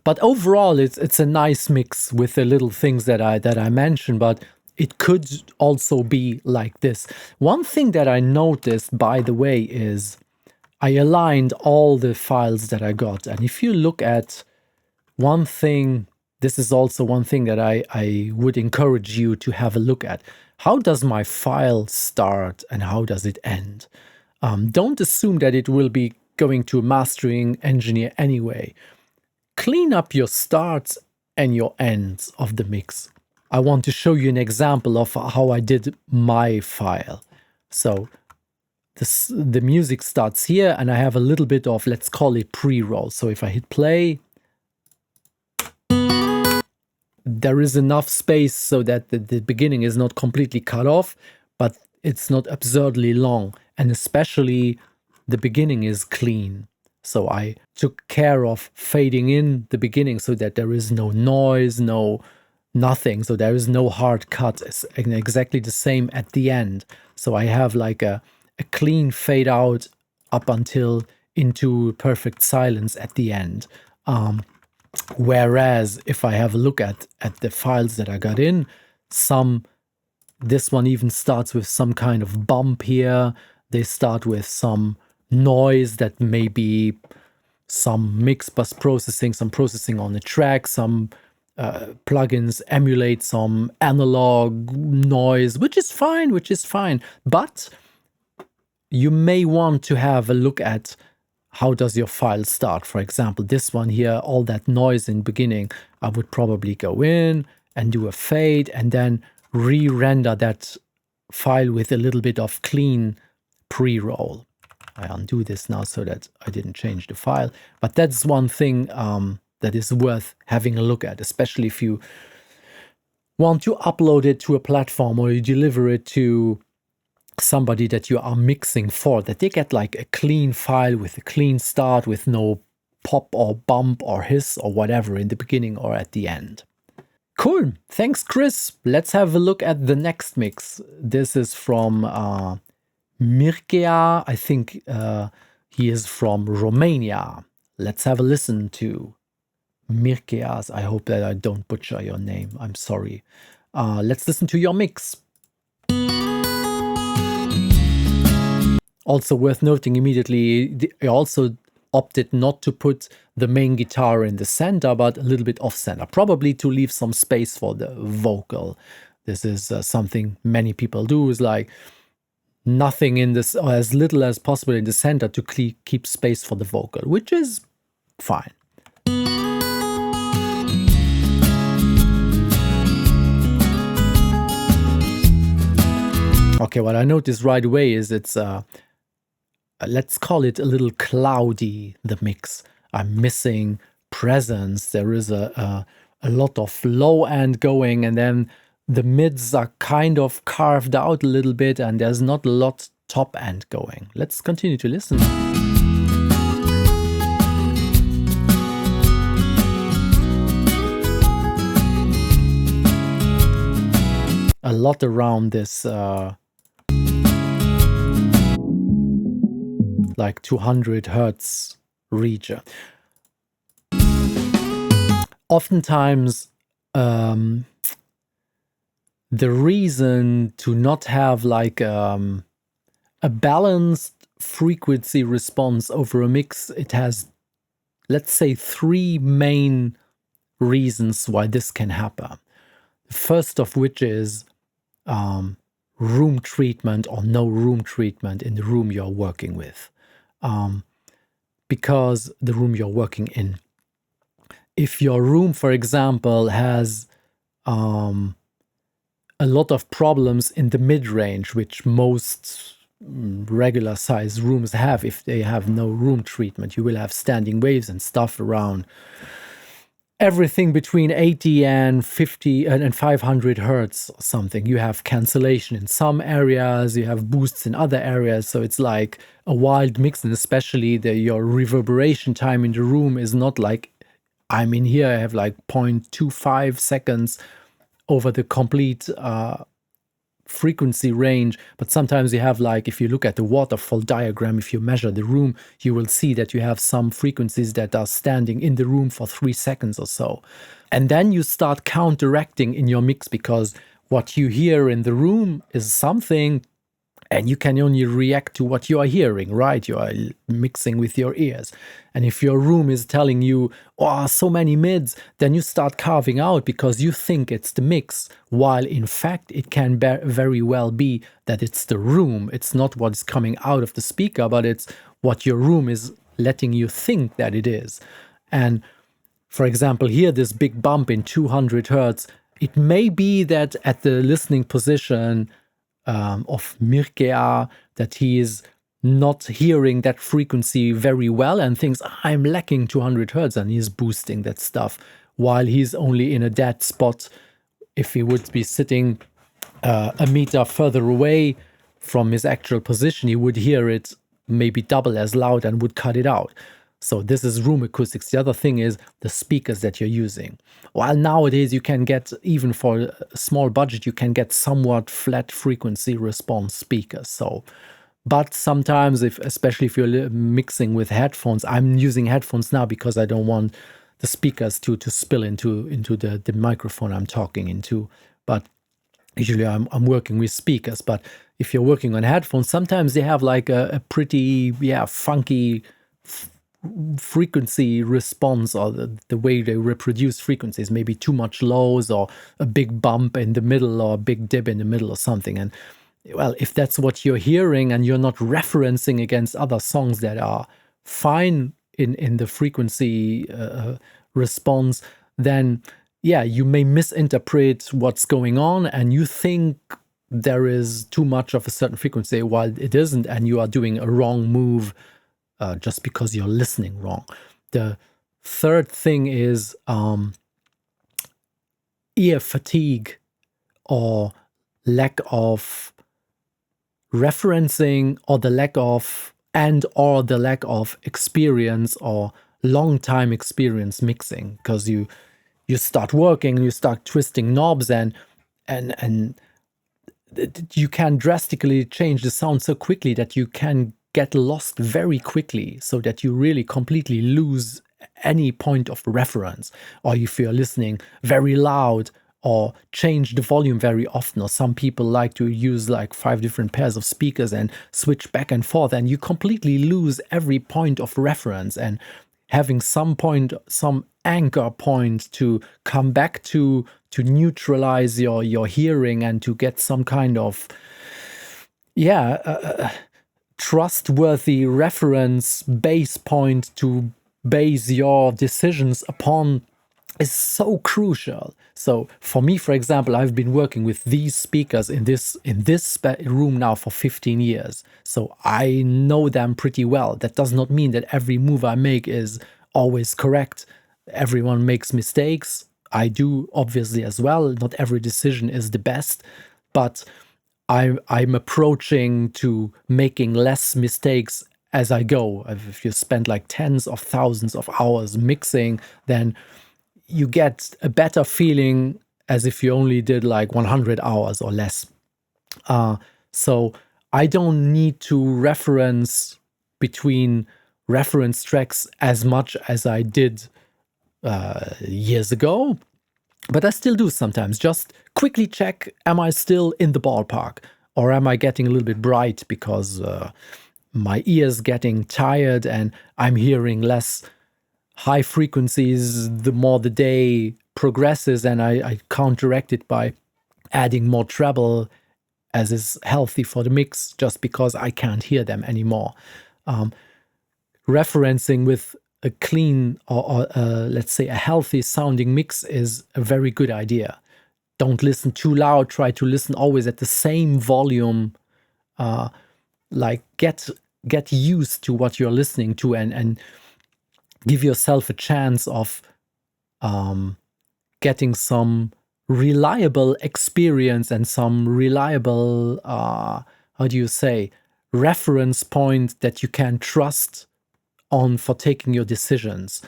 But overall, it's a nice mix with the little things that I mentioned, but it could also be like this. One thing that I noticed, by the way, is I aligned all the files that I got. And if you look at one thing, this is also one thing that I would encourage you to have a look at. How does my file start and how does it end? Don't assume that it will be going to a mastering engineer anyway. Clean up your starts and your ends of the mix. I want to show you an example of how I did my file. So the music starts here, and I have a little bit of, let's call it pre-roll. So if I hit play, there is enough space so that the beginning is not completely cut off, but it's not absurdly long. And especially the beginning is clean. So I took care of fading in the beginning so that there is no noise, nothing. So there is no hard cut. It's exactly the same at the end. So I have like a clean fade out up until into perfect silence at the end. Whereas if I have a look at the files that I got in, this one even starts with some kind of bump here. They start with some noise that may be some Mixbuss processing, some processing on the track, some plugins emulate some analog noise, which is fine. But you may want to have a look at how does your file start. For example, this one here, all that noise in beginning, I would probably go in and do a fade and then re-render that file with a little bit of clean pre-roll. I undo this now so that I didn't change the file. But that's one thing that is worth having a look at, especially if you want to upload it to a platform or you deliver it to somebody that you are mixing for, that they get like a clean file with a clean start, with no pop or bump or hiss or whatever in the beginning or at the end. Cool. Thanks, Chris. Let's have a look at the next mix. This is from Mircea. I think he is from Romania. Let's have a listen to Mircea. I hope that I don't butcher your name. I'm sorry. Let's listen to your mix. Also worth noting immediately, I also opted not to put the main guitar in the center, but a little bit off center, probably to leave some space for the vocal. This is something many people do, is like nothing in this, or as little as possible in the center to keep space for the vocal, which is fine. Okay, what I noticed right away is it's let's call it a little cloudy, the mix. I'm missing presence. There is a lot of low end going, and then the mids are kind of carved out a little bit, and there's not a lot top end going. Let's continue to listen. A lot around this like 200 hertz region. Oftentimes, the reason to not have like a balanced frequency response over a mix, it has, let's say, three main reasons why this can happen. The first of which is room treatment or no room treatment in the room you're working with. Because the room you're working in. If your room, for example, has a lot of problems in the mid-range, which most regular size rooms have, if they have no room treatment, you will have standing waves and stuff around everything between 80 and 50 and 500 hertz or something. You have cancellation in some areas, you have boosts in other areas, so it's like a wild mix, and especially your reverberation time in the room is not like, I'm in here, I have like 0.25 seconds over the complete frequency range, but sometimes you have, like, if you look at the waterfall diagram, if you measure the room, you will see that you have some frequencies that are standing in the room for 3 seconds or so. And then you start counteracting in your mix, because what you hear in the room is something, and you can only react to what you are hearing, right? You are mixing with your ears. And if your room is telling you, oh, so many mids, then you start carving out because you think it's the mix, while in fact it can very well be that it's the room. It's not what's coming out of the speaker, but it's what your room is letting you think that it is. And for example, here, this big bump in 200 hertz, it may be that at the listening position of Mircea, that he is not hearing that frequency very well and thinks, I'm lacking 200 hertz, and he's boosting that stuff, while he's only in a dead spot. If he would be sitting a meter further away from his actual position, he would hear it maybe double as loud and would cut it out. So this is room acoustics. The other thing is the speakers that you're using. While nowadays you can get, even for a small budget, you can get somewhat flat frequency response speakers. So, but sometimes, especially if you're mixing with headphones, I'm using headphones now because I don't want the speakers to spill into the microphone I'm talking into. But usually I'm working with speakers. But if you're working on headphones, sometimes they have like a pretty, funky frequency response, or the way they reproduce frequencies, maybe too much lows or a big bump in the middle or a big dip in the middle or something. And well, if that's what you're hearing and you're not referencing against other songs that are fine in the frequency response, then you may misinterpret what's going on, and you think there is too much of a certain frequency while it isn't, and you are doing a wrong move just because you're listening wrong. The third thing is ear fatigue, or lack of referencing, or the lack of experience or long time experience mixing, because you start working, you start twisting knobs, and you can drastically change the sound so quickly that you can get lost very quickly, so that you really completely lose any point of reference. Or if you're listening very loud, or change the volume very often, or some people like to use like 5 different pairs of speakers and switch back and forth, and you completely lose every point of reference. And having some anchor point to come back to neutralize your hearing, and to get some kind of trustworthy reference base point to base your decisions upon, is so crucial. So for me, for example, I've been working with these speakers in this room now for 15 years. So I know them pretty well. That does not mean that every move I make is always correct. Everyone makes mistakes. I do, obviously, as well. Not every decision is the best, but I'm approaching to making less mistakes as I go. If you spend like tens of thousands of hours mixing, then you get a better feeling as if you only did like 100 hours or less. So I don't need to reference between reference tracks as much as I did years ago, but I still do sometimes. Just quickly check, am I still in the ballpark, or am I getting a little bit bright because my ear's getting tired and I'm hearing less high frequencies the more the day progresses, and I counteract it by adding more treble, as is healthy for the mix, just because I can't hear them anymore. Referencing with a clean or let's say a healthy sounding mix is a very good idea. Don't listen too loud. Try to listen always at the same volume. Like get used to what you're listening to, and give yourself a chance of getting some reliable experience and some reliable reference point that you can trust on for taking your decisions.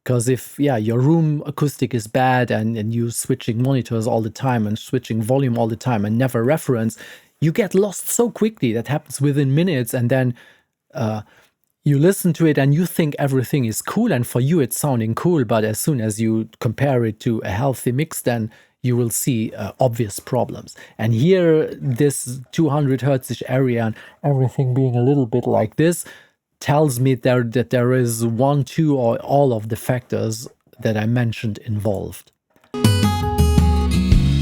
Because if your room acoustic is bad, and you switching monitors all the time and switching volume all the time and never reference, you get lost so quickly. That happens within minutes, and then you listen to it and you think everything is cool, and for you it's sounding cool, but as soon as you compare it to a healthy mix, then you will see obvious problems. And here, this 200 hertz area and everything being a little bit like this tells me that there is one, two, or all of the factors that I mentioned involved.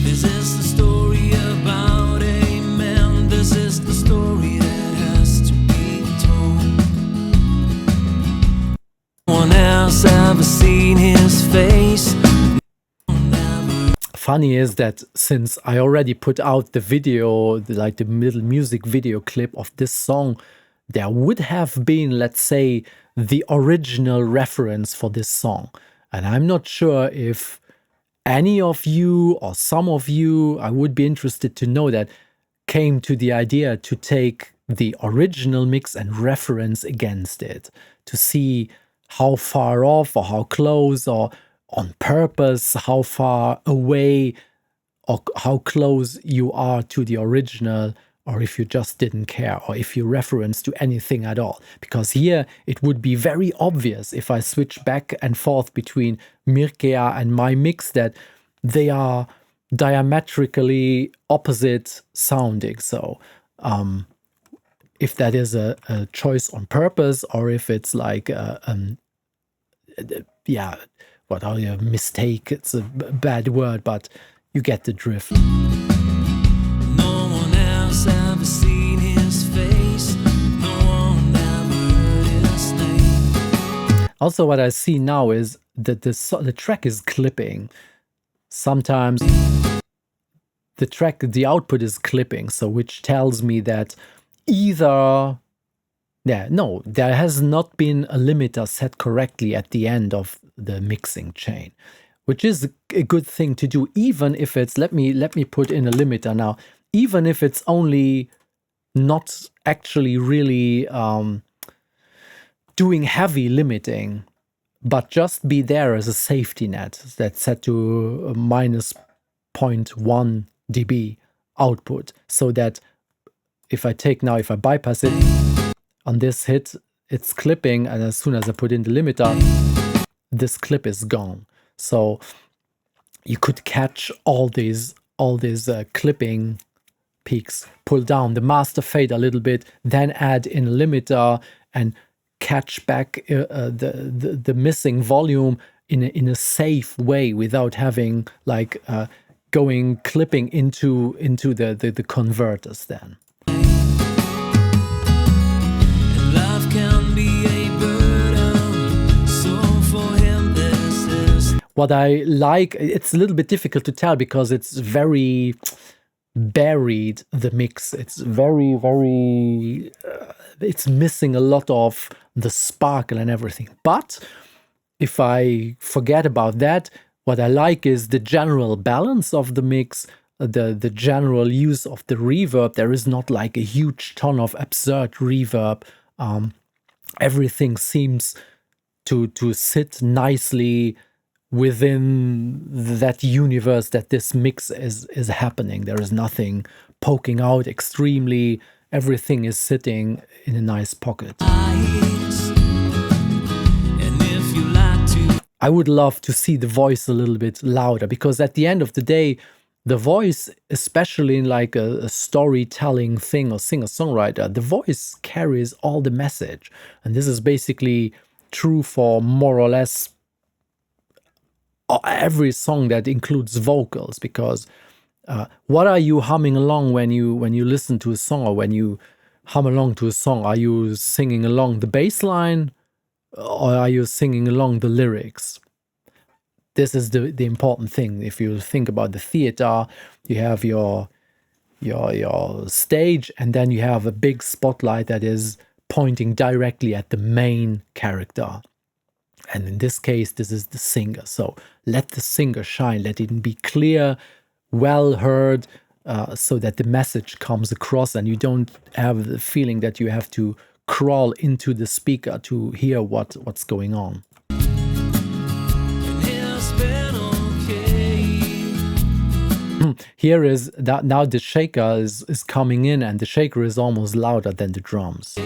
This is the story about a man. This is the story that has to be told. No one else ever seen his face. Funny is that since I already put out the video, like the middle music video clip of this song, there would have been, let's say, the original reference for this song. And I'm not sure if any of you or some of you, I would be interested to know that, came to the idea to take the original mix and reference against it, to see how far off or how close, or on purpose, how far away or how close you are to the original, or if you just didn't care, or if you reference to anything at all. Because here it would be very obvious if I switch back and forth between Mirkea and my mix that they are diametrically opposite sounding. So if that is a choice on purpose, or if it's like what are you, mistake? It's a bad word, but you get the drift. No one else ever seen his face. No one ever heard his name. Also, what I see now is that the track is clipping. Sometimes the output is clipping, so which tells me that either there has not been a limiter set correctly at the end of the mixing chain, which is a good thing to do, even if it's, let me put in a limiter now, even if it's only not actually really doing heavy limiting, but just be there as a safety net that's set to a minus 0.1 dB output, so that if I bypass it on this hit, it's clipping, and as soon as I put in the limiter, this clip is gone. So you could catch all these clipping peaks, pull down the master fade a little bit, then add in a limiter and catch back the missing volume in a safe way without having like clipping into the converters then. What I like, it's a little bit difficult to tell because it's very buried, the mix. It's very, very, it's missing a lot of the sparkle and everything. But if I forget about that, what I like is the general balance of the mix, the general use of the reverb. There is not like a huge ton of absurd reverb. Everything seems to sit nicely within that universe that this mix is happening. There is nothing poking out extremely. Everything is sitting in a nice pocket. I would love to see the voice a little bit louder, because at the end of the day, the voice, especially in like a storytelling thing or singer-songwriter, the voice carries all the message. And this is basically true for more or less every song that includes vocals, because what are you humming along when you listen to a song, or when you hum along to a song? Are you singing along the bass line, or are you singing along the lyrics? This is the important thing. If you think about the theater, you have your stage, and then you have a big spotlight that is pointing directly at the main character. And in this case, this is the singer. So let the singer shine, let it be clear, well heard, so that the message comes across and you don't have the feeling that you have to crawl into the speaker to hear what's going on. Here is that now the shaker is coming in, and the shaker is almost louder than the drums.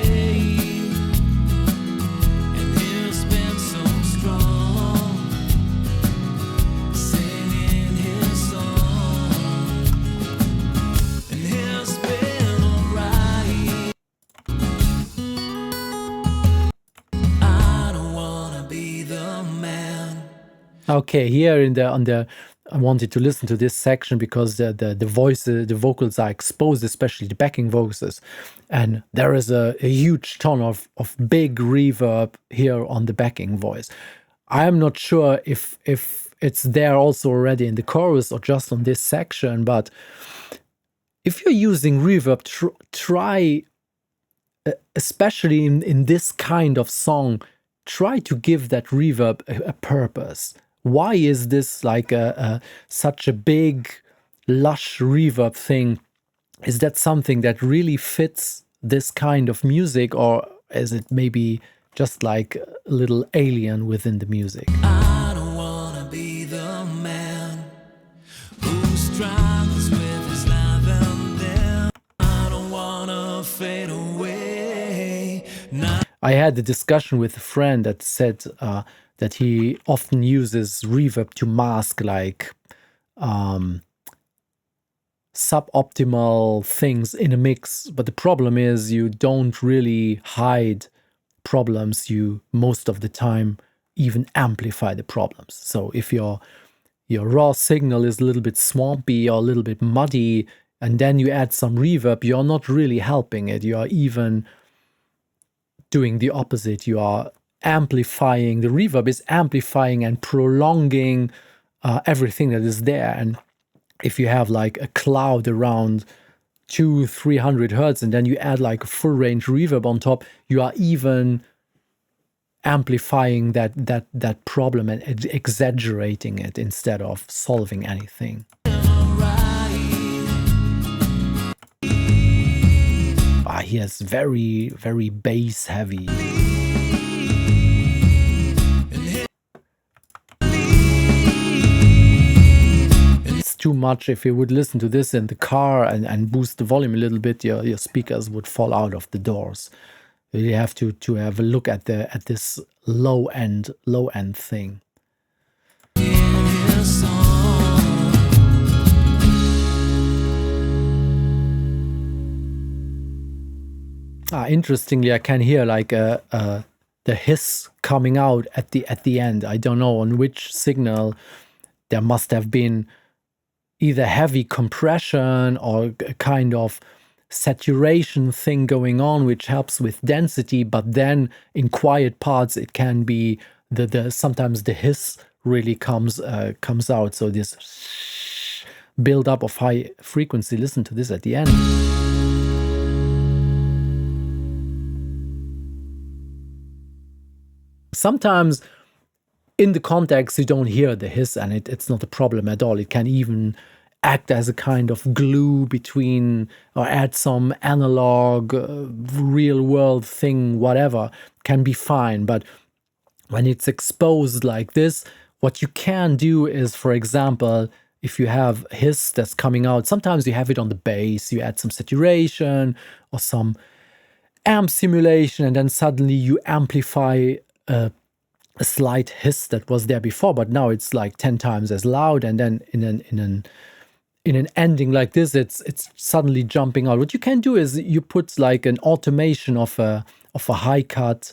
Okay, here I wanted to listen to this section because the vocals are exposed, especially the backing voices, and there is a huge ton of big reverb here on the backing voice. I am not sure if it's there also already in the chorus or just on this section, but if you're using reverb, try, especially in this kind of song, try to give that reverb a purpose. Why is this like such a big, lush reverb thing? Is that something that really fits this kind of music, or is it maybe just like a little alien within the music? I don't wanna be the man who struggles with his life, and then I don't wanna fade away. I had a discussion with a friend that said that he often uses reverb to mask like suboptimal things in a mix. But the problem is you don't really hide problems. You most of the time even amplify the problems. So if your raw signal is a little bit swampy or a little bit muddy, and then you add some reverb, you're not really helping it. You are even doing the opposite. You are amplifying. The reverb is amplifying and prolonging everything that is there. And if you have like a cloud around 200-300 hertz and then you add like a full range reverb on top, you are even amplifying that problem and exaggerating it instead of solving anything. He has very, very bass heavy. It's too much. If you would listen to this in the car and boost the volume a little bit, your speakers would fall out of the doors. You have to have a look at this low end thing. Interestingly, I can hear like the hiss coming out at the end. I don't know on which signal. There must have been either heavy compression or a kind of saturation thing going on, which helps with density. But then in quiet parts, it can be sometimes the hiss really comes out. So this build up of high frequency. Listen to this at the end. Sometimes in the context you don't hear the hiss and it's not a problem at all. It can even act as a kind of glue between, or add some analog real world thing, whatever, can be fine. But when it's exposed like this, what you can do is, for example, if you have hiss that's coming out, sometimes you have it on the bass, you add some saturation or some amp simulation, and then suddenly you amplify a slight hiss that was there before, but now it's like 10 times as loud, and then in an ending like this, it's suddenly jumping out. What you can do is you put like an automation of a high cut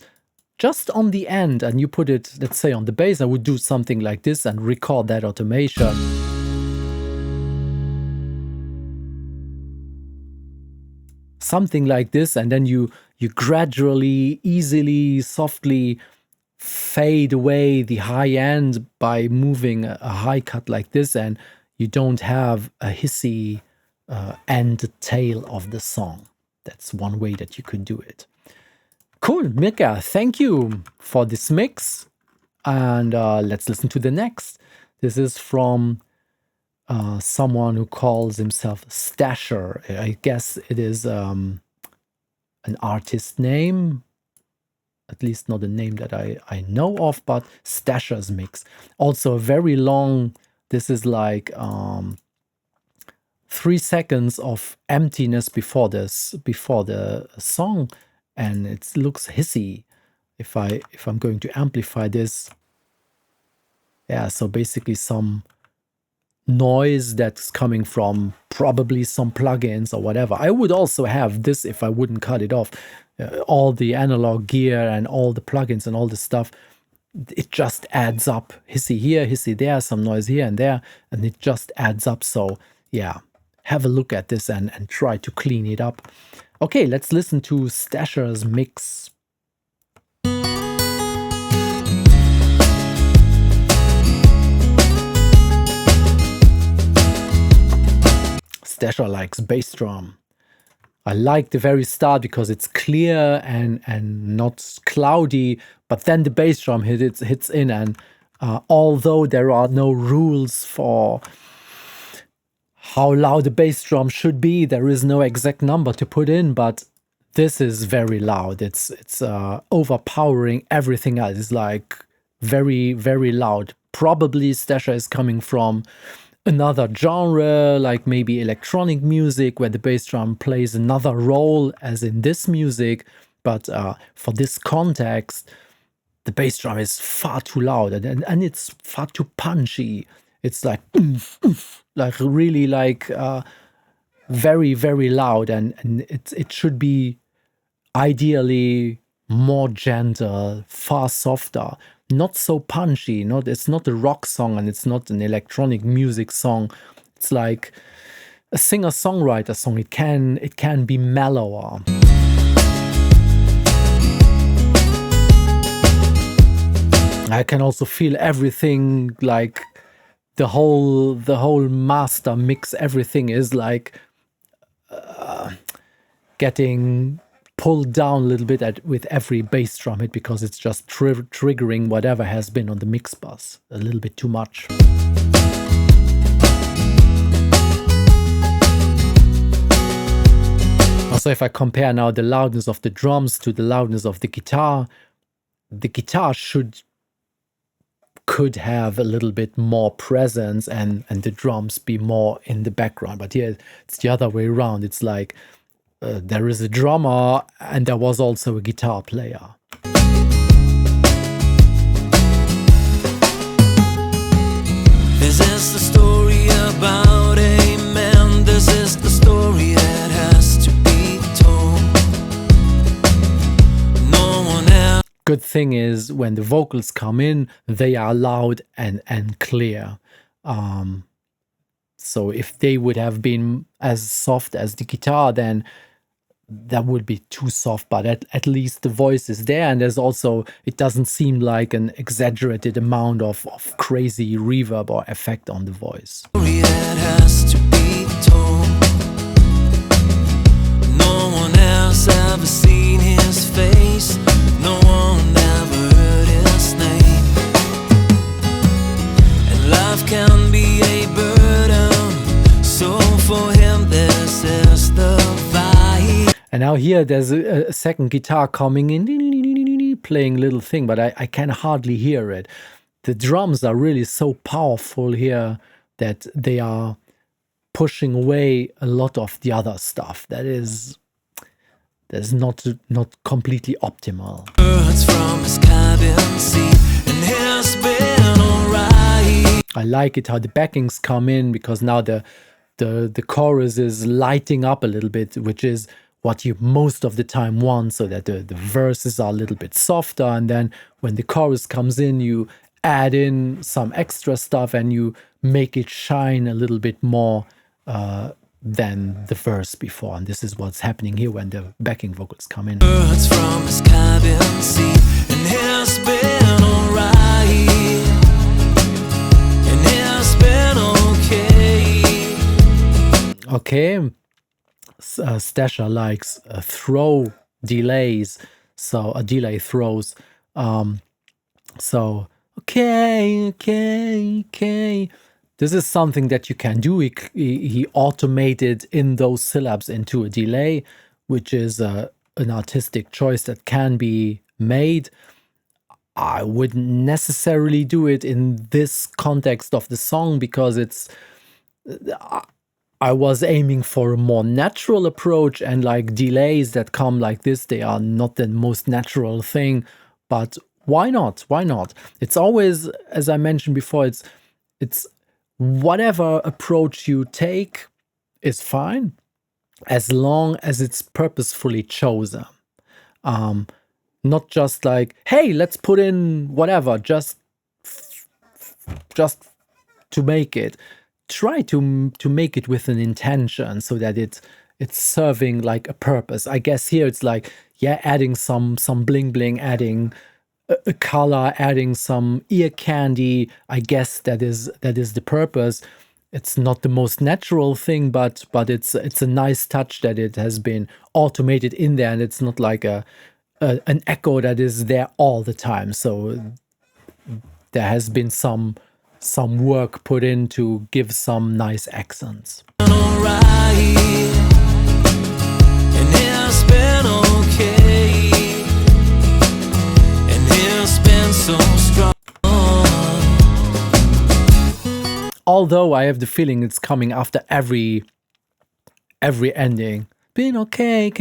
just on the end, and you put it, let's say, on the bass. I would do something like this and record that automation. Something like this, and then you gradually, easily, softly fade away the high end by moving a high cut like this, and you don't have a hissy end tail of the song. That's one way that you could do it. Cool, Mirka, thank you for this mix, and let's listen to the next. This is from someone who calls himself Stasher. I guess it is an artist name, at least not a name that I know of, but Stasher's mix. Also very long. This is like 3 seconds of emptiness before the song, and it looks hissy. If I'm going to amplify this, yeah, so basically some noise that's coming from probably some plugins or whatever. I would also have this if I wouldn't cut it off. All the analog gear and all the plugins and all the stuff, it just adds up. Hissy here, hissy there, some noise here and there, and it just adds up. So yeah, have a look at this and try to clean it up. Okay, let's listen to Stasher's mix. Stasher likes bass drum. I like the very start because it's clear and not cloudy, but then the bass drum hits in, and although there are no rules for how loud the bass drum should be, there is no exact number to put in, but this is very loud. It's overpowering everything else. It's like very, very loud. Probably Stasher is coming from another genre, like maybe electronic music, where the bass drum plays another role as in this music, but for this context, the bass drum is far too loud and it's far too punchy. It's like like really like very, very loud, and it should be ideally more gentle, far softer, not so punchy. It's not a rock song and it's not an electronic music song. It's like a singer-songwriter song. It can be mellower. I can also feel everything, like the whole master mix. Everything is like getting pulled down a little bit with every bass drum hit, because it's just triggering whatever has been on the Mixbuss a little bit too much. Also, if I compare now the loudness of the drums to the loudness of the guitar could have a little bit more presence and the drums be more in the background. But here it's the other way around. It's like there is a drummer and there was also a guitar player. This is the story about a man. This is the story that has to be told. No one else. Good thing is when the vocals come in, they are loud and clear. So if they would have been as soft as the guitar, then that would be too soft, but at least the voice is there, and there's also, it doesn't seem like an exaggerated amount of crazy reverb or effect on the voice. That has to be told. No one else ever seen his face. No one ever heard his name. And life can be a burden, so for him this is the vibe. And now here there's a second guitar coming in, playing little thing, but I can hardly hear it. The drums are really so powerful here that they are pushing away a lot of the other stuff that's not completely optimal. Birds from his cabin seat, and he's been alright. I like it how the backings come in, because now the chorus is lighting up a little bit, which is what you most of the time want, so that the verses are a little bit softer, and then when the chorus comes in, you add in some extra stuff and you make it shine a little bit more than the verse before. And this is what's happening here when the backing vocals come in. Birds from his cabin seat, and he's been alright, and he's been okay. Okay. Stasher likes throw delays, so delay throws. So okay. This is something that you can do. He automated in those syllables into a delay, which is an artistic choice that can be made. I wouldn't necessarily do it in this context of the song, because I was aiming for a more natural approach, and like delays that come like this, they are not the most natural thing, but why not? Why not? It's always, as I mentioned before, it's whatever approach you take is fine, as long as it's purposefully chosen. Not just like, hey, let's put in whatever, just to make it. Try to make it with an intention, so that it's serving like a purpose. I guess here it's like, yeah, adding some bling bling, adding a color, adding some ear candy. I guess that is the purpose. It's not the most natural thing, but it's a nice touch that it has been automated in there, and it's not like an echo that is there all the time. So there has been some work put in to give some nice accents. Although I have the feeling it's coming after every ending. Been okay,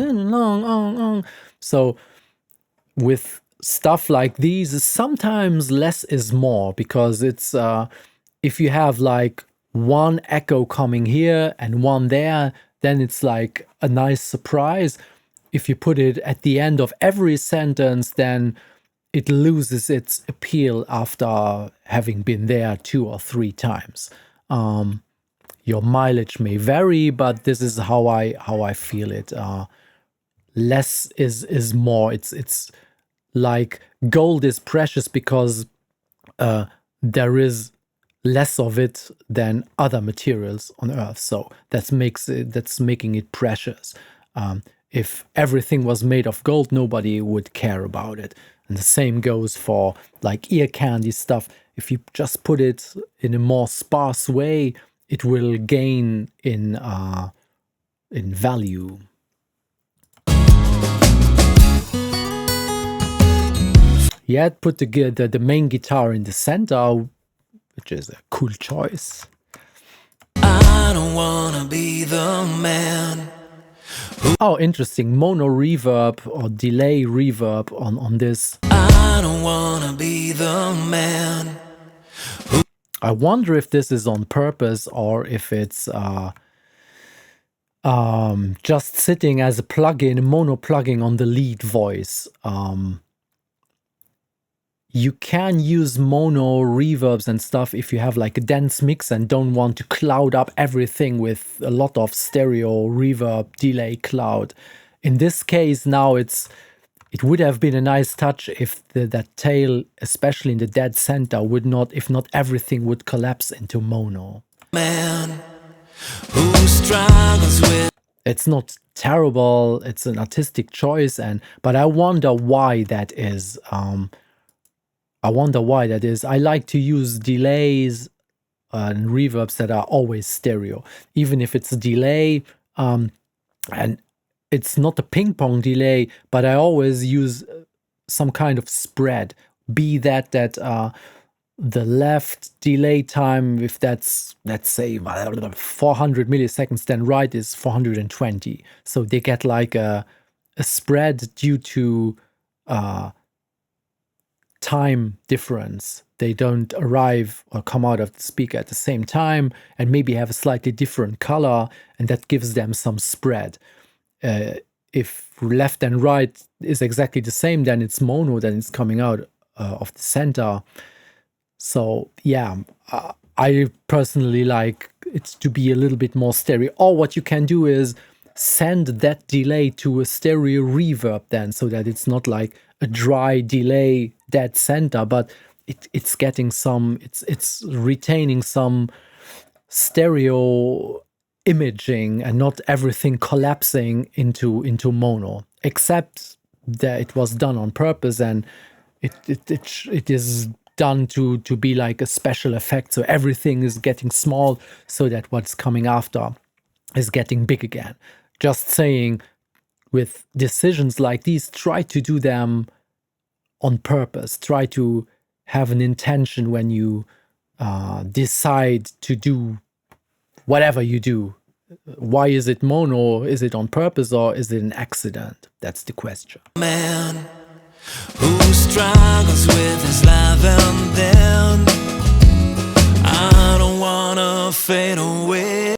long. So with stuff like these, sometimes less is more, because it's if you have like one echo coming here and one there, then it's like a nice surprise. If you put it at the end of every sentence, then it loses its appeal after having been there 2 or 3 times. Your mileage may vary, but this is how I feel it. Less is more. It's like gold is precious because there is less of it than other materials on Earth. So that's making it precious. If everything was made of gold, nobody would care about it. And the same goes for like ear candy stuff. If you just put it in a more sparse way, it will gain in value. Yeah, put the main guitar in the center, which is a cool choice. I don't wanna be the man. Oh, interesting. Mono reverb or delay reverb on this. I don't wanna be the man. I wonder if this is on purpose or if it's just sitting as a plugin, mono plugin on the lead voice. You can use mono reverbs and stuff if you have like a dense mix and don't want to cloud up everything with a lot of stereo reverb delay cloud. In this case, now it would have been a nice touch if that tail, especially in the dead center, would not, if not everything would collapse into mono. Man who struggles with. It's not terrible. It's an artistic choice, but I wonder why that is. I like to use delays and reverbs that are always stereo, even if it's a delay, and it's not a ping pong delay, but I always use some kind of spread. Be that the left delay time, if that's, let's say, 400 milliseconds, then right is 420. So they get like a spread due to time difference. They don't arrive or come out of the speaker at the same time and maybe have a slightly different color, and that gives them some spread. If left and right is exactly the same, then it's mono, then it's coming out of the center. So yeah, I personally like it to be a little bit more stereo. Or what you can do is send that delay to a stereo reverb then, so that it's not like a dry delay dead center, but it's getting some, it's retaining some stereo imaging and not everything collapsing into mono, except that it was done on purpose and it is done to be like a special effect, so everything is getting small so that what's coming after is getting big again. Just saying, with decisions like these, try to do them on purpose. Try to have an intention when you decide to do whatever you do. Why is it mono? Is it on purpose or is it an accident? That's the question. Man who struggles with his life, and then I don't wanna fade away.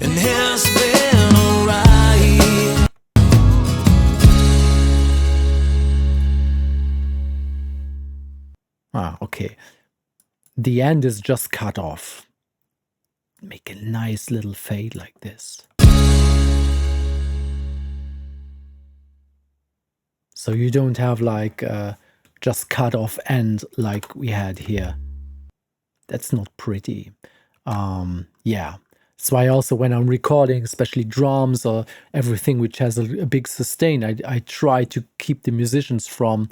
And it's been alright. Okay. The end is just cut off. Make a nice little fade like this. So you don't have like just cut off end like we had here. That's not pretty. Yeah. That's why also when I'm recording, especially drums or everything which has a big sustain, I try to keep the musicians from,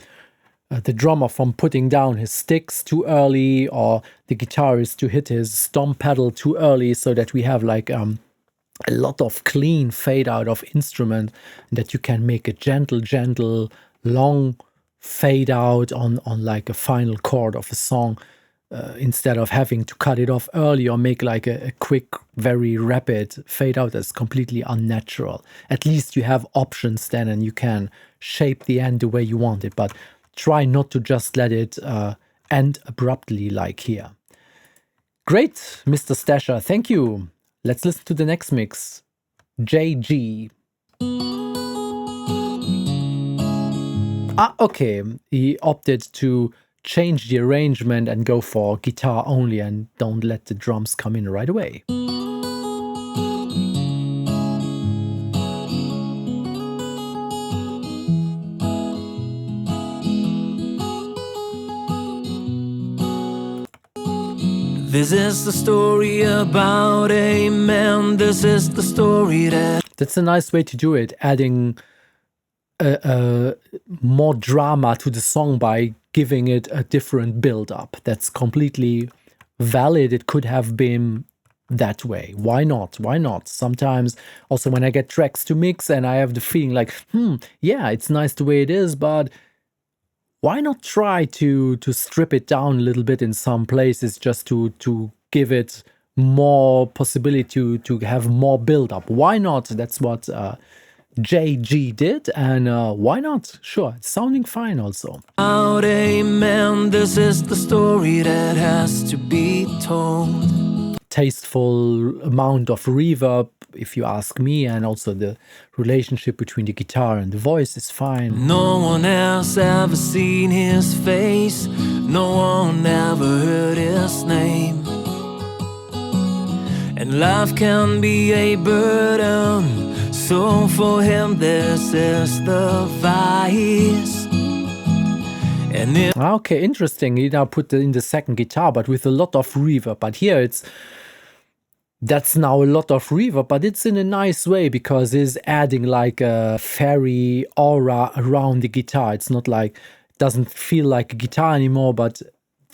the drummer from putting down his sticks too early, or the guitarist to hit his stomp pedal too early, so that we have like a lot of clean fade out of instrument, that you can make a gentle, long fade out on like a final chord of a song, instead of having to cut it off early or make like a quick, very rapid fade out that's completely unnatural. At least you have options then, and you can shape the end the way you want it, but try not to just let it end abruptly like here. Great, Mr. Stasher. Thank you. Let's listen to the next mix. JG. Okay. He opted to change the arrangement and go for guitar only and don't let the drums come in right away. This is the story about a man. This is the story that... That's a nice way to do it, adding more drama to the song by giving it a different build-up. That's completely valid. It could have been that way. Why not? Why not? Sometimes also when I get tracks to mix and I have the feeling like, yeah, it's nice the way it is, but why not try to strip it down a little bit in some places just to give it more possibility to have more build-up? Why not? That's what JG did, and why not? Sure, it's sounding fine also. Out, amen. This is the story that has to be told. Tasteful amount of reverb, if you ask me, and also the relationship between the guitar and the voice is fine. No one else ever seen his face. No one ever heard his name. And life can be a burden, so for him this is the vice. And okay, interesting. He now put in the second guitar, but with a lot of reverb. But here that's now a lot of reverb, but it's in a nice way because it's adding like a fairy aura around the guitar. It's not like, it doesn't feel like a guitar anymore, but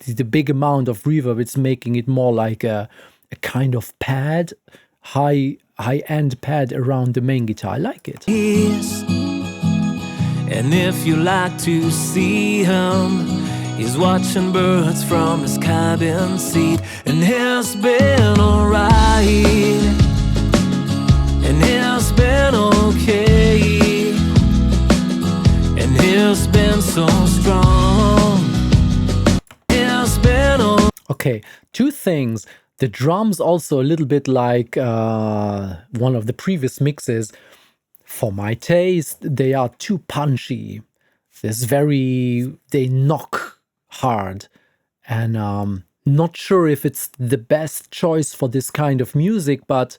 the big amount of reverb, it's making it more like a kind of pad, high-end pad around the main guitar. I like it. And if you like to see him, he's watching birds from his cabin seat. And he's been alright, and he's been okay, and he's been so strong. He's been okay, two things. The drums also a little bit like one of the previous mixes. For my taste, they are too punchy. They knock hard, and not sure if it's the best choice for this kind of music, but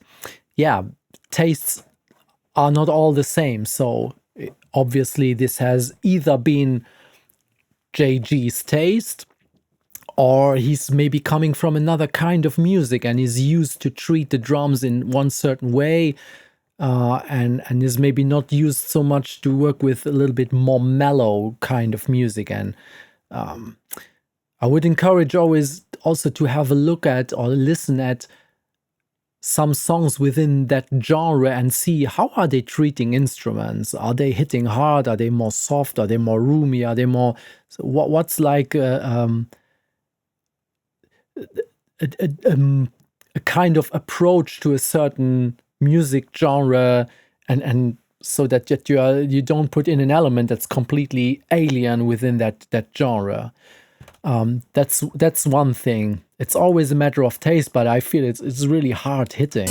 yeah, tastes are not all the same. So obviously this has either been JG's taste, or he's maybe coming from another kind of music and is used to treat the drums in one certain way, and is maybe not used so much to work with a little bit more mellow kind of music. And I would encourage always also to have a look at or listen at some songs within that genre and see how are they treating instruments. Are they hitting hard? Are they more soft? Are they more roomy? Are they more... So what's like a kind of approach to a certain music genre, and so that you don't put in an element that's completely alien within that genre. That's one thing. It's always a matter of taste, but I feel it's really hard hitting.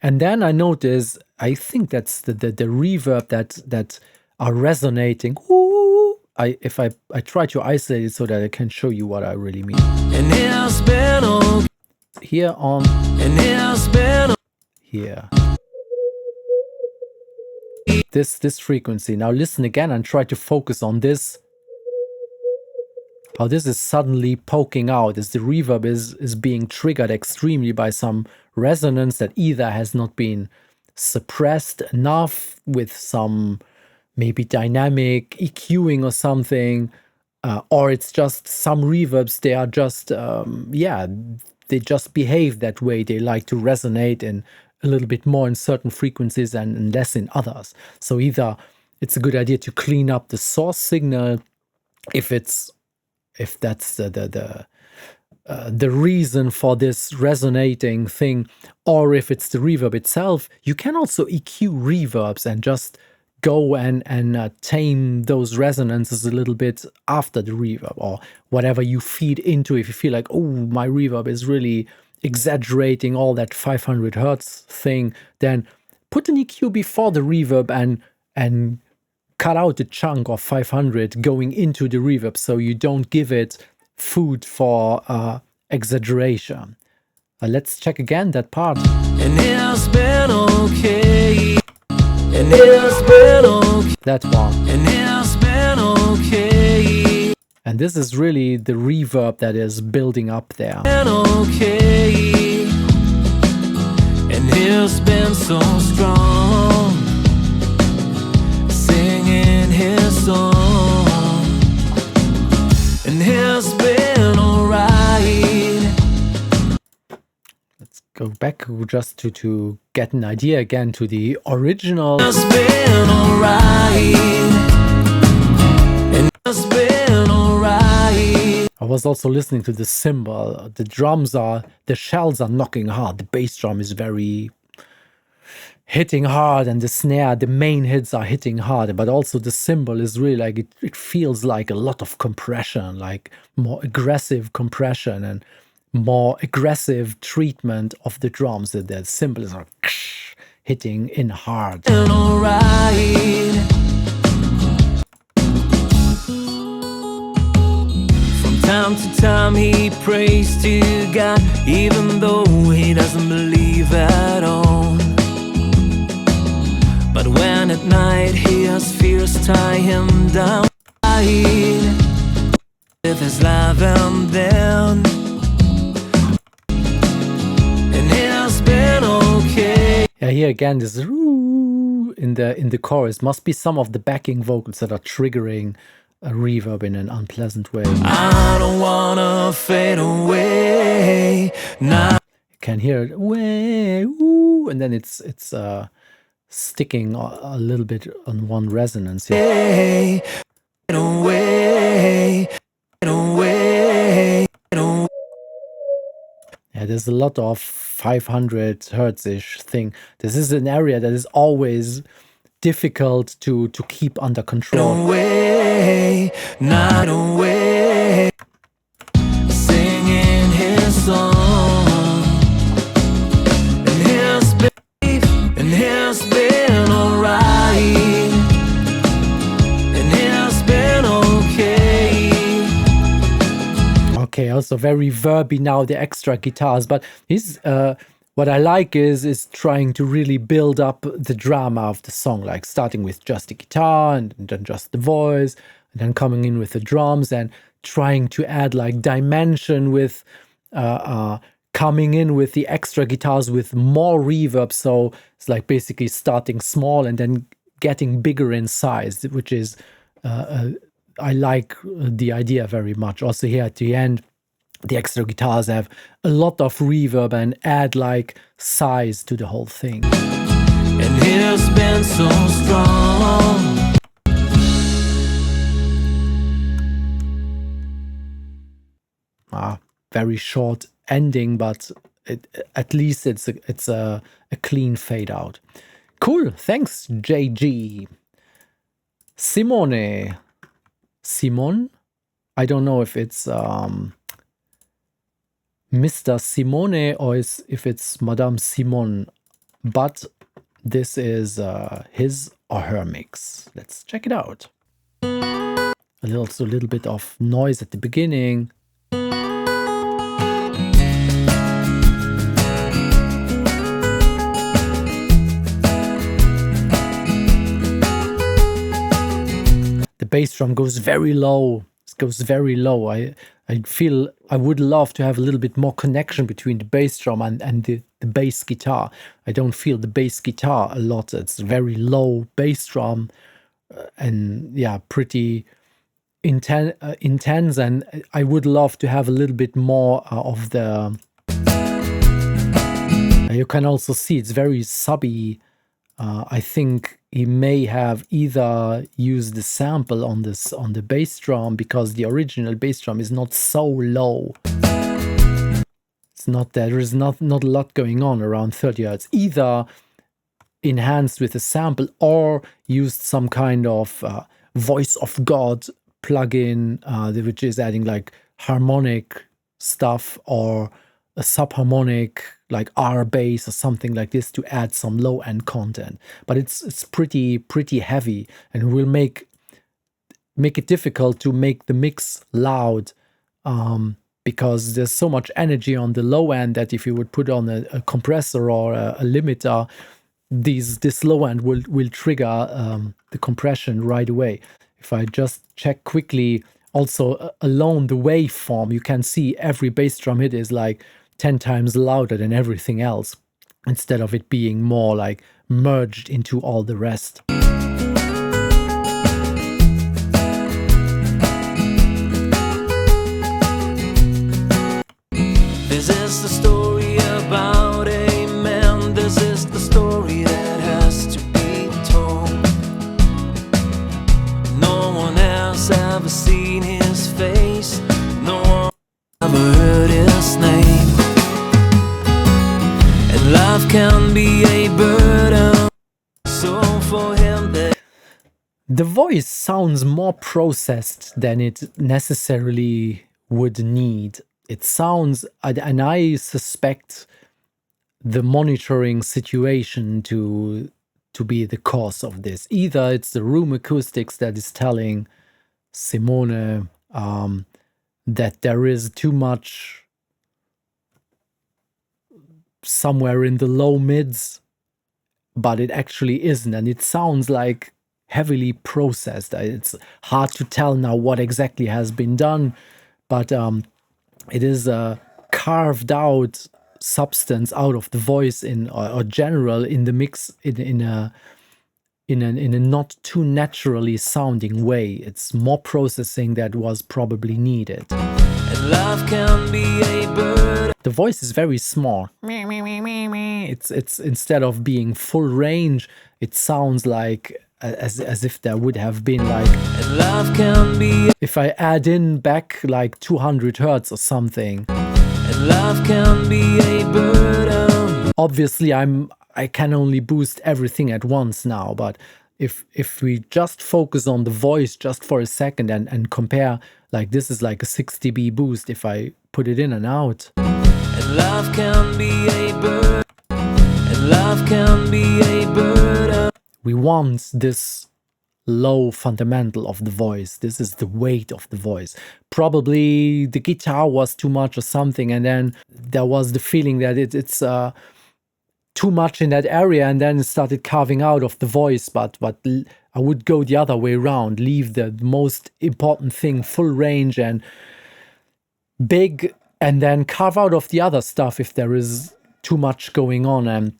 And then I notice, I think that's the reverb that are resonating. Ooh, if I try to isolate it so that I can show you what I really mean. Here on here. This frequency. Now listen again and try to focus on this. How this is suddenly poking out as the reverb is being triggered extremely by some resonance that either has not been suppressed enough with some maybe dynamic EQing or something, or it's just some reverbs, they are just, they just behave that way. They like to resonate in a little bit more in certain frequencies and less in others. So either it's a good idea to clean up the source signal if that's the reason for this resonating thing, or if it's the reverb itself. You can also EQ reverbs and just go and tame those resonances a little bit after the reverb, or whatever you feed into. If you feel like, oh, my reverb is really exaggerating all that 500 hertz thing, then put an EQ before the reverb and cut out a chunk of 500 going into the reverb, so you don't give it food for exaggeration. Let's check again that part. And it's been okay. And it's been okay. That one. And it's been okay. And this is really the reverb that is building up there. Been okay. And it's been so strong, singing his song. And it's been alright. Go back just to get an idea again to the original. It's been alright. And it's been alright. I was also listening to the cymbal. The drums are, the shells are knocking hard. The bass drum is very hitting hard, and the snare, the main hits are hitting hard, but also the cymbal is really like, it feels like a lot of compression, like more aggressive compression and more aggressive treatment of the drums. That the cymbal is like hitting in hard. And alright. From time to time he prays to God, even though he doesn't believe at all. But when at night his fears tie him down, with his life and then, and it's been okay. Yeah, here again, this in the chorus must be some of the backing vocals that are triggering a reverb in an unpleasant way. I don't wanna fade away. Nah. You can hear it, way, ooh, and then it's sticking a little bit on one resonance here. Away, away, away, away. Yeah, there's a lot of 500 hertz-ish thing. This is an area that is always difficult to keep under control. Away, not away, singing his song, and his belief, and his been alright, and his been okay. Okay, also very verby now, the extra guitars, but he's what I like is trying to really build up the drama of the song, like starting with just the guitar and then just the voice, and then coming in with the drums and trying to add like dimension with coming in with the extra guitars with more reverb. So it's like basically starting small and then getting bigger in size, which is I like the idea very much. Also here at the end, the extra guitars have a lot of reverb and add like size to the whole thing. And he's been so strong. Very short ending, but at least it's a clean fade out. Cool, thanks JG. Simone, I don't know if it's Mr. Simone or if it's Madame Simone, but this is his or her mix. Let's check it out. Also a little bit of noise at the beginning. The bass drum goes very low. It goes very low. I feel I would love to have a little bit more connection between the bass drum and the bass guitar. I don't feel the bass guitar a lot. It's very low bass drum and yeah, pretty intense. And I would love to have a little bit more of the... You can also see it's very subby. I think he may have either used the sample on the bass drum, because the original bass drum is not so low. It's not, there is not a lot going on around 30 hertz. Either enhanced with a sample or used some kind of voice of God plugin, which is adding like harmonic stuff or a subharmonic like R bass or something like this to add some low end content. But it's pretty heavy and will make it difficult to make the mix loud, because there's so much energy on the low end that if you would put on a compressor or a limiter, this low end will trigger the compression right away. If I just check quickly, also alone the waveform, you can see every bass drum hit is like 10 times louder than everything else, instead of it being more like merged into all the rest. This is the story about a man. This is the story that has to be told. No one else ever seen his face. No one ever heard his name. And life can be a burden. So for him the voice sounds more processed than it necessarily would need. It sounds, and I suspect the monitoring situation to be the cause of this. Either it's the room acoustics that is telling Simone that there is too much somewhere in the low mids, but it actually isn't, and it sounds like heavily processed. It's hard to tell now what exactly has been done, but it is a carved out substance out of the voice or general in the mix in a not too naturally sounding way. It's more processing that was probably needed. and life can be a burden. The voice is very small. It's instead of being full range, it sounds like as if there would have been like, And life can be, if I add in back like 200 hertz or something. and life can be a burden. Obviously I can only boost everything at once now, but if we just focus on the voice just for a second and compare, like this is like a 6 dB boost if I put it in and out. And life can be a burden. And life can be a burden. We want this low fundamental of the voice. This is the weight of the voice. Probably the guitar was too much or something, and then there was the feeling that it's too much in that area, and then it started carving out of the voice. But I would go the other way around, leave the most important thing full range and big, and then carve out of the other stuff if there is too much going on.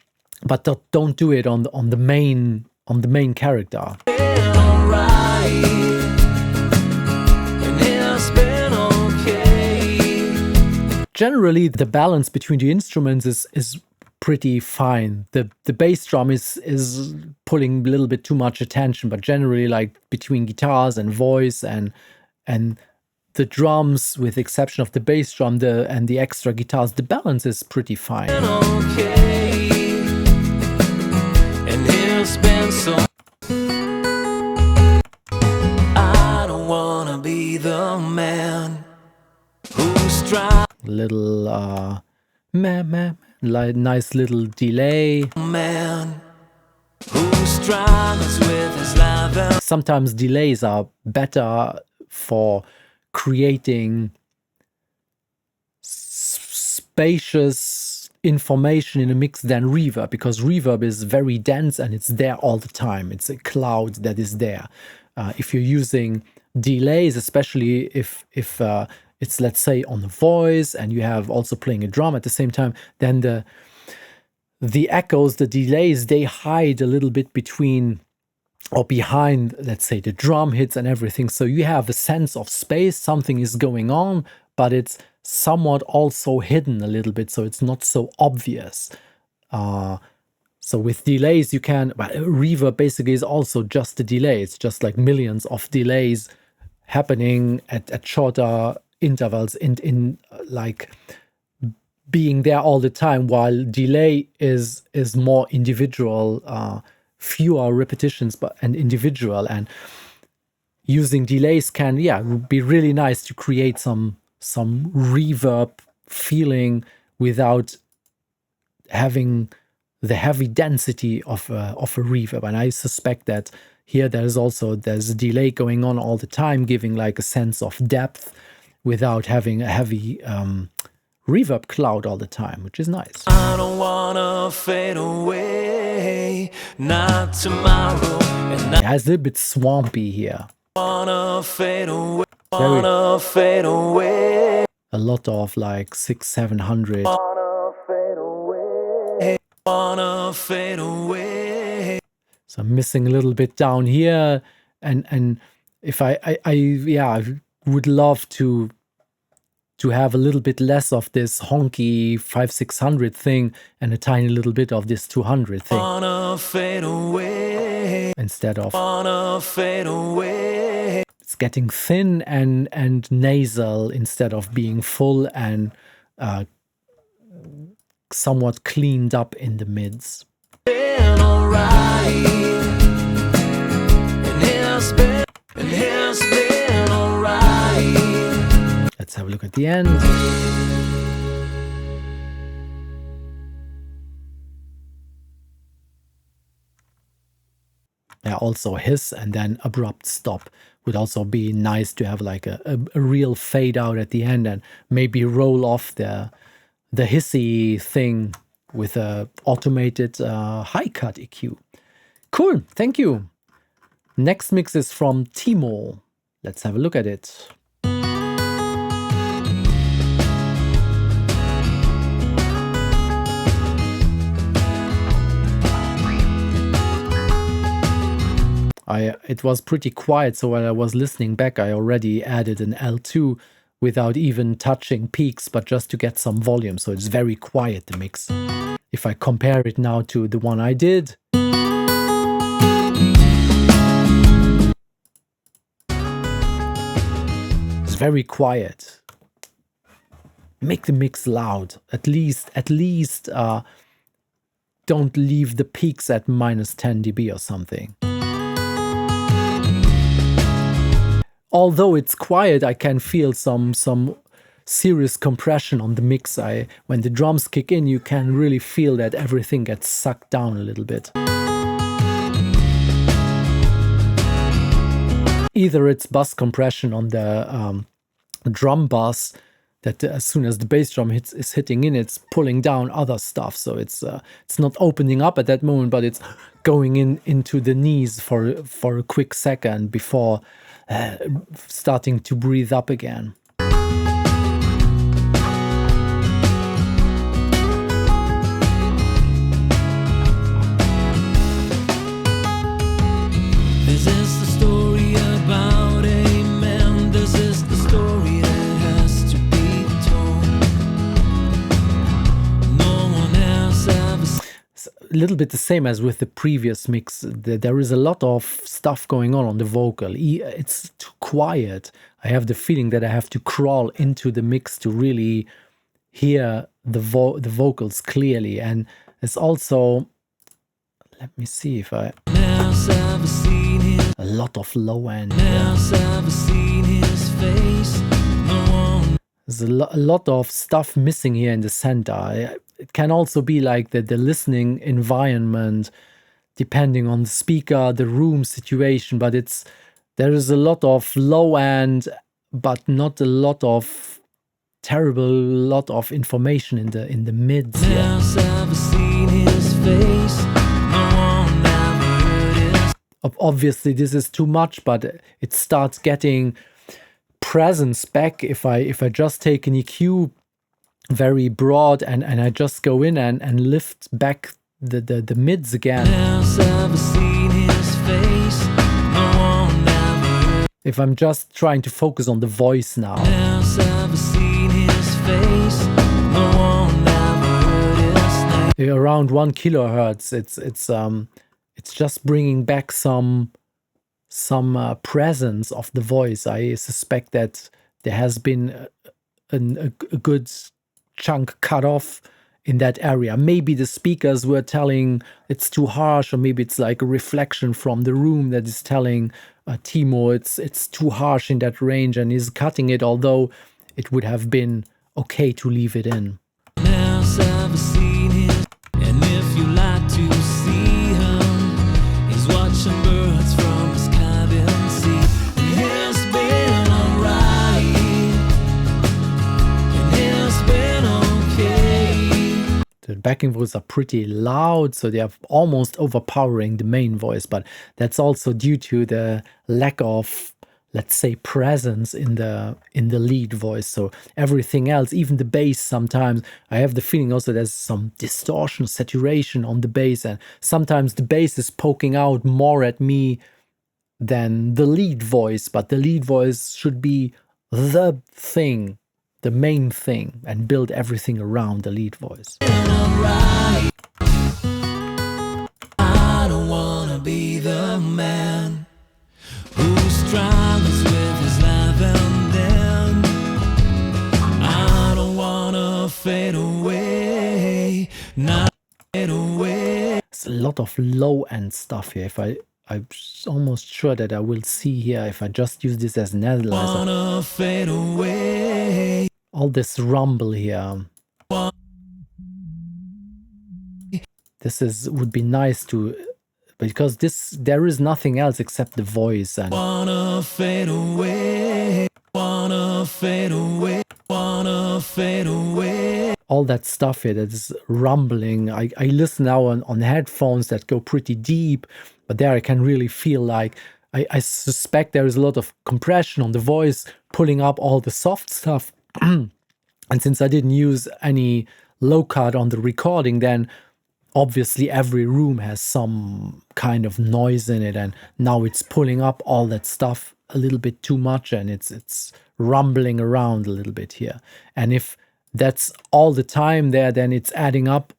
But don't do it on the main character. Been alright, and it's been okay. Generally, the balance between the instruments is pretty fine. The bass drum is pulling a little bit too much attention, but generally, like between guitars and voice and the drums, with the exception of the bass drum and the extra guitars, the balance is pretty fine. Been okay, and it's been so. I don't wanna be the man who's trying. Little like nice little delay. Man who struggles with his life and Sometimes delays are better for creating spacious information in a mix than reverb, because reverb is very dense and it's there all the time. It's a cloud that is there. If you're using delays, especially if it's, let's say, on the voice and you have also playing a drum at the same time, then the echoes, the delays, they hide a little bit between or behind, let's say, the drum hits and everything. So you have a sense of space, something is going on, but it's somewhat also hidden a little bit, so it's not so obvious. So with delays, you can, but reverb basically is also just a delay. It's just like millions of delays happening at shorter intervals in like being there all the time, while delay is more individual, fewer repetitions and individual, and using delays can be really nice to create some reverb feeling without having the heavy density of a reverb. And I suspect that here there's a delay going on all the time, giving like a sense of depth without having a heavy reverb cloud all the time, which is nice. I don't wanna fade away, not tomorrow. And I It's a little bit swampy here. wanna fade away, wanna fade away. A lot of like 600-700. Wanna fade away, wanna fade away. So I'm missing a little bit down here, and if I would love to have a little bit less of this honky 500-600 thing and a tiny little bit of this 200 thing. Wanna fade away, Instead of wanna fade away. it's getting thin and nasal instead of being full and somewhat cleaned up in the mids. Been alright, and it's been alright. Let's have a look at the end. Yeah, also hiss and then abrupt stop would also be nice to have like a real fade out at the end, and maybe roll off the hissy thing with a automated high cut EQ. Cool, thank you. Next mix is from Timo. Let's have a look at it. It was pretty quiet, so when I was listening back, I already added an L2 without even touching peaks, but just to get some volume. So it's very quiet, the mix. If I compare it now to the one I did, it's very quiet. Make the mix loud. At least don't leave the peaks at -10 dB or something. Although it's quiet, I can feel some serious compression on the mix. When the drums kick in, you can really feel that everything gets sucked down a little bit. Either it's bass compression on the drum bass, that as soon as the bass drum is hitting in, it's pulling down other stuff. So it's not opening up at that moment, but it's going into the knees for a quick second before starting to breathe up again. This is the story about a man. This is the story that has to be told. No one else ever A little bit the same as with the previous mix. There is a lot of stuff going on the vocal. It's too quiet. I have the feeling that I have to crawl into the mix to really hear the vocals clearly. And it's also, let me see if I... ever seen his, A lot of low end. ever seen his face. No one There's a lot of stuff missing here in the center. It can also be like the listening environment, depending on the speaker, the room situation, but there is a lot of low end, but not a lot of lot of information in the mids here. ever seen his face. No one ever heard his. Obviously this is too much, but it starts getting presence back if I just take an EQ very broad and I just go in and lift back the mids again. Ever seen his face. No one ever. If I'm just trying to focus on the voice now. Ever seen his face. No one ever heard his name. Around 1 kilohertz, it's just bringing back some presence of the voice. I suspect that there has been a good chunk cut off in that area. Maybe the speakers were telling it's too harsh, or maybe it's like a reflection from the room that is telling Timo it's too harsh in that range and is cutting it, although it would have been okay to leave it in. Ever seen him? And if you like to see him, he's watching birds from his cabin seat. And it's been alright, and it's been okay. The backing vocals are pretty loud, so they are almost overpowering the main voice, but that's also due to the lack of, let's say, presence in the lead voice. So everything else, even the bass, sometimes I have the feeling also there's some distortion, saturation on the bass, and sometimes the bass is poking out more at me than the lead voice, but the lead voice should be the thing, the main thing, and build everything around the lead voice. I don't wanna be the man who struggles with his life, and then I don't wanna fade away, not fade away. It's a lot of low end stuff here. I'm almost sure that I will see here if I just use this as an analyzer. Wanna fade away. All this rumble here. This would be nice to, because there is nothing else except the voice, and Wanna fade away, wanna fade away, wanna fade away. all that stuff here that is rumbling. I listen now on headphones that go pretty deep, but there I can really feel like I suspect there is a lot of compression on the voice, pulling up all the soft stuff. And since I didn't use any low cut on the recording, then obviously every room has some kind of noise in it, and now it's pulling up all that stuff a little bit too much, and it's rumbling around a little bit here. And if that's all the time there, then it's adding up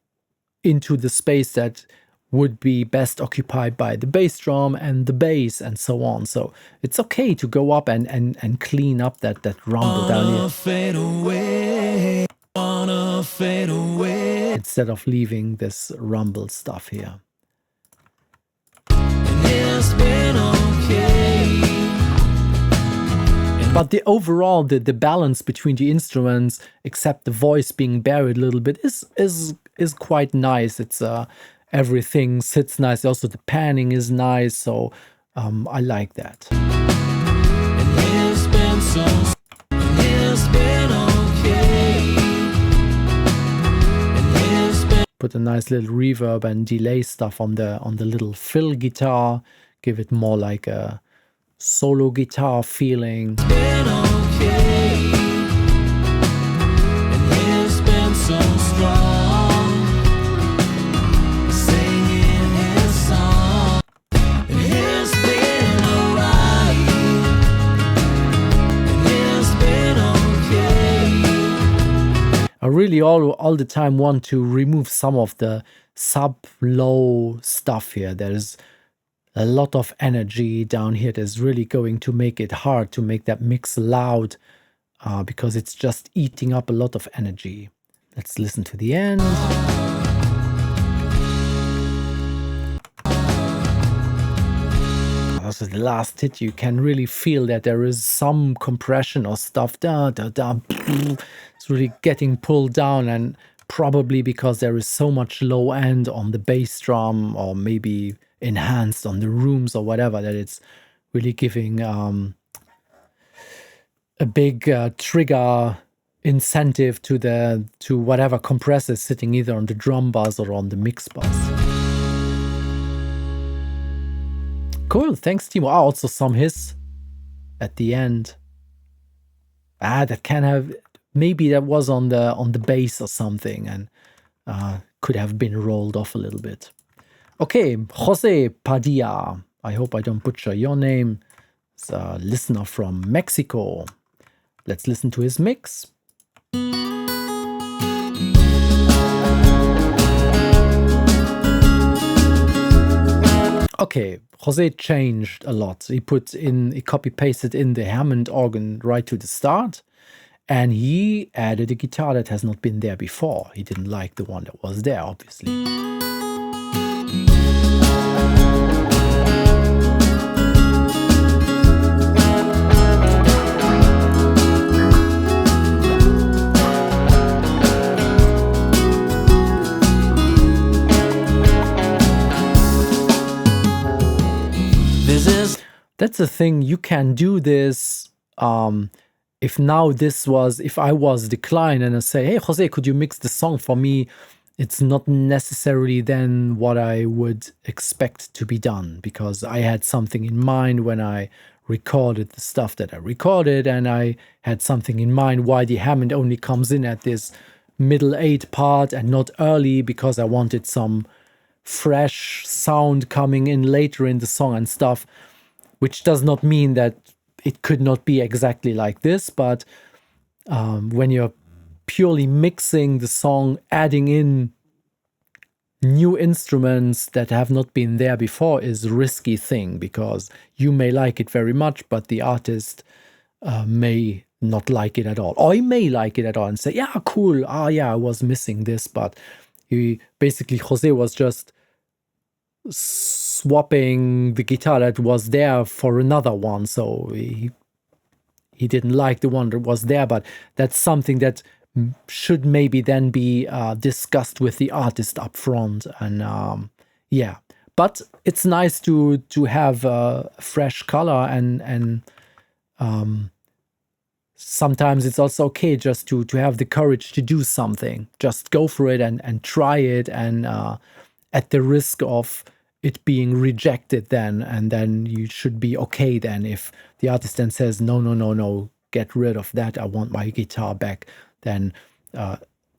into the space that would be best occupied by the bass drum and the bass and so on. So it's okay to go up and clean up that rumble down here. Fade away, wanna fade away. Instead of leaving this rumble stuff here. And it's been okay. But the overall, the balance between the instruments, except the voice being buried a little bit, is quite nice. It's everything sits nice. Also, the panning is nice, so I like that. And it's been so, and it's been okay. And it's been Put a nice little reverb and delay stuff on the little fill guitar. Give it more like a solo guitar feeling. been okay. And it's been so strong, singing his song. And it's been alright, and it's been okay. I really all the time want to remove some of the sub-low stuff here. There's a lot of energy down here that's really going to make it hard to make that mix loud, because it's just eating up a lot of energy. Let's listen to the end. Also, the last hit, you can really feel that there is some compression or stuff. It's really getting pulled down, and probably because there is so much low end on the bass drum, or maybe enhanced on the rooms or whatever, that it's really giving a big trigger incentive to whatever compressor is sitting either on the drum bus or on the mix bus. Cool, thanks Timo. Also some hiss at the end. That can have, maybe that was on the bass or something, and could have been rolled off a little bit. Okay, Jose Padilla. I hope I don't butcher your name. It's a listener from Mexico. Let's listen to his mix. Okay, Jose changed a lot. He copy-pasted in the Hammond organ right to the start. And he added a guitar that has not been there before. He didn't like the one that was there, obviously. That's the thing, you can do this. If I was the client and I say, hey, Jose, could you mix the song for me? It's not necessarily then what I would expect to be done, because I had something in mind when I recorded the stuff that I recorded, and I had something in mind why the Hammond only comes in at this middle 8 part and not early, because I wanted some fresh sound coming in later in the song and stuff, which does not mean that it could not be exactly like this. But when you're purely mixing the song, adding in new instruments that have not been there before is a risky thing, because you may like it very much, but the artist may not like it at all. Or he may like it at all and say, yeah, cool. Yeah, I was missing this. But Jose was just swapping the guitar that was there for another one, so he didn't like the one that was there. But that's something that should maybe then be discussed with the artist up front. And yeah, but it's nice to have a fresh color, and sometimes it's also okay just to have the courage to do something. Just go for it and try it, and at the risk of it being rejected then, and then you should be okay then if the artist then says, no, get rid of that, I want my guitar back. Then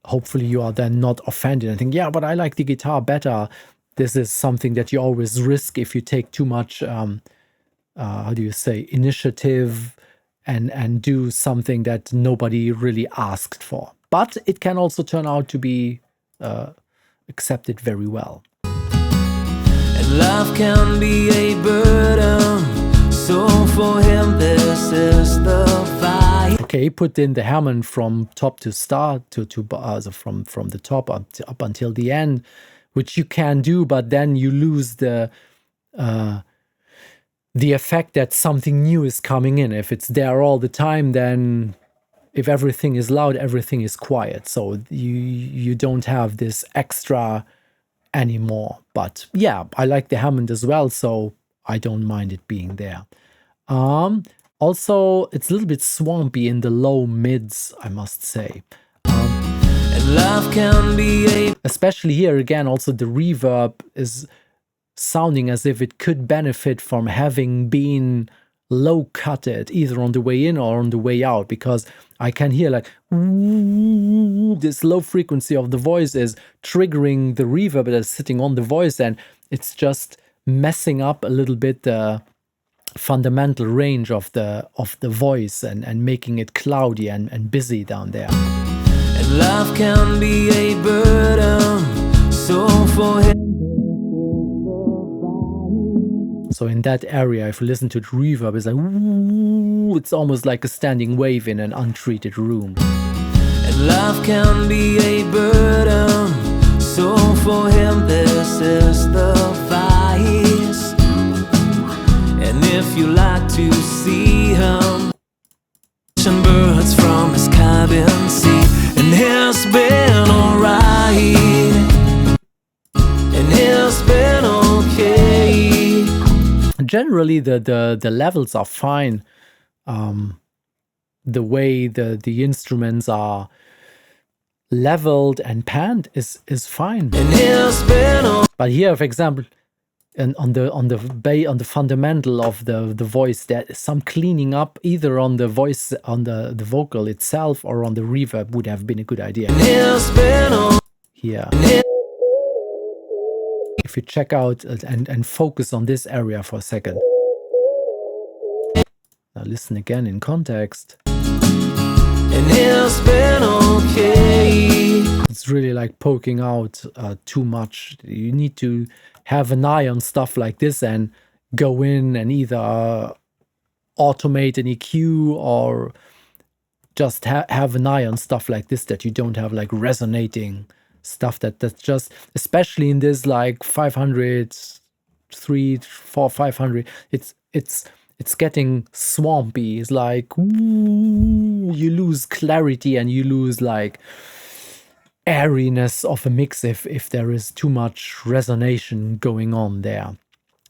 hopefully you are then not offended and think, yeah, but I like the guitar better. This is something that you always risk if you take too much, initiative and do something that nobody really asked for. But it can also turn out to be accepted very well. And love can be a burden, so for him this is the vibe. Okay, he put in the Hammond from top to start from the top up until the end, which you can do, but then you lose the effect that something new is coming in. If it's there all the time, then if everything is loud, everything is quiet. So you don't have this extra anymore. But yeah, I like the Hammond as well, so I don't mind it being there. Also, it's a little bit swampy in the low mids, I must say. And love can be especially here again, also the reverb is sounding as if it could benefit from having been low cutted either on the way in or on the way out, because I can hear like this low frequency of the voice is triggering the reverb that is sitting on the voice, and it's just messing up a little bit the fundamental range of the voice and making it cloudy and busy down there. And love can be a burden, so for him. So in that area, if you listen to the reverb, it's like, ooh, it's almost like a standing wave in an untreated room. And love can be a burden, so for him this is the vice. And if you like to see him watching birds from his cabin seat, and he's been alright, and he's been okay. Generally, the levels are fine. The way the instruments are leveled and panned is fine. And he's been but here, for example, and on the fundamental of the voice, there is some cleaning up either on the voice, on the vocal itself, or on the reverb would have been a good idea. Here. If you check out and focus on this area for a second. Now listen again in context. And he's been okay. It's really like poking out too much. You need to have an eye on stuff like this and go in and either automate an EQ or just have an eye on stuff like this, that you don't have like resonating stuff that's just, especially in this like 500, 3, 4, 500, it's getting swampy. It's like, ooh, you lose clarity and you lose like airiness of a mix if there is too much resonation going on there.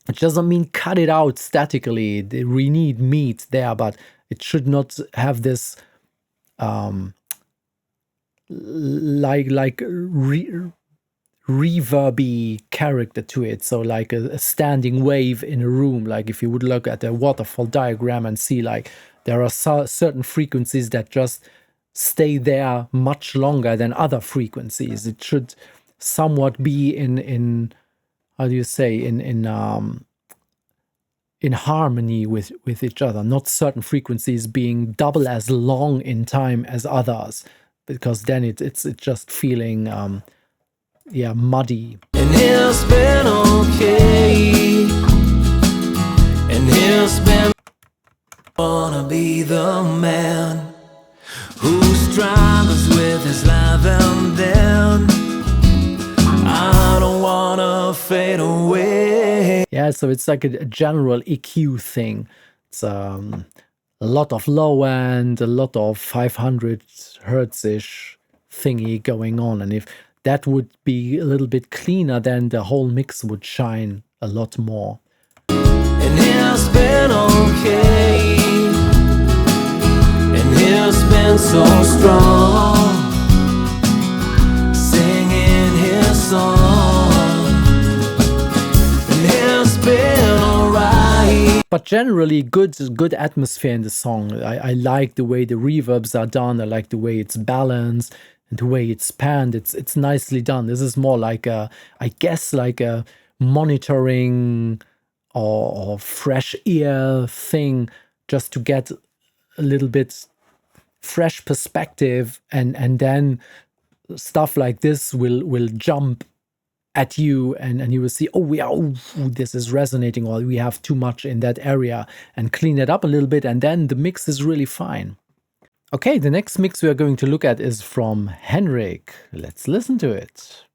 It doesn't mean cut it out statically. We need meat there, but it should not have this reverby character to it. So like a standing wave in a room. Like if you would look at a waterfall diagram and see like there are certain frequencies that just stay there much longer than other frequencies. It should somewhat be in how do you say, in harmony with each other, not certain frequencies being double as long in time as others, because then it's just feeling muddy. And he's been okay, and he's been wanna be the man who struggles with his life, and then I don't wanna fade away. Yeah, so it's like a general EQ thing. It's a lot of low end, a lot of 500 hertz-ish thingy going on. And if that would be a little bit cleaner, then the whole mix would shine a lot more. And he's been okay, and he's been so strong, singing his song, and he's been alright. But generally good atmosphere in the song. I like the way the reverbs are done. I like the way it's balanced and the way it's panned. It's nicely done. This is more like I guess like a monitoring or fresh ear thing, just to get a little bit fresh perspective, and then stuff like this will jump at you, and you will see, this is resonating, or we have too much in that area, and clean it up a little bit, and then the mix is really fine. Okay, the next mix we are going to look at is from Henrik. Let's listen to it.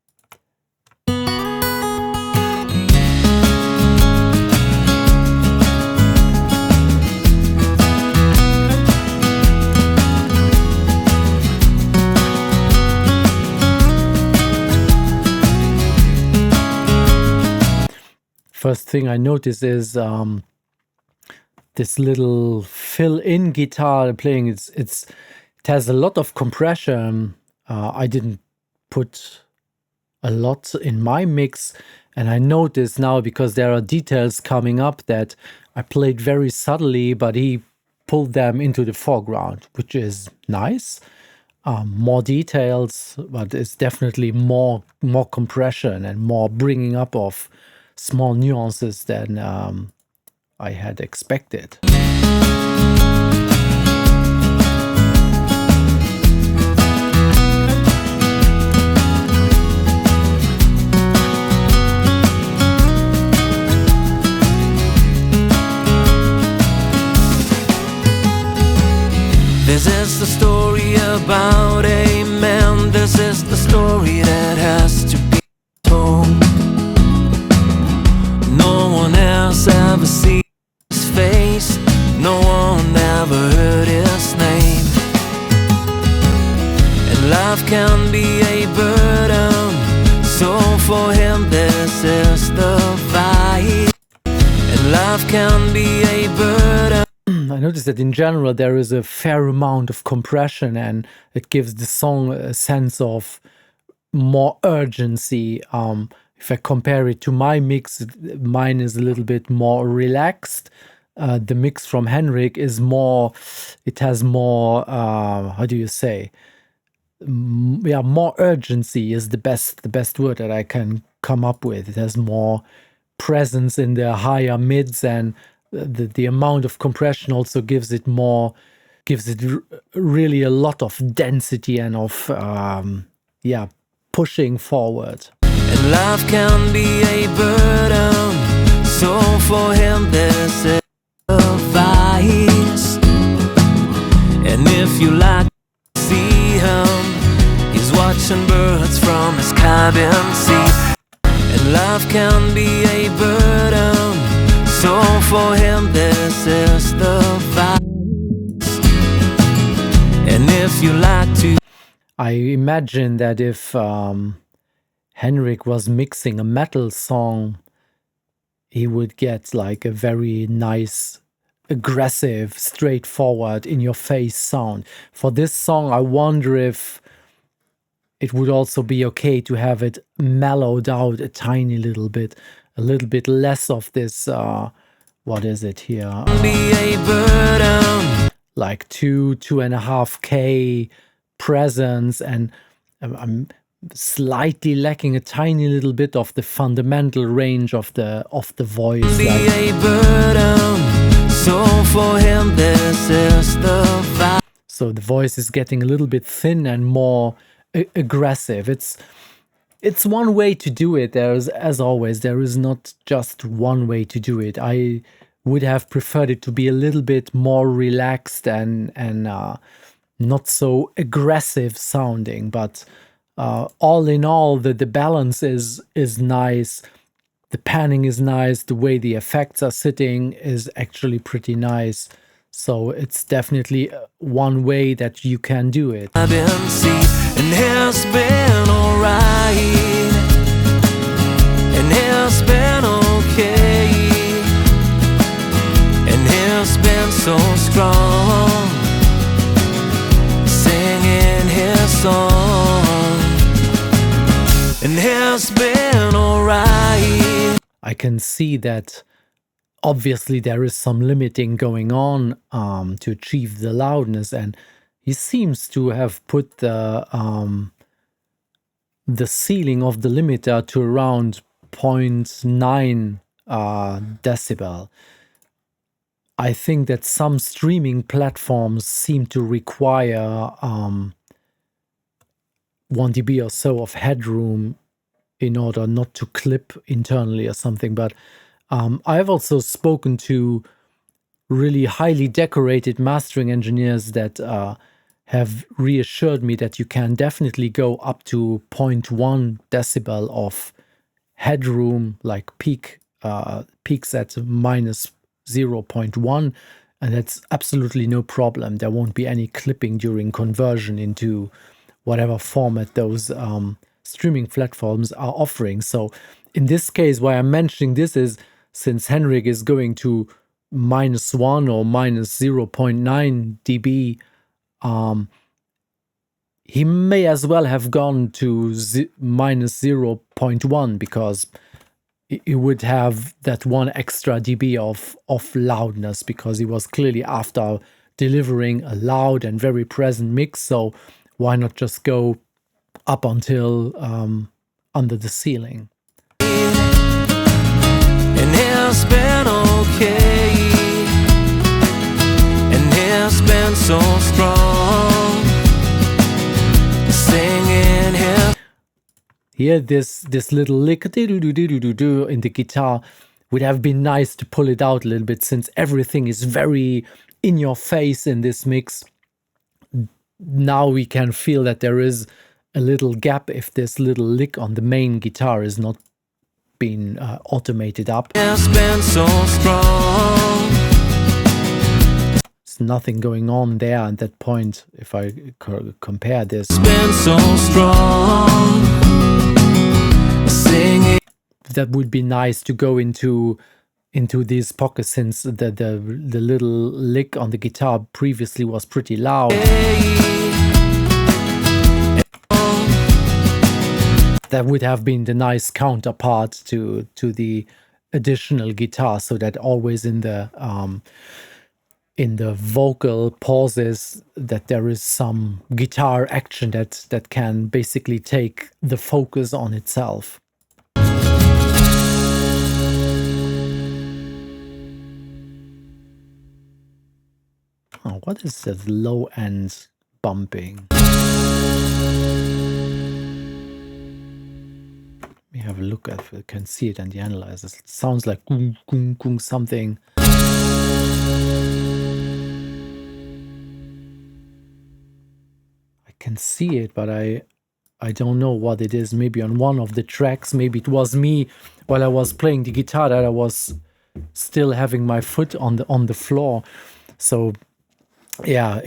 First thing I notice is this little fill-in guitar playing. It has a lot of compression. I didn't put a lot in my mix, and I notice now, because there are details coming up, that I played very subtly, but he pulled them into the foreground, which is nice. More details, but it's definitely more compression and more bringing up of small nuances than I had expected. This is the story about a man. This is the story that has to be told. No one else ever seen his face. No one ever heard his name. And life can be a burden, so for him this is the fight. And life can be a burden. I noticed that in general there is a fair amount of compression, and it gives the song a sense of more urgency. If I compare it to my mix, mine is a little bit more relaxed. The mix from Henrik is more, it has more, how do you say? More urgency is the best word that I can come up with. It has more presence in the higher mids, and the amount of compression also gives it really a lot of density and of, pushing forward. And life can be a burden, so for him this is a vice. And if you like to see him, he's watching birds from his cabin seat. And life can be a burden, so for him this is the vice. And if you like to, I imagine that if Henrik was mixing a metal song, he would get like a very nice, aggressive, straightforward, in your face sound. For this song, I wonder if it would also be okay to have it mellowed out a tiny little bit, a little bit less of this, what is it here? be a burden. Like 2.5K presence, and I'm slightly lacking a tiny little bit of the fundamental range of the voice. Be a burden, so for him this is the vibe. So the voice is getting a little bit thin and more aggressive. It's one way to do it. There's, as always, there is not just one way to do it. I would have preferred it to be a little bit more relaxed and not so aggressive sounding, but all in all, the balance is nice. The panning is nice. The way the effects are sitting is actually pretty nice. So it's definitely one way that you can do it. And he's been alright, and he's been okay, and he's been so strong, singing his song, and he's been alright. I can see that obviously there is some limiting going on to achieve the loudness, and he seems to have put the ceiling of the limiter to around 0.9 decibel. I think that some streaming platforms seem to require 1 dB or so of headroom in order not to clip internally or something, but I've also spoken to really highly decorated mastering engineers that have reassured me that you can definitely go up to 0.1 decibel of headroom, like peaks at minus 0.1, and that's absolutely no problem. There won't be any clipping during conversion into whatever format those streaming platforms are offering. So in this case, why I'm mentioning this is, since Henrik is going to -1 or minus 0.9 dB, he may as well have gone to minus 0.1, because he would have that 1 extra dB of loudness, because he was clearly after delivering a loud and very present mix. So why not just go up until under the ceiling? And he's been okay, and he's been so strong, singing his. Here, this little lick in the guitar would have been nice to pull it out a little bit, since everything is very in your face in this mix. Now we can feel that there is a little gap if this little lick on the main guitar is not been automated up. He's been so strong. There's nothing going on there at that point if I compare this. He's been so strong, singing. That would be nice to go into these pockets, since the little lick on the guitar previously was pretty loud. That would have been the nice counterpart to the additional guitar, so that always in the vocal pauses that there is some guitar action that can basically take the focus on itself. Oh, what is this low end bumping? Let me have a look if I can see it in the analyzers. It sounds like gung, gung, gung, something. can see it, but I don't know what it is. Maybe on one of the tracks, maybe it was me while I was playing the guitar that I was still having my foot on the floor. So yeah,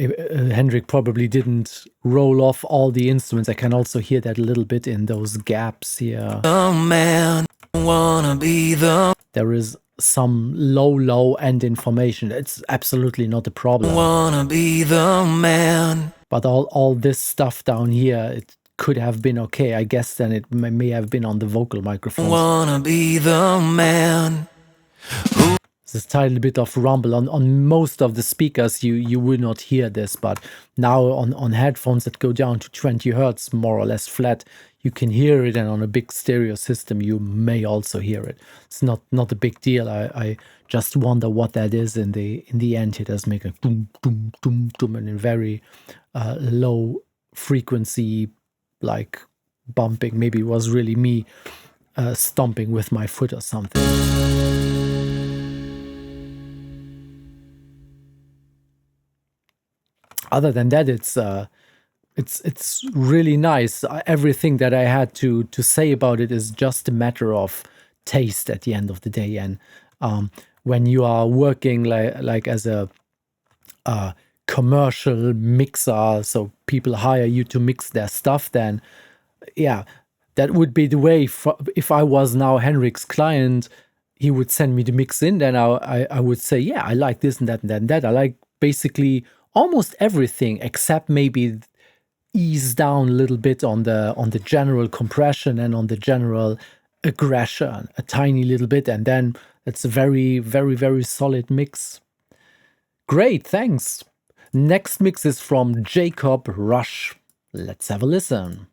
Hendrik probably didn't roll off all the instruments. I can also hear that a little bit in those gaps here. The man, wanna be the There is some low end information. It's absolutely not a problem. wanna be the man. But all this stuff down here, it could have been okay. I guess then it may have been on the vocal microphones. Wanna be the man. This tiny bit of rumble on most of the speakers. You will not hear this, but now on headphones that go down to 20 hertz, more or less flat, you can hear it, and on a big stereo system, you may also hear it. It's not a big deal. I just wonder what that is. In the end, it does make a boom, boom, boom, boom, and a very low frequency, like bumping. Maybe it was really me stomping with my foot or something. Other than that, it's really nice. Everything that I had to say about it is just a matter of taste at the end of the day. And when you are working like as a commercial mixer, so people hire you to mix their stuff, then yeah, that would be the way. If I was now Henrik's client, he would send me the mix in, then I would say, yeah, I like this and that and that and that. I like basically almost everything except maybe ease down a little bit on the general compression and on the general aggression a tiny little bit, and then it's a very, very, very solid mix. Great, thanks. Next mix is from Jacob Rush. Let's have a listen.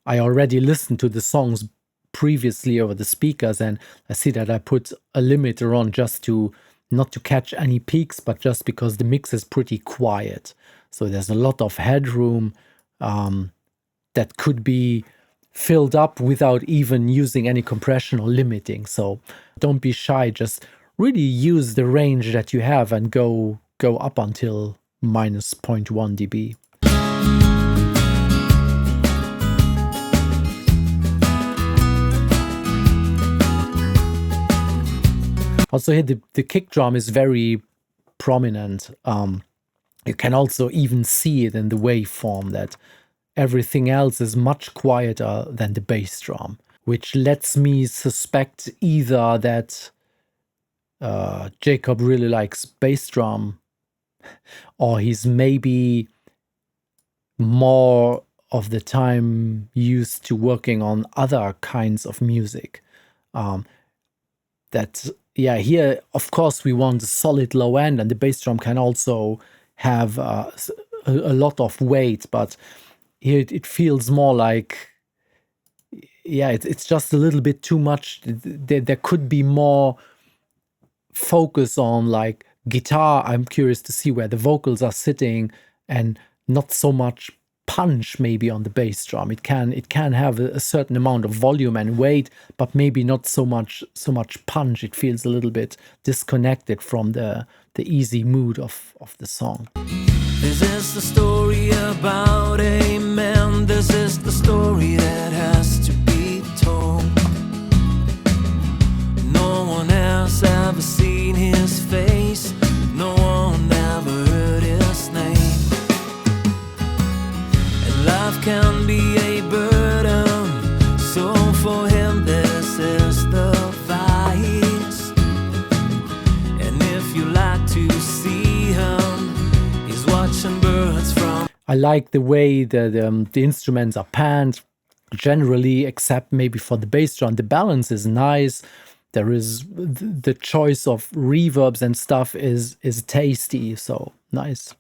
I already listened to the songs previously over the speakers, and I see that I put a limiter on just to not to catch any peaks, but just because the mix is pretty quiet. So there's a lot of headroom that could be filled up without even using any compression or limiting. So don't be shy, just really use the range that you have and go up until minus 0.1 dB. Also here the kick drum is very prominent. You can also even see it in the waveform that everything else is much quieter than the bass drum, which lets me suspect either that Jacob really likes bass drum, or he's maybe more of the time used to working on other kinds of music. Yeah, here, of course, we want a solid low end, and the bass drum can also have a lot of weight, but here it feels more like, yeah, it's just a little bit too much. There could be more focus on like guitar. I'm curious to see where the vocals are sitting, and not so much punch maybe on the bass drum. It can have a certain amount of volume and weight, but maybe not so much punch. It feels a little bit disconnected from the easy mood of the song. This is the story about a man. This is the story that has to be told. No one has ever seen his face. No one ever heard his name. Life can be a burden, so for him this is the vice. And if you like to see him, he's watching birds from. I like the way the instruments are panned generally, except maybe for the bass drum. The balance is nice. There is the choice of reverbs and stuff is tasty, so nice.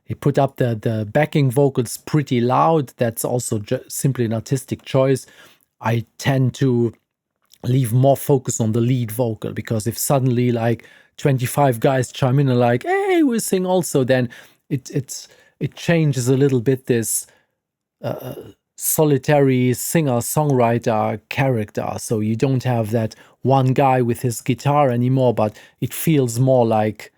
He put up the backing vocals pretty loud. That's also simply an artistic choice. I tend to leave more focus on the lead vocal, because if suddenly like 25 guys chime in and like, hey, we sing also, then it it changes a little bit this solitary singer-songwriter character. So you don't have that one guy with his guitar anymore, but it feels more like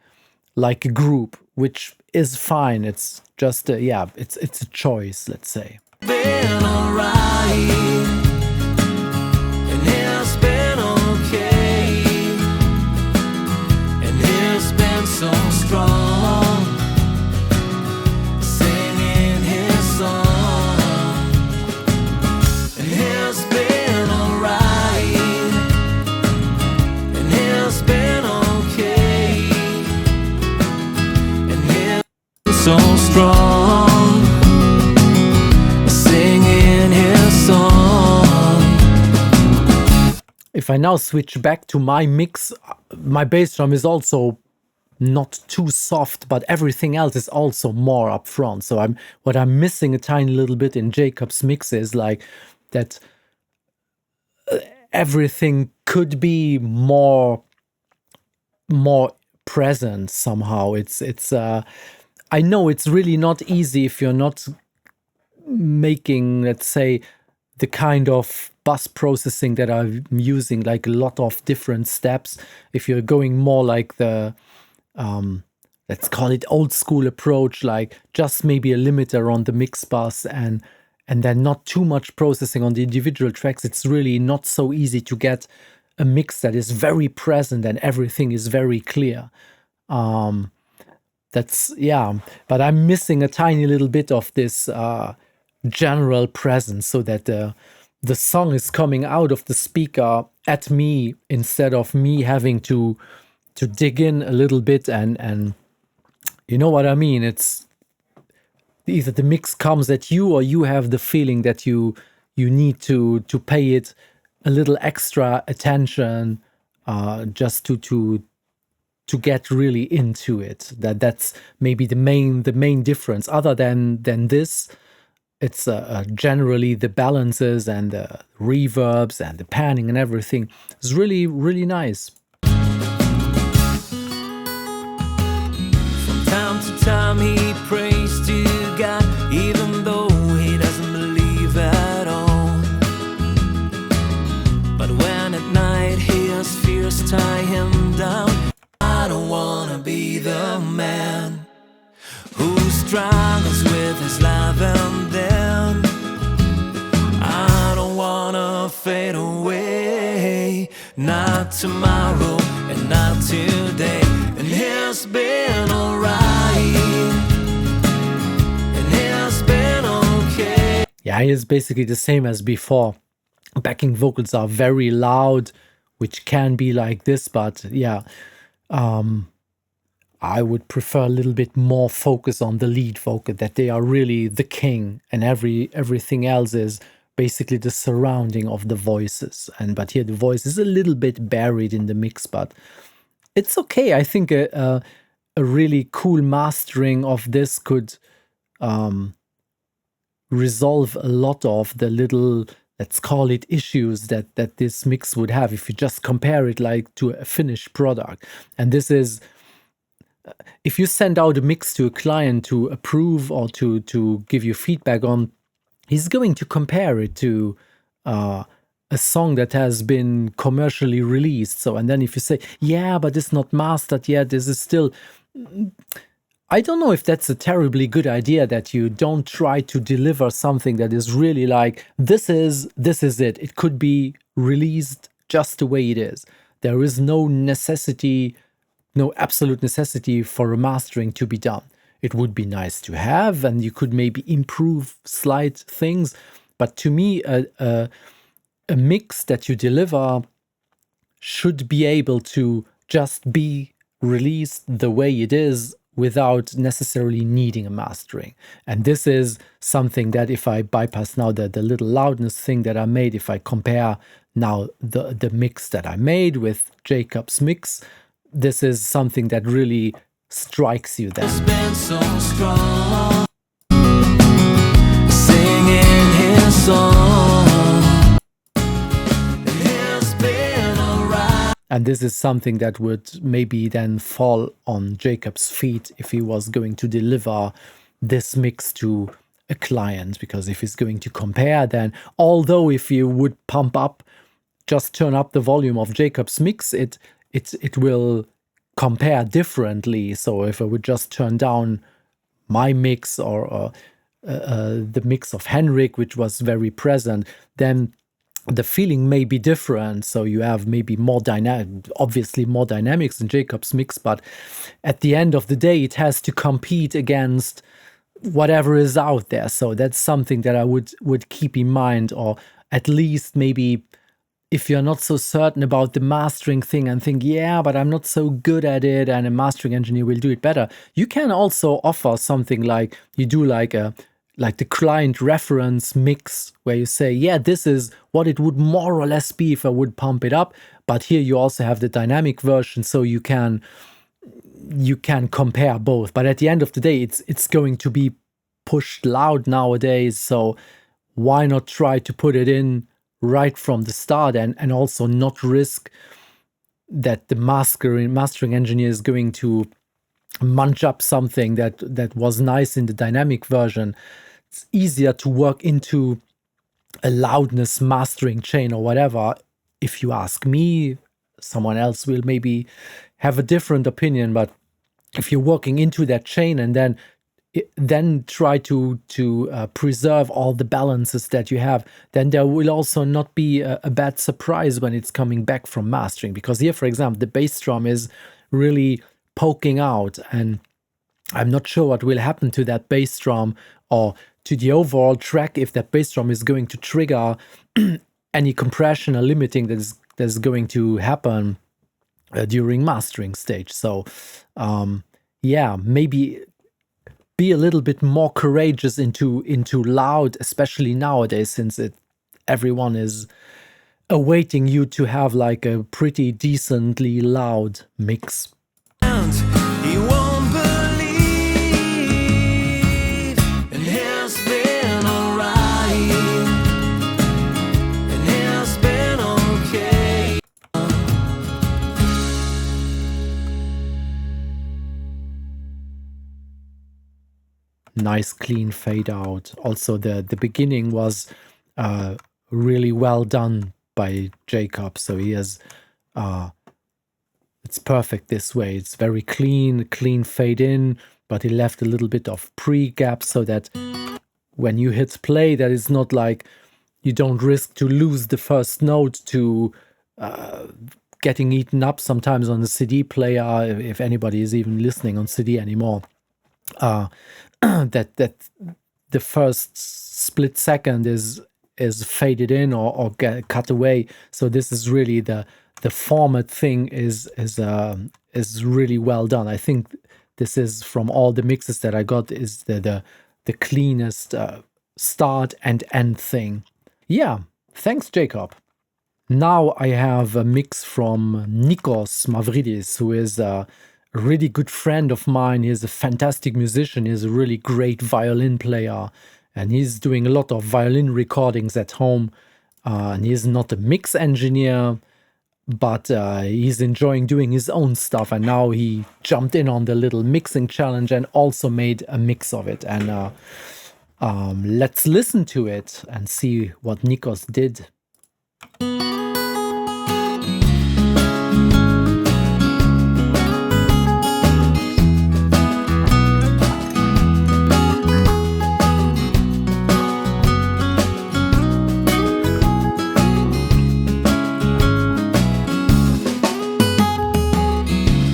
a group, which is fine. It's just it's a choice, let's say. Been alright, and it's been okay, and it's been so strong, singing his song, and it's been alright, and it's been okay, and it's so strong, singing his song. If I now switch back to my mix, my bass drum is also not too soft, but everything else is also more upfront. So what I'm missing a tiny little bit in Jacob's mix is like that everything could be more present somehow. It's I know it's really not easy if you're not making, let's say, the kind of bus processing that I'm using, like a lot of different steps. If you're going more like the let's call it old school approach, like just maybe a limiter on the Mixbuss and then not too much processing on the individual tracks, it's really not so easy to get a mix that is very present and everything is very clear. But I'm missing a tiny little bit of this general presence, so that the song is coming out of the speaker at me instead of me having to dig in a little bit and you know what I mean. It's either the mix comes at you or you have the feeling that you need to pay it a little extra attention just to get really into it. That's maybe the main difference. Other than this, it's generally the balances and the reverbs and the panning and everything is really, really nice. From time to time he prays to God, even though he doesn't believe at all. But when at night his fears tie him down, I don't wanna be the man who struggles with his life, and then I don't wanna fade away, not tomorrow and not today. And it's been alright, and it's been okay. Yeah, it's basically the same as before. Backing vocals are very loud, which can be like this, but yeah, I would prefer a little bit more focus on the lead vocal, that they are really the king, and everything else is basically the surrounding of the voices. But here the voice is a little bit buried in the mix, but it's okay. I think a really cool mastering of this could resolve a lot of the little, let's call it, issues that this mix would have if you just compare it like to a finished product. And this is, if you send out a mix to a client to approve or to give you feedback on, he's going to compare it to a song that has been commercially released. So, and then if you say, yeah, but it's not mastered yet, this is still, I don't know if that's a terribly good idea, that you don't try to deliver something that is really like, this is it. It could be released just the way it is. There is no absolute necessity for a mastering to be done. It would be nice to have, and you could maybe improve slight things. But to me, a mix that you deliver should be able to just be released the way it is without necessarily needing a mastering. And this is something that, if I bypass now the little loudness thing that I made, if I compare now the mix that I made with Jacob's mix, this is something that really strikes you then. It's been so strong, singing his song, and it's been alright. And this is something that would maybe then fall on Jacob's feet if he was going to deliver this mix to a client, because if he's going to compare, then although if you would just turn up the volume of Jacob's mix, it will compare differently. So if I would just turn down my mix or the mix of Henrik, which was very present, then the feeling may be different. So you have maybe obviously more dynamics in Jacob's mix, but at the end of the day, it has to compete against whatever is out there. So that's something that I would keep in mind, or at least maybe if you're not so certain about the mastering thing and think, yeah, but I'm not so good at it and a mastering engineer will do it better, you can also offer something like you do like the client reference mix, where you say, yeah, this is what it would more or less be if I would pump it up, but here you also have the dynamic version, so you can compare both. But at the end of the day, it's going to be pushed loud nowadays, so why not try to put it in right from the start, and also not risk that the mastering engineer is going to munch up something that was nice in the dynamic version. It's easier to work into a loudness mastering chain or whatever. If you ask me, someone else will maybe have a different opinion, but if you're working into that chain and then try to preserve all the balances that you have, then there will also not be a bad surprise when it's coming back from mastering. Because here, for example, the bass drum is really poking out, and I'm not sure what will happen to that bass drum or to the overall track if that bass drum is going to trigger any compression or limiting that's going to happen during mastering stage. So yeah, maybe be a little bit more courageous into loud, especially nowadays, since everyone is awaiting you to have like a pretty decently loud mix. He won't believe, and has been alright, and has been okay. Nice clean fade out. Also the beginning was really well done by Jacob, so he has it's perfect this way. It's very clean fade in, but he left a little bit of pre-gap so that when you hit play, that is not like you don't risk to lose the first note to getting eaten up sometimes on the CD player, if anybody is even listening on CD anymore. That the first split second is faded in or get cut away. So this is really the format thing is really well done. I think this is, from all the mixes that I got, is the cleanest start and end thing. Yeah, thanks, Jacob. Now I have a mix from Nikos Mavridis, who is a really good friend of mine. He's a fantastic musician. He's a really great violin player, and he's doing a lot of violin recordings at home. And he's not a mix engineer, but he's enjoying doing his own stuff. And now he jumped in on the little mixing challenge and also made a mix of it. And let's listen to it and see what Nikos did.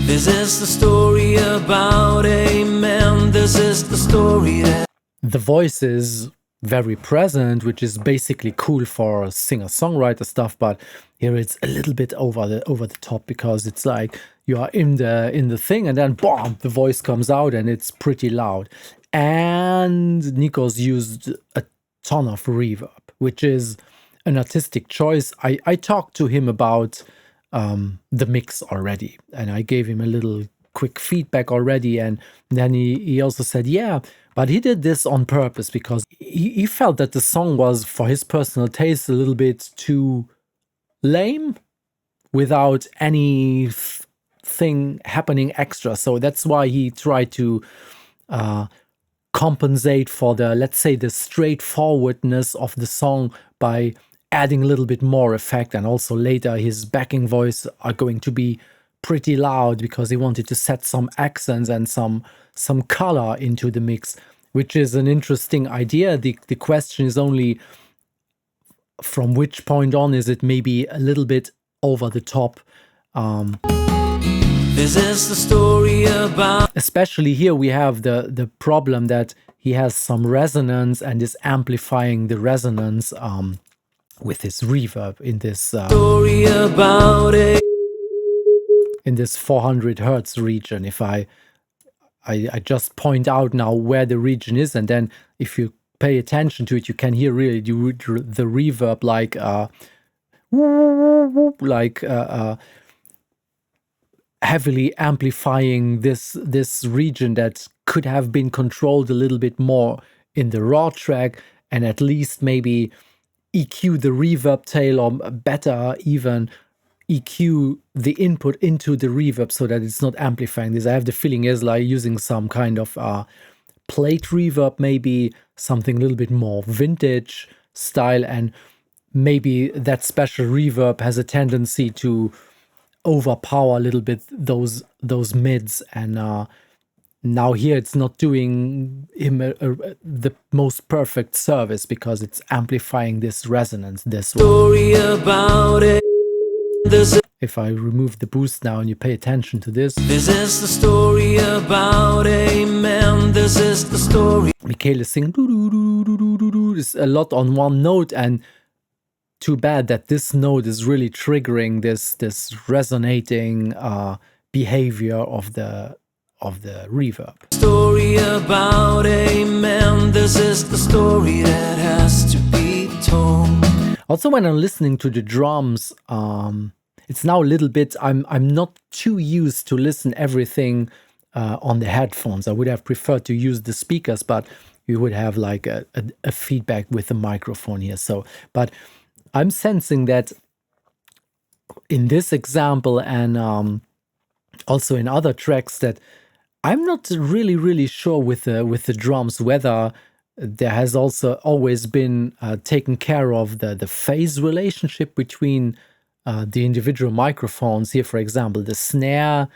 This is the story about a man. This is the story that... The voice is very present, which is basically cool for singer-songwriter stuff, but here it's a little bit over the top, because it's like you are in the thing and then boom, the voice comes out and it's pretty loud. And Nikos used a ton of reverb, which is an artistic choice. I talked to him about the mix already, and I gave him a little quick feedback already, and then he also said, yeah, but he did this on purpose because he felt that the song was, for his personal taste, a little bit too lame without anything happening extra. So that's why he tried to compensate for the, let's say, the straightforwardness of the song by adding a little bit more effect. And also later his backing voice are going to be pretty loud because he wanted to set some accents and some color into the mix, which is an interesting idea. The question is only from which point on is it maybe a little bit over the top. This is the story about. Especially here we have the problem that he has some resonance and is amplifying the resonance with his reverb in this Story about it. In this 400 hertz region. If I just point out now where the region is, and then if you pay attention to it, you can hear really the reverb like heavily amplifying this region that could have been controlled a little bit more in the raw track, and at least maybe EQ the reverb tail, or better even EQ the input into the reverb so that it's not amplifying this. I have the feeling is like using some kind of plate reverb, maybe something a little bit more vintage style, and maybe that special reverb has a tendency to overpower a little bit those mids, and now here it's not doing him the most perfect service because it's amplifying this resonance this way. Story about it. If I remove the boost now and you pay attention to this. This is the story about a man. This is the story. Michael is singing is a lot on one note, and too bad that this note is really triggering this resonating behavior of the reverb. Story about a man. This is the story that has to be told. Also, when I'm listening to the drums, it's now a little bit, I'm not too used to listen everything on the headphones. I would have preferred to use the speakers, but you would have like a feedback with the microphone here. So, but I'm sensing that in this example and also in other tracks that I'm not really sure with the drums whether there has also always been taken care of the phase relationship between the individual microphones here, for example, the snare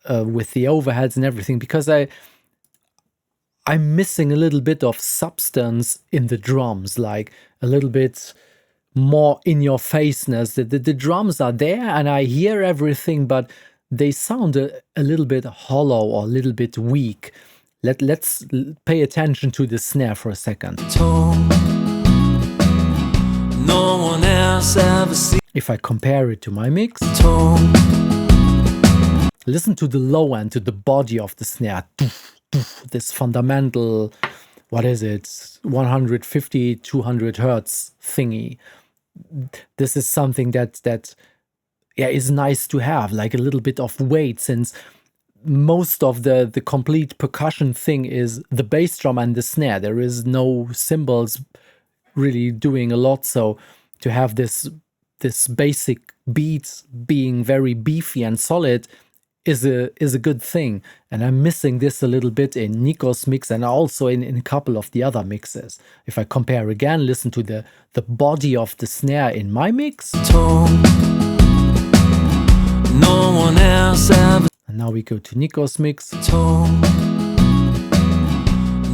with the overheads and everything, because I'm missing a little bit of substance in the drums, like a little bit more in your faceness. The drums are there and I hear everything, but they sound a little bit hollow or a little bit weak. Let's pay attention to the snare for a second. No one else ever seen. If I compare it to my mix, listen to the low end, to the body of the snare. This fundamental, what is it, 150, 200 hertz thingy. This is something that is nice to have, like a little bit of weight, since most of the complete percussion thing is the bass drum and the snare. There is no cymbals really doing a lot, so to have this basic beat being very beefy and solid is a good thing. And I'm missing this a little bit in Nico's mix and also in a couple of the other mixes. If I compare again, listen to the body of the snare in my mix. No one else ever. And now we go to Nico's mix.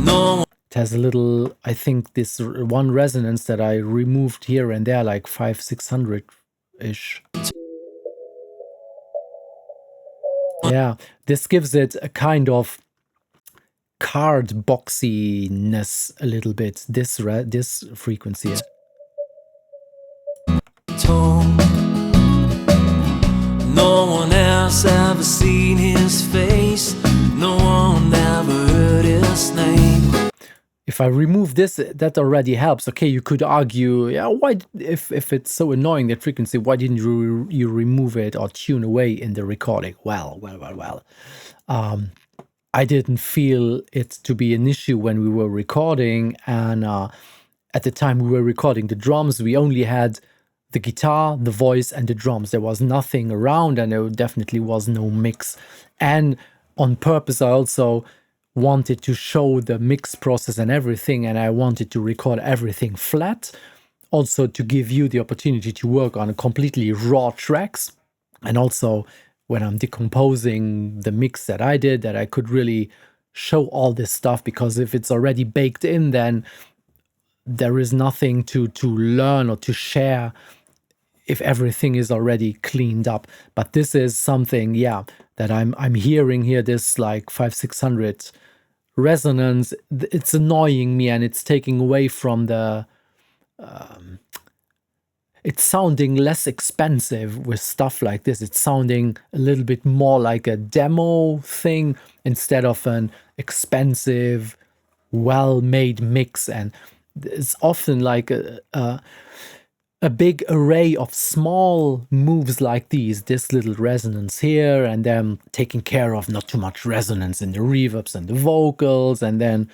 No. It has a little, I think, this one resonance that I removed here and there, like 500-600-ish. Yeah, this gives it a kind of card boxiness a little bit, this frequency. No one else ever seen his face. No one ever heard his name. If I remove this, that already helps. Okay, you could argue, yeah, why, if it's so annoying, that frequency, why didn't you remove it or tune away in the recording? Well. I didn't feel it to be an issue when we were recording, and at the time we were recording the drums, we only had the guitar, the voice, and the drums. There was nothing around, and there definitely was no mix. And on purpose, I also wanted to show the mix process and everything, and I wanted to record everything flat. Also to give you the opportunity to work on completely raw tracks. And also when I'm decomposing the mix that I did, that I could really show all this stuff, because if it's already baked in, then there is nothing to learn or to share if everything is already cleaned up. But this is something, yeah, that I'm hearing here, this like 500-600 resonance. It's annoying me, and it's taking away from the it's sounding less expensive with stuff like this. It's sounding a little bit more like a demo thing instead of an expensive, well-made mix. And it's often like a big array of small moves like these, this little resonance here, and then taking care of not too much resonance in the reverbs and the vocals, and then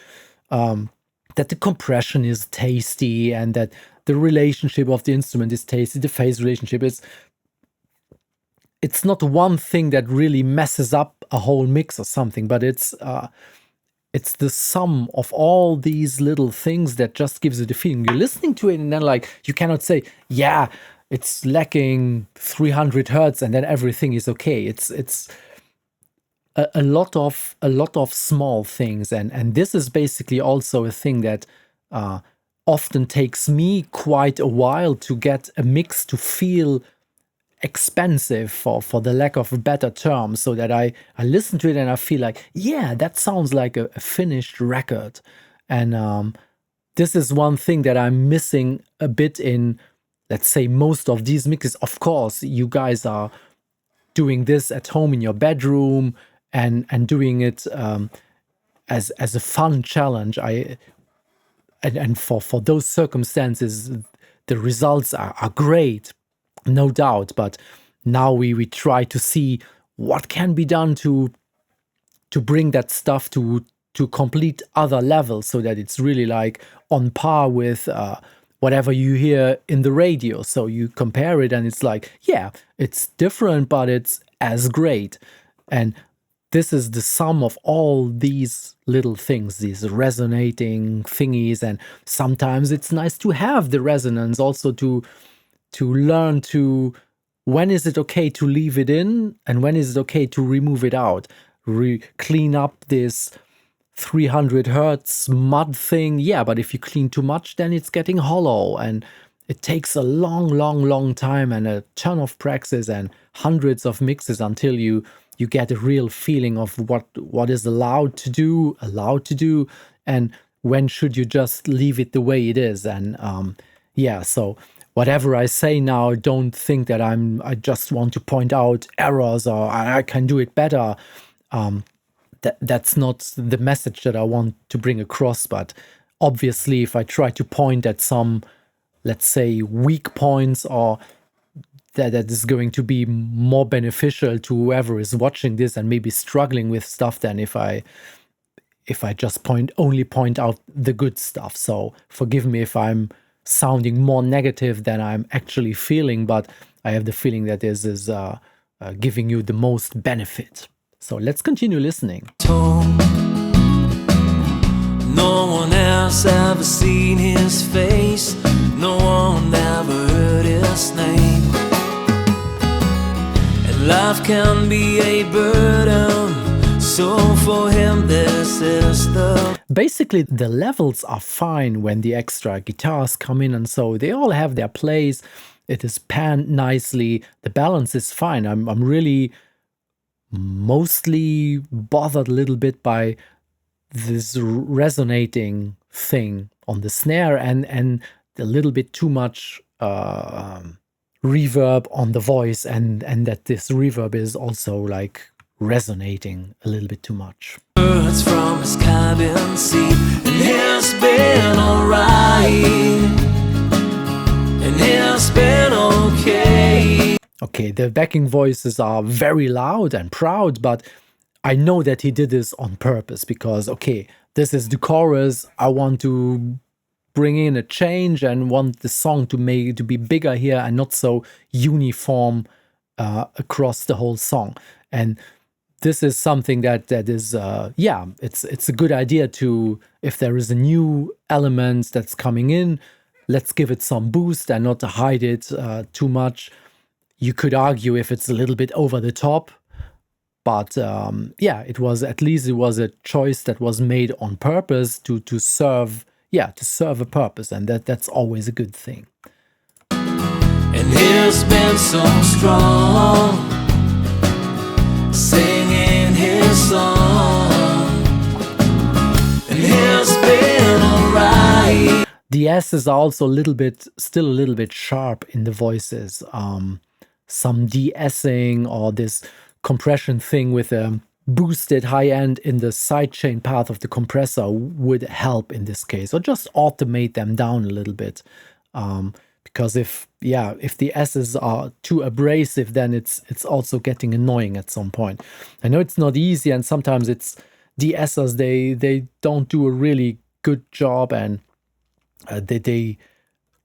that the compression is tasty, and that the relationship of the instrument is tasty, the phase relationship is... It's not one thing that really messes up a whole mix or something, but it's the sum of all these little things that just gives you the feeling. You're listening to it, and then like you cannot say, yeah, it's lacking 300 hertz and then everything is okay. It's a lot of small things, and this is basically also a thing that often takes me quite a while to get a mix to feel expensive, for the lack of a better term, so that I listen to it and I feel like, yeah, that sounds like a finished record. And this is one thing that I'm missing a bit in, let's say, most of these mixes. Of course, you guys are doing this at home in your bedroom and doing it as a fun challenge. And for those circumstances, the results are great, no doubt. But now we try to see what can be done to bring that stuff to complete other levels, so that it's really like on par with whatever you hear in the radio. So you compare it and it's like, yeah, it's different, but it's as great. And this is the sum of all these little things, these resonating thingies. And sometimes it's nice to have the resonance also to learn to, when is it okay to leave it in and when is it okay to remove it out, clean up this 300 hertz mud thing. Yeah, but if you clean too much, then it's getting hollow, and it takes a long time and a ton of practice and hundreds of mixes until you get a real feeling of what is allowed to do, and when should you just leave it the way it is. And yeah, so whatever I say now, don't think that I just want to point out errors or I can do it better. That's not the message that I want to bring across. But obviously, if I try to point at some, let's say, weak points, or that is going to be more beneficial to whoever is watching this and maybe struggling with stuff than if I just only point out the good stuff. So forgive me if I'm sounding more negative than I'm actually feeling, but I have the feeling that this is giving you the most benefit. So let's continue listening. No one else ever seen his face, no one ever heard his name. And life can be a burden, so for him this is the... Basically, the levels are fine when the extra guitars come in, and so they all have their place. It is panned nicely. The balance is fine. I'm really mostly bothered a little bit by this resonating thing on the snare and a little bit too much reverb on the voice, and that this reverb is also like resonating a little bit too much. Birds from his cabin seat, and he's been alright, and he's been okay. Okay, the backing voices are very loud and proud, but I know that he did this on purpose because, okay, this is the chorus. I want to bring in a change and want the song to be bigger here and not so uniform across the whole song. And this is something that is yeah, it's a good idea to, if there is a new element that's coming in, let's give it some boost and not to hide it too much. You could argue if it's a little bit over the top, but yeah, it was, at least it was a choice that was made on purpose to serve, yeah, to serve a purpose, and that's always a good thing. And he's been so strong, singing his song, and he's been alright. The S's are also still a little bit sharp in the voices. Some de-essing or this compression thing with a boosted high end in the sidechain path of the compressor would help in this case, or just automate them down a little bit. Because if the S's are too abrasive, then it's also getting annoying at some point. I know it's not easy, and sometimes it's the S's, they don't do a really good job, and they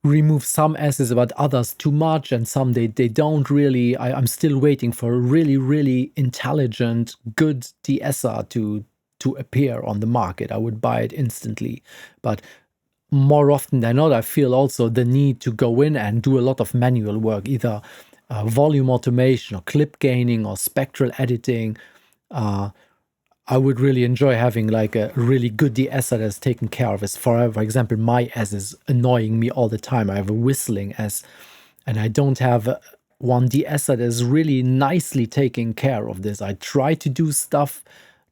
remove some S's but others too much, and some they don't really. I'm still waiting for a really intelligent, good de-esser to appear on the market. I would buy it instantly, but more often than not, I feel also the need to go in and do a lot of manual work, either volume automation or clip gaining or spectral editing. I would really enjoy having like a really good de-esser that's taken care of. As for example, my S is annoying me all the time. I have a whistling S, and I don't have one de-esser that is really nicely taking care of this. I try to do stuff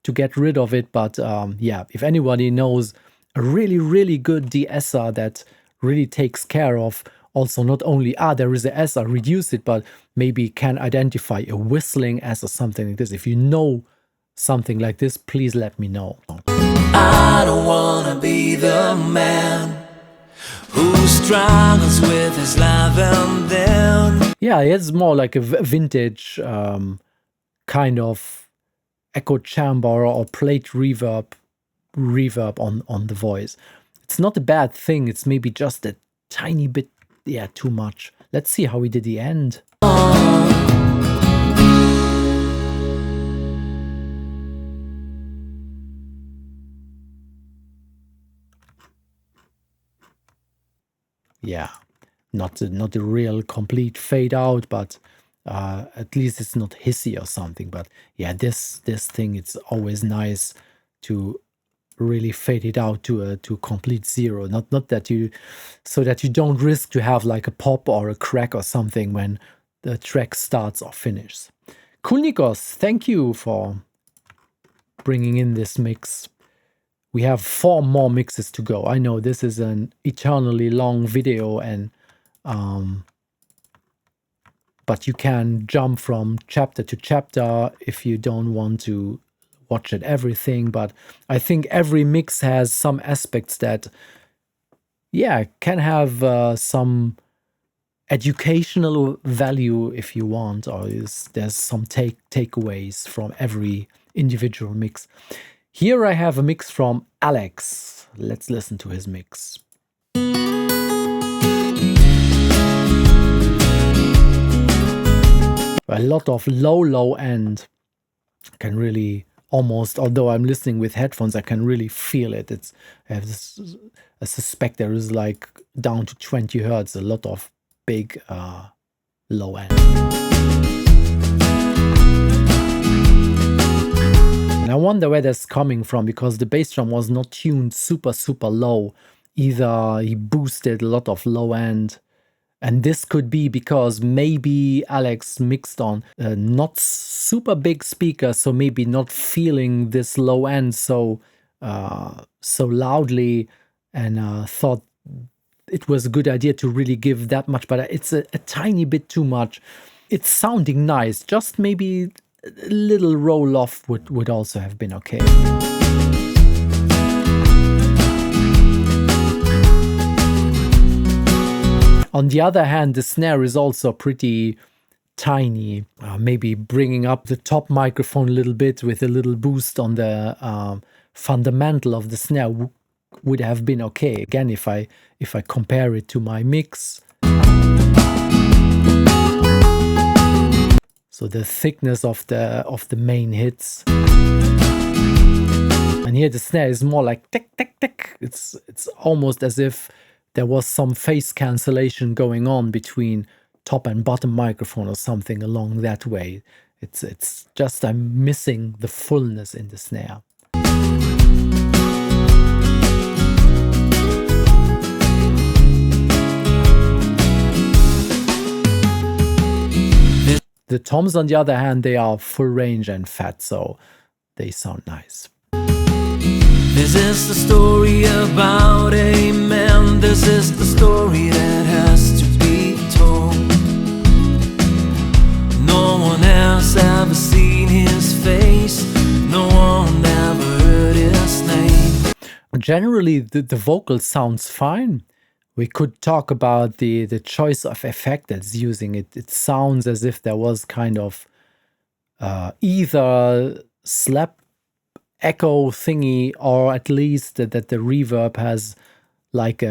to get rid of it, but yeah, if anybody knows a really good de-esser that really takes care of also not only there is a S, I reduce it, but maybe can identify a whistling S or something like this. If you know something like this, please let me know. I don't wanna be the man who struggles with his life and then. Yeah, it's more like a vintage kind of echo chamber or plate reverb on the voice. It's not a bad thing, it's maybe just a tiny bit, yeah, too much. Let's see how we did the end. Yeah, not a real complete fade out, but at least it's not hissy or something. But yeah, this thing, it's always nice to really fade it out to a complete zero. Not that you, so that you don't risk to have like a pop or a crack or something when the track starts or finishes. Cool, Nikos, thank you for bringing in this mix. We have 4 more mixes to go. I know this is an eternally long video, and but you can jump from chapter to chapter if you don't want to watch it everything. But I think every mix has some aspects that, yeah, can have some educational value if you want, or there's some takeaways from every individual mix. Here I have a mix from Alex. Let's listen to his mix. A lot of low end. Can really almost, although I'm listening with headphones, I can really feel it. I suspect there is like down to 20 hertz, a lot of big low end. And I wonder where that's coming from, because the bass drum was not tuned super low. Either he boosted a lot of low end, and this could be because maybe Alex mixed on not super big speakers, so maybe not feeling this low end so loudly, and thought it was a good idea to really give that much, but it's a tiny bit too much. It's sounding nice, just maybe a little roll off would also have been okay. On the other hand, the snare is also pretty tiny. Maybe bringing up the top microphone a little bit with a little boost on the fundamental of the snare would have been okay. Again, if I compare it to my mix. So the thickness of the main hits. And here the snare is more like tick, tick, tick. It's almost as if there was some phase cancellation going on between top and bottom microphone or something along that way. It's just I'm missing the fullness in the snare. The toms, on the other hand, they are full range and fat, so they sound nice. This is the story about a man. This is the story that has to be told. No one else ever seen his face. No one ever heard his name. Generally, the vocal sounds fine. We could talk about the choice of effect that's using it. It sounds as if there was kind of either slap echo thingy, or at least that the reverb has like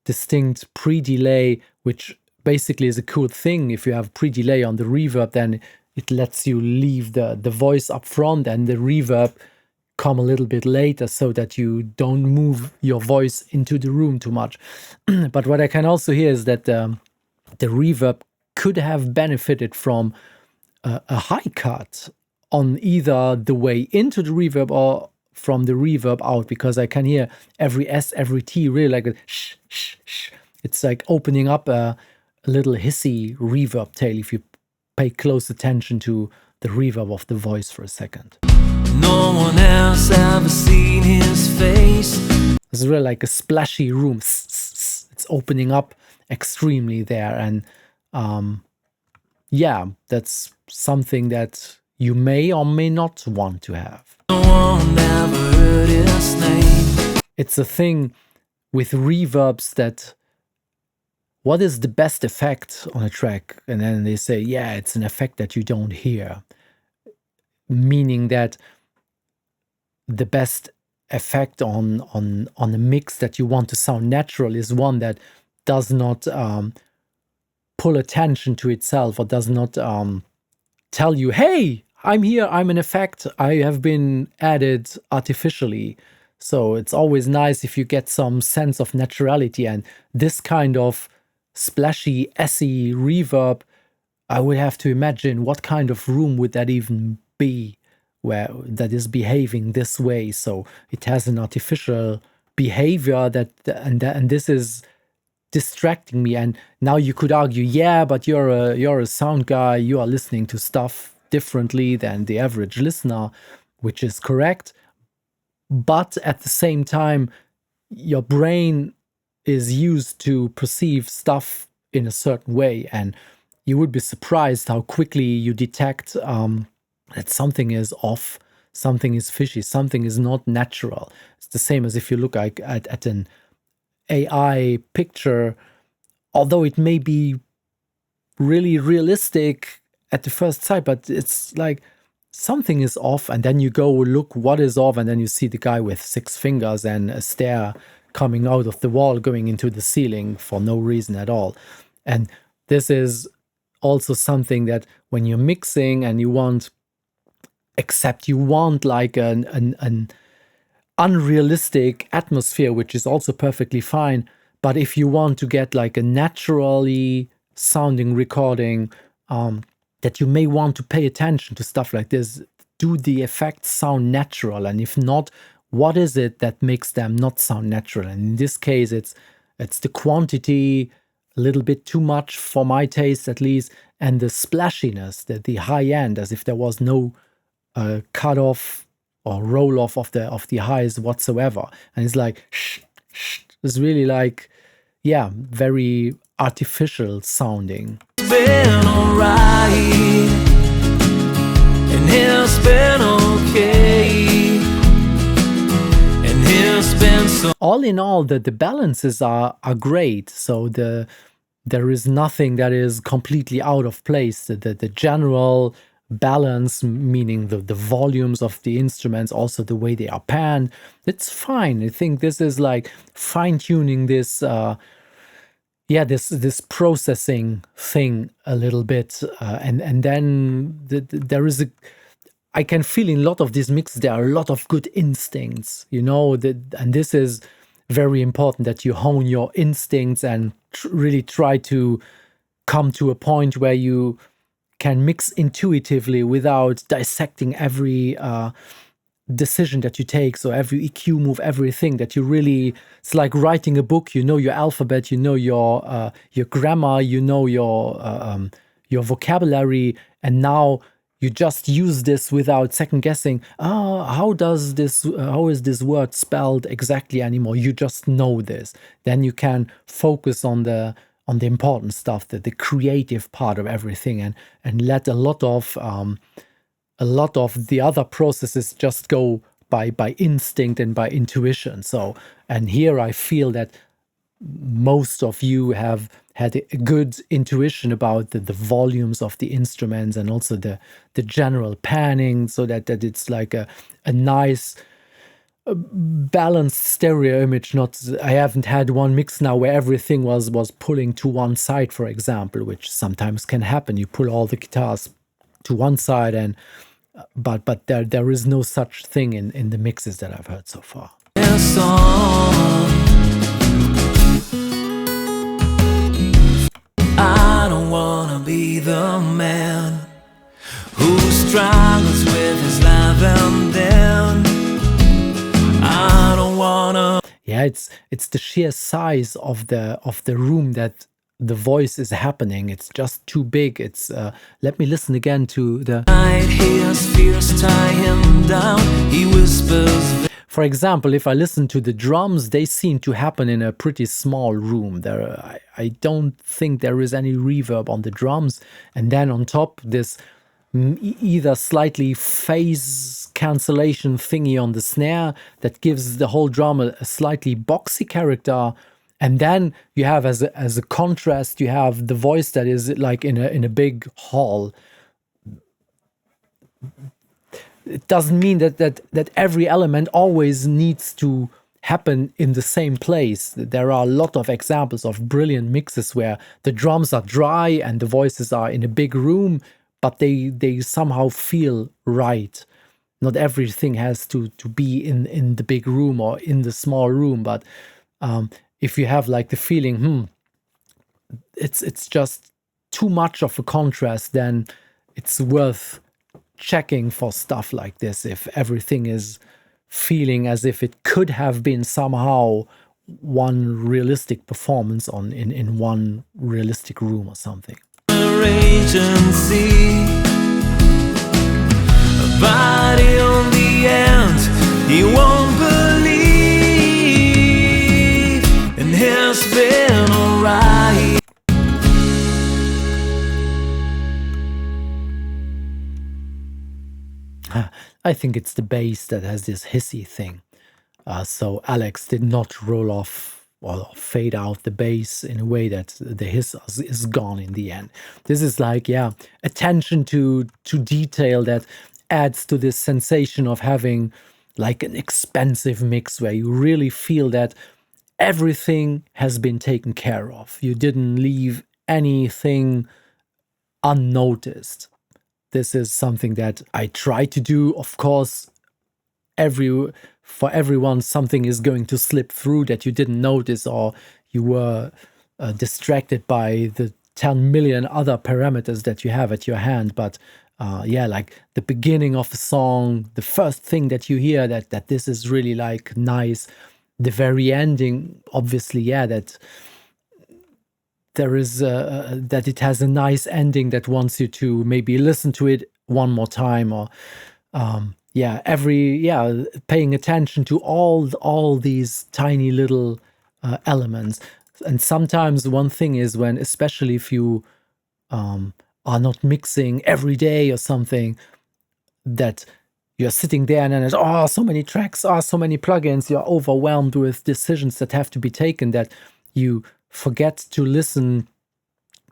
distinct pre-delay, which basically is a cool thing. If you have pre-delay on the reverb, then it lets you leave the voice up front and the reverb come a little bit later so that you don't move your voice into the room too much. But what I can also hear is that the reverb could have benefited from a high cut on either the way into the reverb or from the reverb out, because I can hear every S, every T really like a shh, shh, shh. It's like opening up a little hissy reverb tail if you pay close attention to the reverb of the voice for a second. No one else ever seen his face. It's really like a splashy room. It's opening up extremely there, and yeah, that's something that you may or may not want to have. No one ever heard his name. It's a thing with reverbs that what is the best effect on a track? And then they say, yeah, it's an effect that you don't hear. Meaning that the best effect on a mix that you want to sound natural is one that does not pull attention to itself, or does not tell you, hey, I'm here, I'm an effect, I have been added artificially. So it's always nice if you get some sense of naturality, and this kind of splashy, essy reverb, I would have to imagine what kind of room would that even be where that is behaving this way. So it has an artificial behavior and this is distracting me. And now you could argue, yeah, but you're a sound guy, you are listening to stuff differently than the average listener, which is correct. But at the same time, your brain is used to perceive stuff in a certain way, and you would be surprised how quickly you detect that something is off, something is fishy, something is not natural. It's the same as if you look at an AI picture, although it may be really realistic at the first sight, but it's like something is off, and then you go look what is off, and then you see the guy with 6 fingers and a stare coming out of the wall going into the ceiling for no reason at all. And this is also something that when you're mixing and you want like an unrealistic atmosphere, which is also perfectly fine. But if you want to get like a naturally sounding recording, that you may want to pay attention to stuff like this. Do the effects sound natural? And if not, what is it that makes them not sound natural? And in this case, it's the quantity, a little bit too much for my taste at least, and the splashiness, the high end, as if there was no cut off or roll off of the highs whatsoever. And it's like shh, shh. It's really like, yeah, very artificial sounding. It's been alright, and it's been okay, and it's been so. All in all, the balances are great. So there is nothing that is completely out of place. The general balance, meaning the volumes of the instruments, also the way they are panned, it's fine. I think this is like fine-tuning this yeah, this processing thing a little bit, and then there is a, I can feel in a lot of these mixes there are a lot of good instincts, you know, and this is very important that you hone your instincts and really try to come to a point where you can mix intuitively without dissecting every decision that you take. So every EQ move, everything that you really, it's like writing a book. You know your alphabet, you know your grammar, you know your vocabulary, and now you just use this without second guessing. How is this word spelled exactly anymore? You just know this. Then you can focus on the important stuff, the creative part of everything, and let a lot of the other processes just go by instinct and by intuition. So, and here I feel that most of you have had a good intuition about the volumes of the instruments and also the general panning, so that it's like a nice balanced stereo image. Not, I haven't had one mix now where everything was pulling to one side, for example, which sometimes can happen. You pull all the guitars to one side, and but there is no such thing in the mixes that I've heard so far. I don't wanna be the man who struggles with his life, and then I don't wanna. Yeah, it's the sheer size of the room that the voice is happening. It's just too big. It's let me listen again to the. His fears tie him down. He whispers. For example, if I listen to the drums, they seem to happen in a pretty small room. I don't think there is any reverb on the drums, and then on top this either slightly phase cancellation thingy on the snare that gives the whole drum a slightly boxy character. And then you have as a contrast, you have the voice that is like in a big hall. It doesn't mean that every element always needs to happen in the same place. There are a lot of examples of brilliant mixes where the drums are dry and the voices are in a big room, but they somehow feel right. Not everything has to be in the big room or in the small room, but if you have like the feeling, it's just too much of a contrast, then it's worth checking for stuff like this. If everything is feeling as if it could have been somehow one realistic performance in one realistic room or something. Agency, but in the end, he won't believe, and he's been alright. I think it's the bass that has this hissy thing. So Alex did not roll off or fade out the bass in a way that the hiss is gone in the end. This is like, yeah, attention to detail that adds to this sensation of having like an expensive mix where you really feel that everything has been taken care of. You didn't leave anything unnoticed. This is something that I try to do. Of course, for everyone, something is going to slip through that you didn't notice, or you were distracted by the 10 million other parameters that you have at your hand. But yeah, like the beginning of a song, the first thing that you hear that this is really like nice. The very ending, obviously, yeah, that there is that it has a nice ending that wants you to maybe listen to it one more time, or paying attention to all these tiny little elements. And sometimes one thing is when, especially if you are not mixing every day or something, that you're sitting there and then there's so many tracks, so many plugins, you're overwhelmed with decisions that have to be taken, that you forget to listen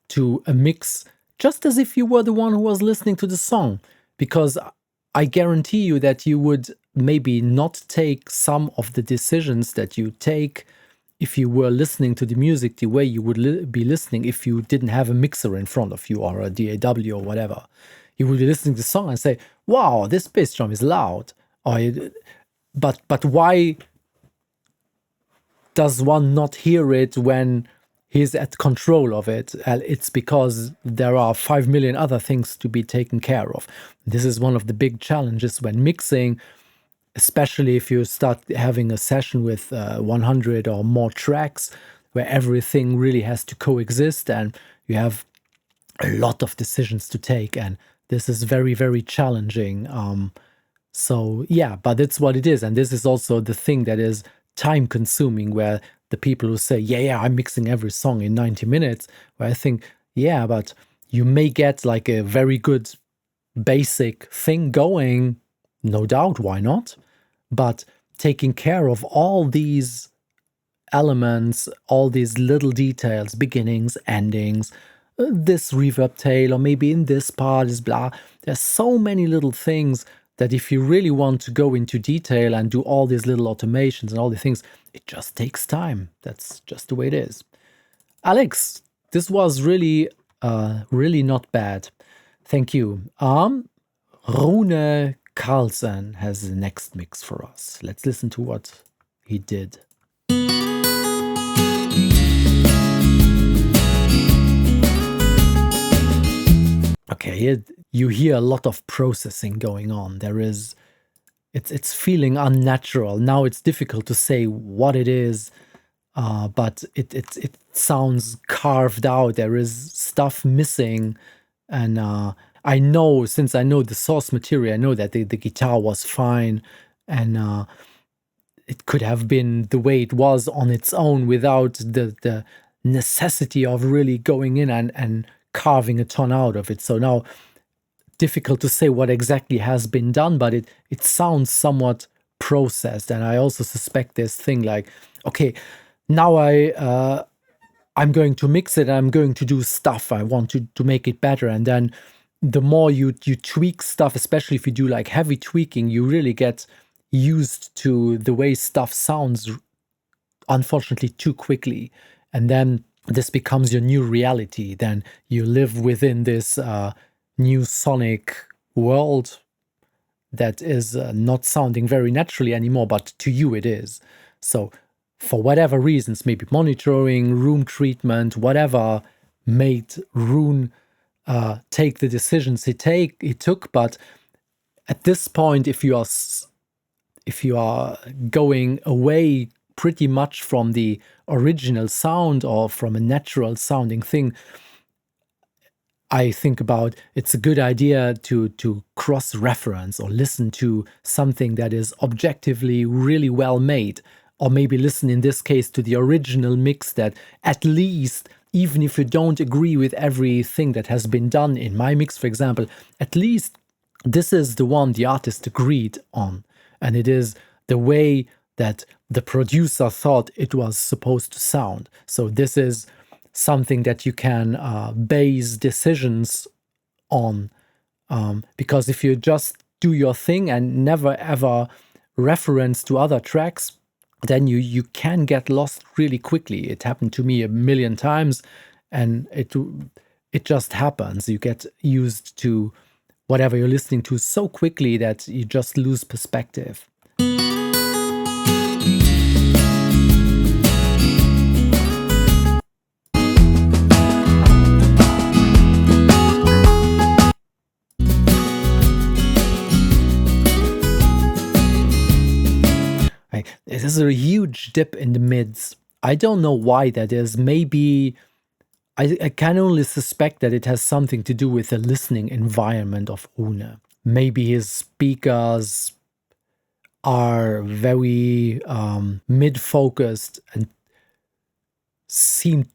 to a mix just as if you were the one who was listening to the song. Because I guarantee you that you would maybe not take some of the decisions that you take if you were listening to the music the way you would be listening if you didn't have a mixer in front of you or a DAW or whatever. You would be listening to the song and say, wow, this bass drum is loud. But why does one not hear it when he's at control of it? It's because there are 5 million other things to be taken care of. This is one of the big challenges when mixing, especially if you start having a session with 100 or more tracks where everything really has to coexist and you have a lot of decisions to take. And this is very, very challenging. So yeah, but it's what it is. And this is also the thing that is time consuming, where the people who say, yeah, I'm mixing every song in 90 minutes, where I think, yeah, but you may get like a very good basic thing going, no doubt, why not? But taking care of all these elements, all these little details, beginnings, endings, this reverb tail, or maybe in this part is blah. There's so many little things that if you really want to go into detail and do all these little automations and all the things, it just takes time. That's just the way it is. Alex, this was really, really not bad. Thank you. Rune Carlsen has the next mix for us. Let's listen to what he did. Okay, you hear a lot of processing going on. It's feeling unnatural. Now it's difficult to say what it is, but it sounds carved out. There is stuff missing, and I know, since I know the source material, I know that the guitar was fine, and it could have been the way it was on its own without the necessity of really going in and carving a ton out of it. So now, difficult to say what exactly has been done, but it sounds somewhat processed. And I also suspect this thing like, okay, now I'm going to mix it, I'm going to do stuff, I want to make it better. And then the more you tweak stuff, especially if you do like heavy tweaking, you really get used to the way stuff sounds, unfortunately, too quickly. And then this becomes your new reality. Then you live within this new sonic world that is not sounding very naturally anymore, but to you it is. So for whatever reasons, maybe monitoring, room treatment, whatever, made Rune take the decisions he took. But at this point, if you are going away pretty much from the original sound or from a natural sounding thing, I think about it's a good idea to cross-reference or listen to something that is objectively really well made, or maybe listen in this case to the original mix that at least, even if you don't agree with everything that has been done in my mix, for example, at least this is the one the artist agreed on, and it is the way that the producer thought it was supposed to sound. So this is something that you can base decisions on, because if you just do your thing and never ever reference to other tracks, then you can get lost really quickly. It happened to me a million times, and it just happens. You get used to whatever you're listening to so quickly that you just lose perspective. This is a huge dip in the mids. I don't know why that is. Maybe I can only suspect that it has something to do with the listening environment of Rune. Maybe his speakers are very mid-focused and seem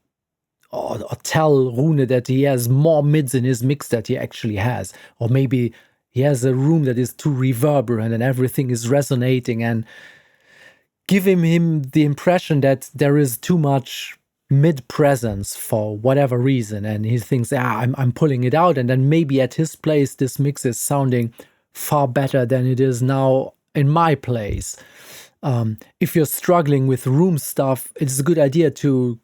or tell Rune that he has more mids in his mix that he actually has. Or maybe he has a room that is too reverberant and everything is resonating and giving him the impression that there is too much mid-presence for whatever reason, and he thinks, I'm pulling it out, and then maybe at his place this mix is sounding far better than it is now in my place. If you're struggling with room stuff, it's a good idea to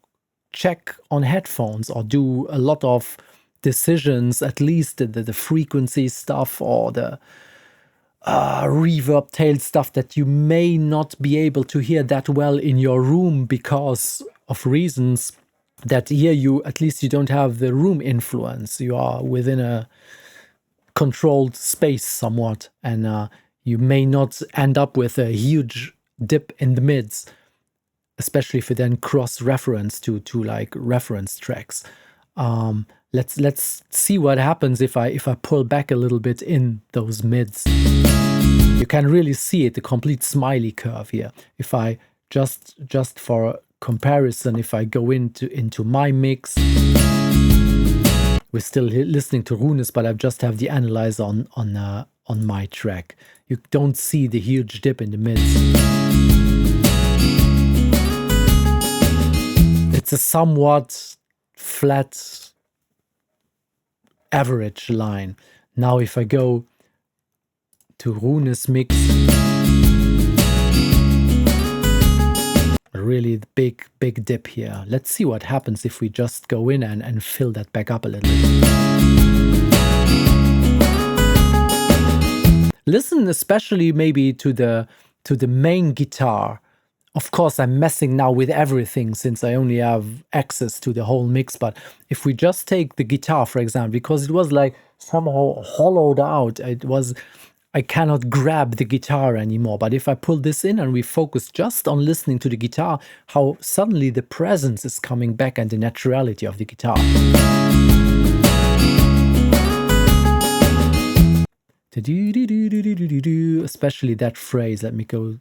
check on headphones or do a lot of decisions, at least the frequency stuff or the reverb tail stuff that you may not be able to hear that well in your room because of reasons that here you don't have the room influence. You are within a controlled space somewhat, and you may not end up with a huge dip in the mids, especially if you then cross-reference to like reference tracks. Let's see what happens if I pull back a little bit in those mids. You can really see it, the complete smiley curve here. If I just for comparison, if I go into my mix, we're still listening to Runes, but I just have the analyzer on my track. You don't see the huge dip in the mids. It's a somewhat flat average line. Now if I go to Runes mix, a really big dip here. Let's see what happens if we just go in and fill that back up a little bit. Listen especially maybe to the main guitar. Of course, I'm messing now with everything since I only have access to the whole mix. But if we just take the guitar, for example, because it was like somehow hollowed out, I cannot grab the guitar anymore. But if I pull this in and we focus just on listening to the guitar, how suddenly the presence is coming back and the naturality of the guitar. Especially that phrase. Let me go.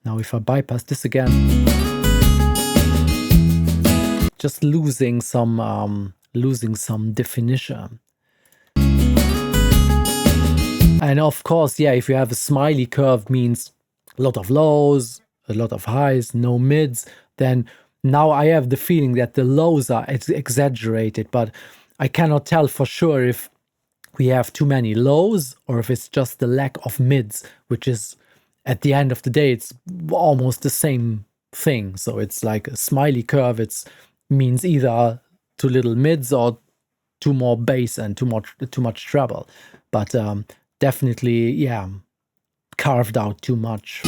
Now if I bypass this again, just losing some definition. And of course, yeah, if you have a smiley curve, means a lot of lows, a lot of highs, no mids, then now I have the feeling that the lows are exaggerated, but I cannot tell for sure if we have too many lows or if it's just the lack of mids, which is, at the end of the day, it's almost the same thing. So it's like a smiley curve. It means either too little mids or too more bass and too much treble. But definitely, yeah, carved out too much.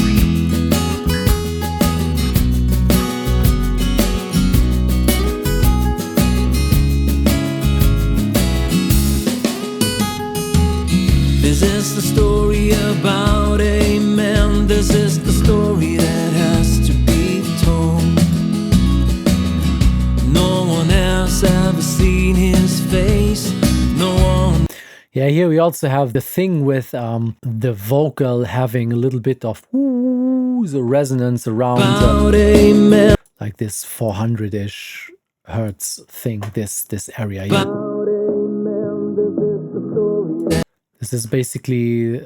This is the story about a man. This is the story that has to be told. No one else ever seen his face. No one. Yeah, here we also have the thing with the vocal having a little bit of the resonance around like this 400-ish hertz thing, this area here. This is basically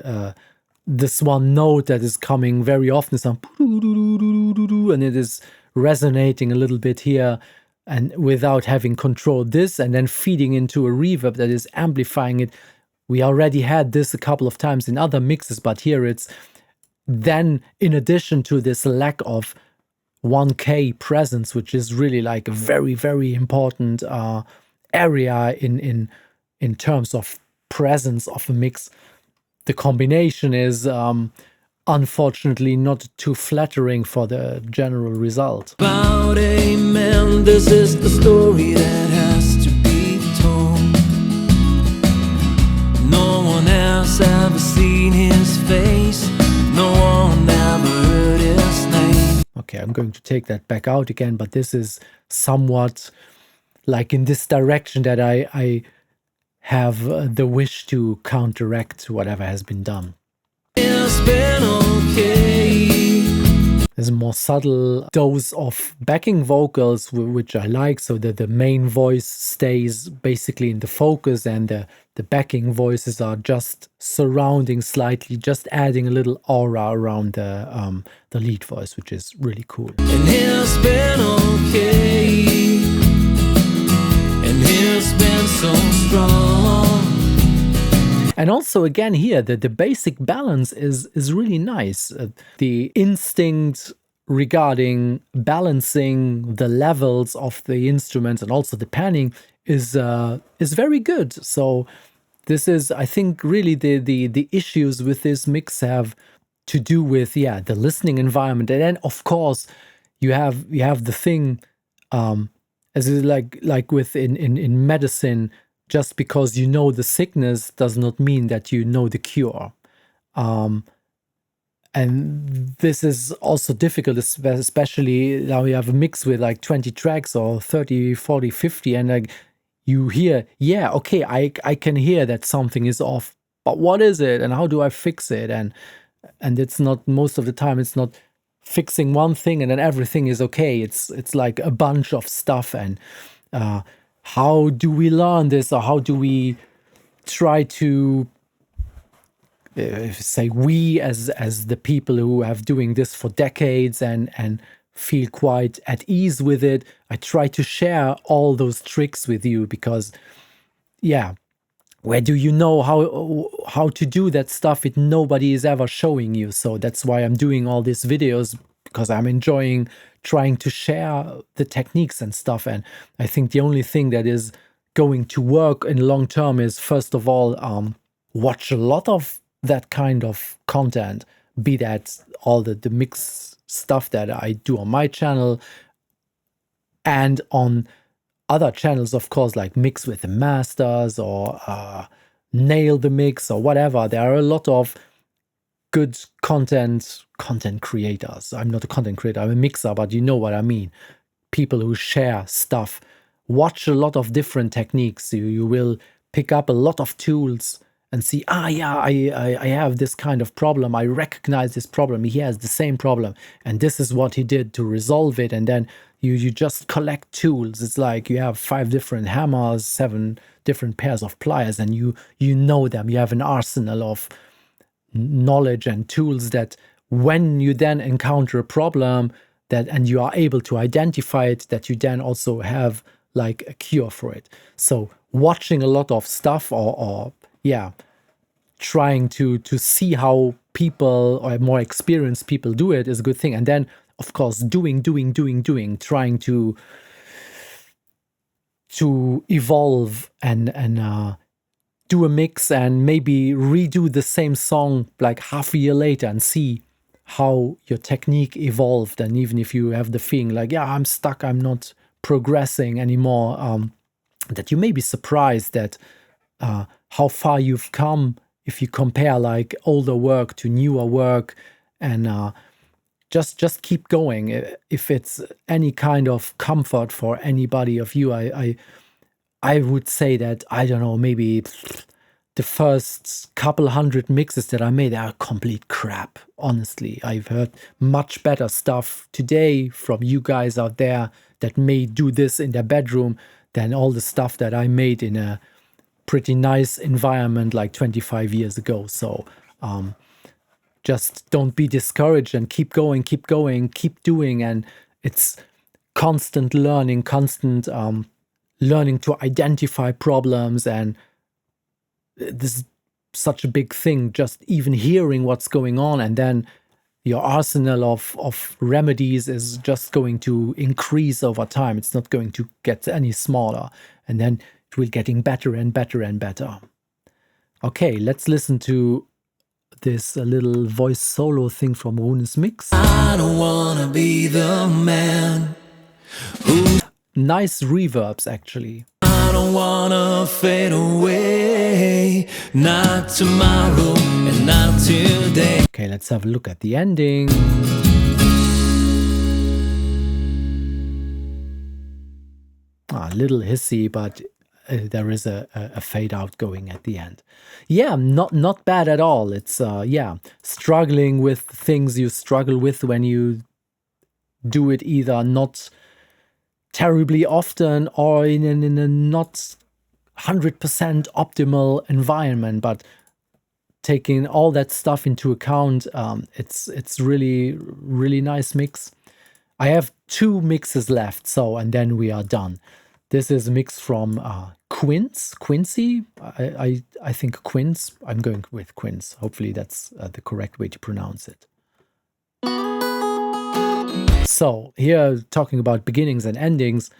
this one note that is coming very often, and it is resonating a little bit here, and without having controlled this and then feeding into a reverb that is amplifying it. We already had this a couple of times in other mixes, but here it's then, in addition to this lack of 1K presence, which is really like a very, very important area in terms of presence of a mix, the combination is unfortunately not too flattering for the general result. About a man, this is the story that has to be told. No one else ever seen his face. No one ever heard his name. Okay, I'm going to take that back out again, but this is somewhat like in this direction that I have the wish to counteract whatever has been done. It's been okay. There's a more subtle dose of backing vocals, which I like, so that the main voice stays basically in the focus and the backing voices are just surrounding slightly, just adding a little aura around the lead voice, which is really cool. And it's been okay. And it's been so strong. And also, again, here, the basic balance is really nice. The instinct regarding balancing the levels of the instruments and also the panning is very good. So this is, I think, really the issues with this mix have to do with the listening environment. And then, of course, you have the thing, as is like with in medicine, just because you know the sickness does not mean that you know the cure. And this is also difficult, especially now you have a mix with like 20 tracks or 30, 40, 50, and like you hear, okay, I can hear that something is off, but what is it and how do I fix it? And it's not, most of the time it's not fixing one thing and then everything is okay. It's like a bunch of stuff. And how do we learn this, or how do we try to say, we as the people who have doing this for decades and feel quite at ease with it, I try to share all those tricks with you, because where do you know how to do that stuff if nobody is ever showing you? So that's why I'm doing all these videos, because I'm enjoying trying to share the techniques and stuff. And I think the only thing that is going to work in long term is, first of all, watch a lot of that kind of content, be that all the mix stuff that I do on my channel and on other channels, of course, like Mix with the Masters or Nail the Mix or whatever. There are a lot of good content creators. I'm not a content creator, I'm a mixer, but you know what I mean. People who share stuff. Watch a lot of different techniques. You will pick up a lot of tools and see, I have this kind of problem. I recognize this problem. He has the same problem. And this is what he did to resolve it. And then you just collect tools. It's like you have 5 different hammers, 7 different pairs of pliers, and you know them. You have an arsenal of knowledge and tools that when you then encounter a problem and you are able to identify it, that you then also have like a cure for it. So watching a lot of stuff or trying to see how people or more experienced people do it is a good thing. And then, of course, doing, trying to evolve and do a mix and maybe redo the same song like half a year later and see how your technique evolved. And even if you have the feeling like, I'm stuck, I'm not progressing anymore, that you may be surprised that how far you've come if you compare like older work to newer work. And just keep going. If it's any kind of comfort for anybody of you, I would say that, I don't know, maybe the first couple hundred mixes that I made are complete crap. Honestly, I've heard much better stuff today from you guys out there that may do this in their bedroom than all the stuff that I made in a pretty nice environment like 25 years ago. So just don't be discouraged and keep going, keep doing. And it's constant learning, constant learning to identify problems. And this is such a big thing, just even hearing what's going on, and then your arsenal of remedies is just going to increase over time. It's not going to get any smaller, and then it will getting better and better and better. Okay, let's listen to this little voice solo thing from Rune's mix. I don't wanna be the man who... Nice reverbs, actually. I don't wanna fade away, not tomorrow and not today. Okay, let's have a look at the ending. A little hissy, but there is a fade out going at the end. Yeah, not bad at all. It's struggling with things you struggle with when you do it either not terribly often or in a not 100% optimal environment, but taking all that stuff into account, it's really nice mix. I have 2 mixes left, and then we are done. This is a mix from Quincy. I think Quince. I'm going with Quince. Hopefully that's the correct way to pronounce it. So here, talking about beginnings and endings,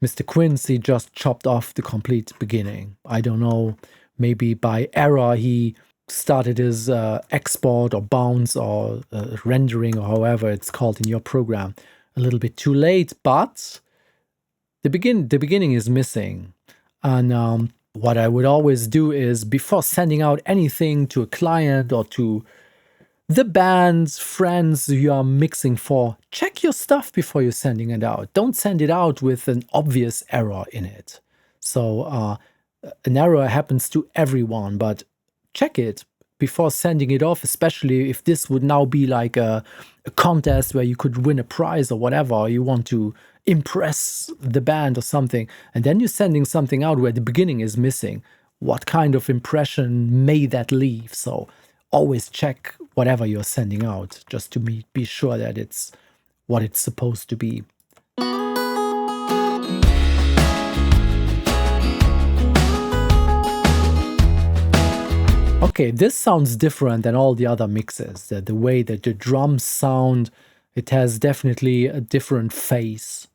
Mr. Quincy just chopped off the complete beginning. I don't know, maybe by error he started his export or bounce or rendering or however it's called in your program a little bit too late, but the beginning is missing. And what I would always do is, before sending out anything to a client or to the bands, friends you are mixing for, check your stuff before you're sending it out. Don't send it out with an obvious error in it. So an error happens to everyone, but check it before sending it off, especially if this would now be like a contest where you could win a prize or whatever, or you want to impress the band or something, and then you're sending something out where the beginning is missing. What kind of impression may that leave? So always check whatever you're sending out, just to be sure that it's what it's supposed to be. Okay, this sounds different than all the other mixes. The way that the drums sound, it has definitely a different face.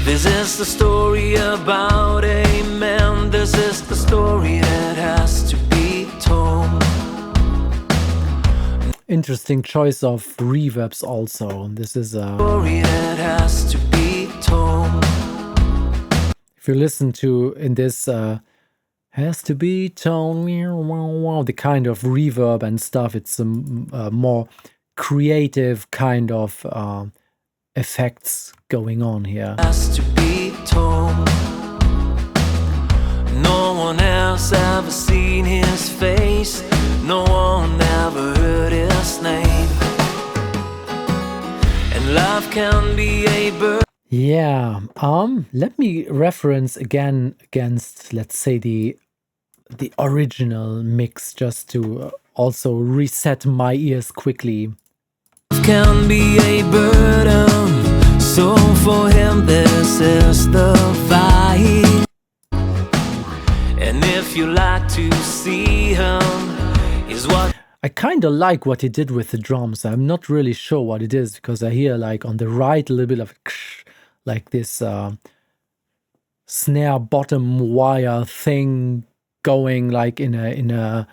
This is the story about a man. This is the story that has to be told. Interesting choice of reverbs also. This is a story that has to be told. If you listen to in this has to be told, the kind of reverb and stuff, it's a more creative kind of effects going on here. Has to be told. No one else ever seen his face. No one ever heard his name. And love can be a bird. Yeah. Let me reference again against, let's say, the original mix, just to also reset my ears quickly. Can be a burden, so for him this is the vibe. And if you like to see him, is what I kind of like what he did with the drums. I'm not really sure what it is, because I hear like on the right a little bit of like this snare bottom wire thing going like in a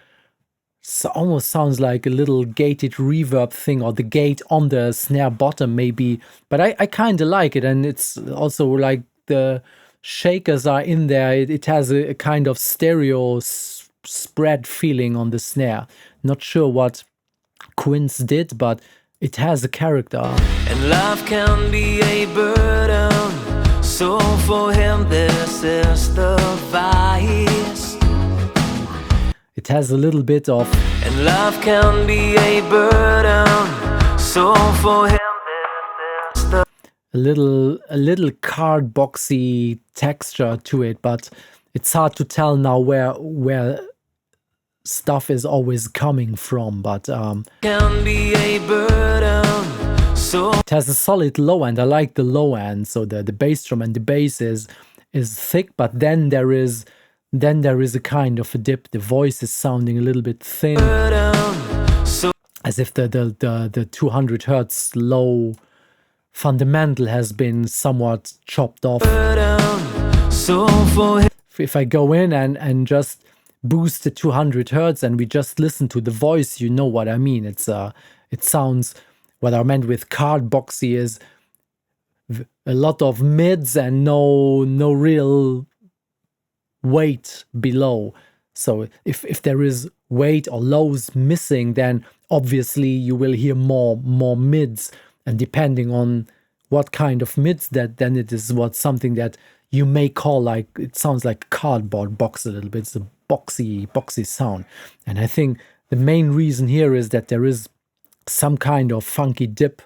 almost sounds like a little gated reverb thing, or the gate on the snare bottom maybe, but I kind of like it. And it's also like the shakers are in there. It has a kind of stereo spread feeling on the snare. Not sure what Quince did, but it has a character. And love can be a burden, so for him this is the vice. It has a little bit of, and love can be a burden, so for him this is the a little card boxy texture to it, but it's hard to tell now where stuff is always coming from. But can be a burden, so it has a solid low end. I like the low end, so the bass drum and the bass is thick, but then there is a kind of a dip. The voice is sounding a little bit thin, as if the 200 hertz low fundamental has been somewhat chopped off. So for him, if I go in and just boost the 200 hertz and we just listen to the voice, you know what I mean. It sounds, what I meant with card boxy is a lot of mids and no real weight below. So if there is weight or lows missing, then obviously you will hear more mids, and depending on what kind of mids, that then it is something that you may call, like, it sounds like a cardboard box a little bit. It's a boxy sound. And I think the main reason here is that there is some kind of funky dip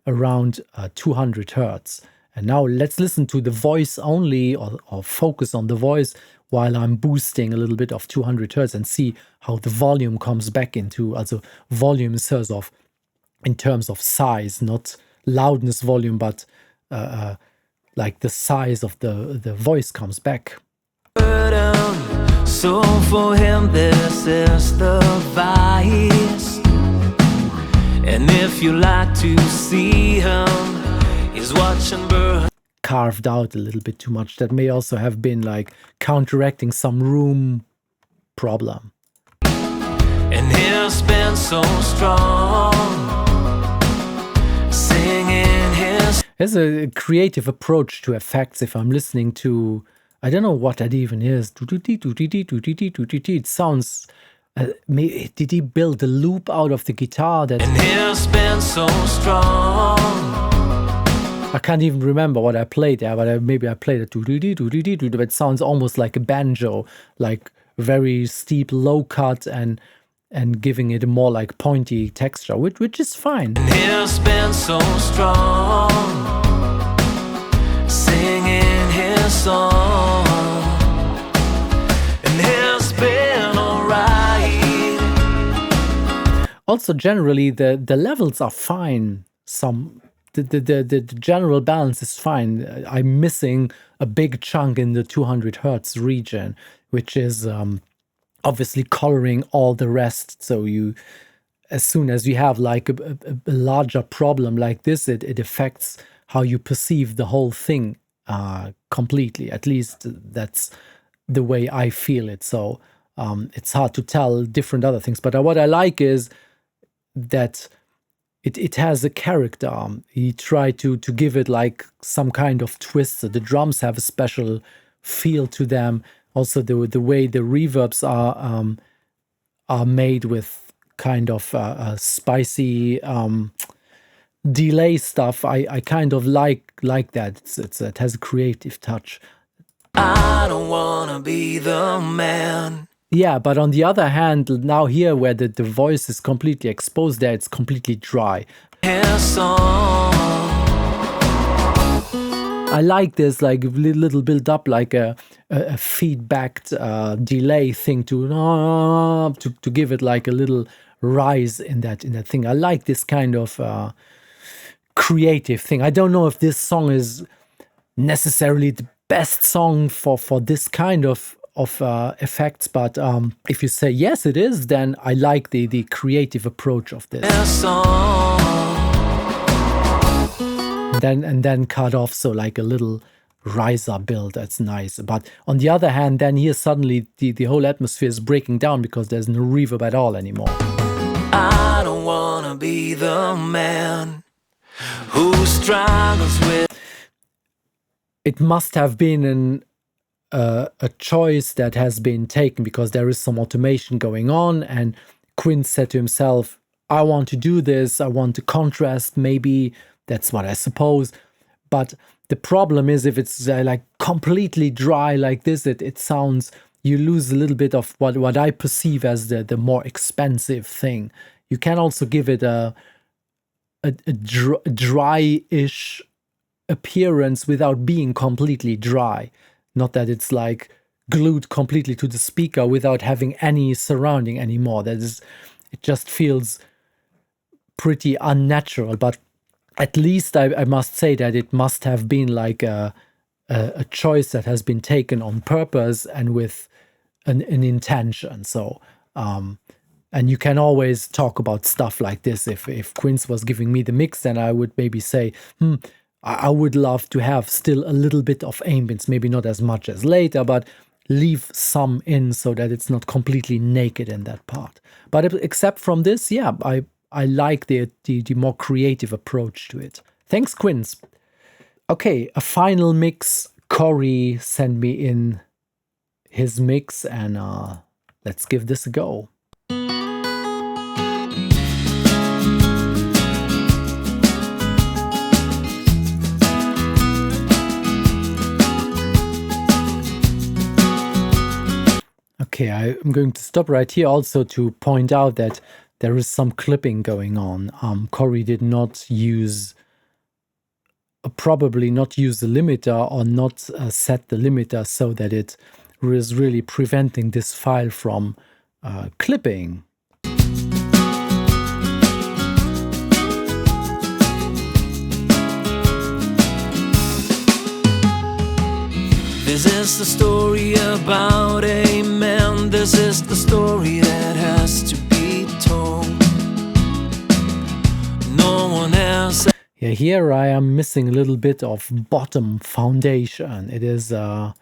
around 200 hertz. And now let's listen to the voice only, or focus on the voice while I'm boosting a little bit of 200 hertz and see how the volume comes back into, also volume in terms of size, not loudness volume, but like the size of the voice comes back. So for him this is the vice, and if you like to see him, he's watching birds. Carved out a little bit too much. That may also have been like counteracting some room problem. And he's been so strong, singing his. There's a creative approach to effects. If I'm listening to, I don't know what that even is. It sounds. Did he build a loop out of the guitar? That. And he's been so strong. I can't even remember what I played there, but maybe I played it. But it sounds almost like a banjo, like very steep low cut and giving it a more like pointy texture, which is fine. And he's been so strong, singing his song, and he's been alright. Also, generally, the levels are fine. The general balance is fine. I'm missing a big chunk in the 200 hertz region, which is obviously coloring all the rest. So as soon as you have like a larger problem like this, it affects how you perceive the whole thing completely. At least that's the way I feel it. So it's hard to tell different other things. But what I like is that it has a character. He tried to give it like some kind of twist. So the drums have a special feel to them. Also, the way the reverbs are made with kind of spicy delay stuff. I kind of like that. It has a creative touch. I don't wanna be the man. Yeah, but on the other hand, now here where the voice is completely exposed there, it's completely dry. I like this like little build up, like a feedbacked delay thing to give it like a little rise in that thing. I like this kind of creative thing. I don't know if this song is necessarily the best song for this kind of effects, but if you say yes it is, then I like the creative approach of this. And then cut off, so like a little riser build. That's nice. But on the other hand, then here suddenly the whole atmosphere is breaking down because there's no reverb at all anymore. I don't wanna be the man who struggles with. It must have been a choice that has been taken because there is some automation going on, and Quinn said to himself, I want to do this, I want to contrast, maybe that's what I suppose. But the problem is if it's like completely dry like this, it sounds, you lose a little bit of what I perceive as the more expensive thing. You can also give it a dry-ish appearance without being completely dry. Not that it's like glued completely to the speaker without having any surrounding anymore. It just feels pretty unnatural. But at least I must say that it must have been like a choice that has been taken on purpose and with an intention. So, and you can always talk about stuff like this. If Quince was giving me the mix, then I would maybe say, I would love to have still a little bit of ambience, maybe not as much as later, but leave some in so that it's not completely naked in that part. But except from this, yeah, I like the more creative approach to it. Thanks, Quince. Okay, a final mix. Corey sent me in his mix, and let's give this a go. Okay, I'm going to stop right here also to point out that there is some clipping going on. Corey did not use probably not use the limiter or not set the limiter so that it is really preventing this file from clipping. This is the story about a man. This is the story that has to be told. No one else. Yeah, here I am missing a little bit of bottom foundation. It is there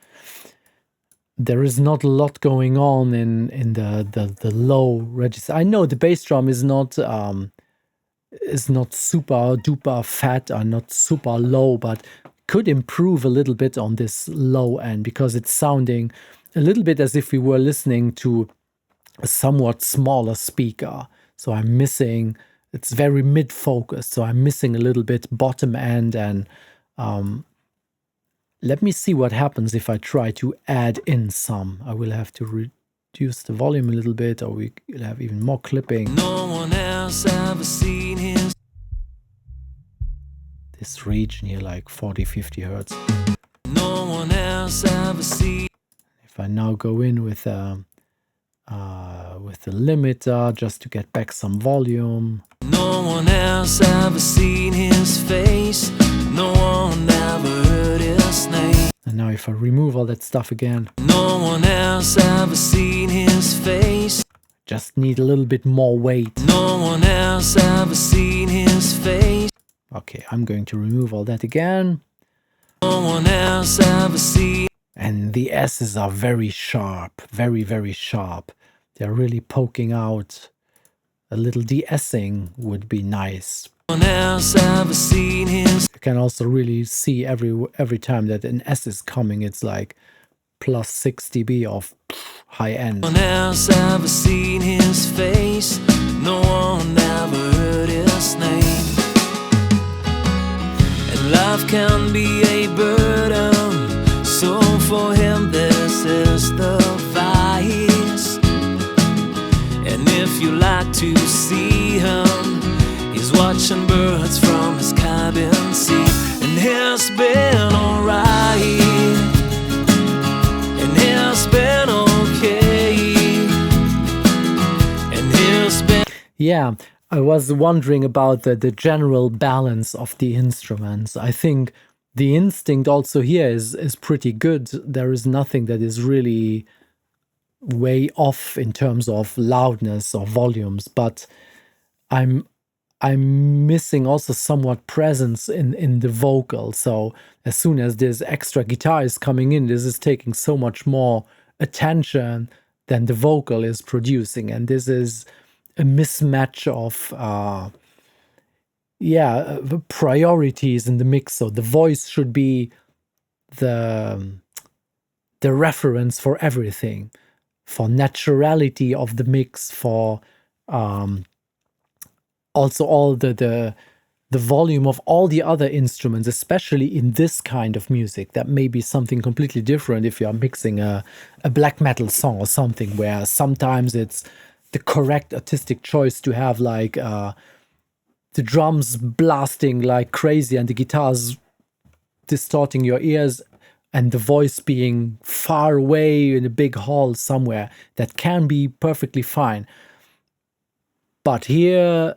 is not a lot going on in the low register. I know the bass drum is not super duper fat or not super low, but could improve a little bit on this low end because it's sounding a little bit as if we were listening to a somewhat smaller speaker. So I'm missing, it's very mid-focused, so I'm missing a little bit bottom end. And let me see what happens if I try to add in some. I will have to reduce the volume a little bit, or we will have even more clipping. No one else ever seen his. This region here, like 40-50 hertz. No one else ever seen. If I now go in with the limiter just to get back some volume. No one else ever seen his face. No one ever heard his name. And now if I remove all that stuff again. No one else ever seen his face. Just need a little bit more weight. No one else ever seen his face. Okay, I'm going to remove all that again. No one else ever seen. And the S's are very sharp, very, very sharp. They're really poking out. A little de-essing would be nice. No one else ever seen his. You can also really see every time that an S is coming, it's like plus 6 dB of high end. No one else ever seen his face. No one ever heard his name. And love can be a burden, so for him this is the vice. And if you like to see him, he's watching birds from his cabin seat. And he's been alright, and he's been okay, and he's been. Yeah, I was wondering about the general balance of the instruments. I think the instinct also here is pretty good. There is nothing that is really way off in terms of loudness or volumes, but I'm missing also somewhat presence in the vocal. So as soon as this extra guitar is coming in, this is taking so much more attention than the vocal is producing, and this is a mismatch of priorities in the mix. So the voice should be the reference for everything, for naturality of the mix, for also all the volume of all the other instruments, especially in this kind of music. That may be something completely different if you are mixing a black metal song or something, where sometimes it's the correct artistic choice to have like the drums blasting like crazy and the guitars distorting your ears and the voice being far away in a big hall somewhere. That can be perfectly fine. But here,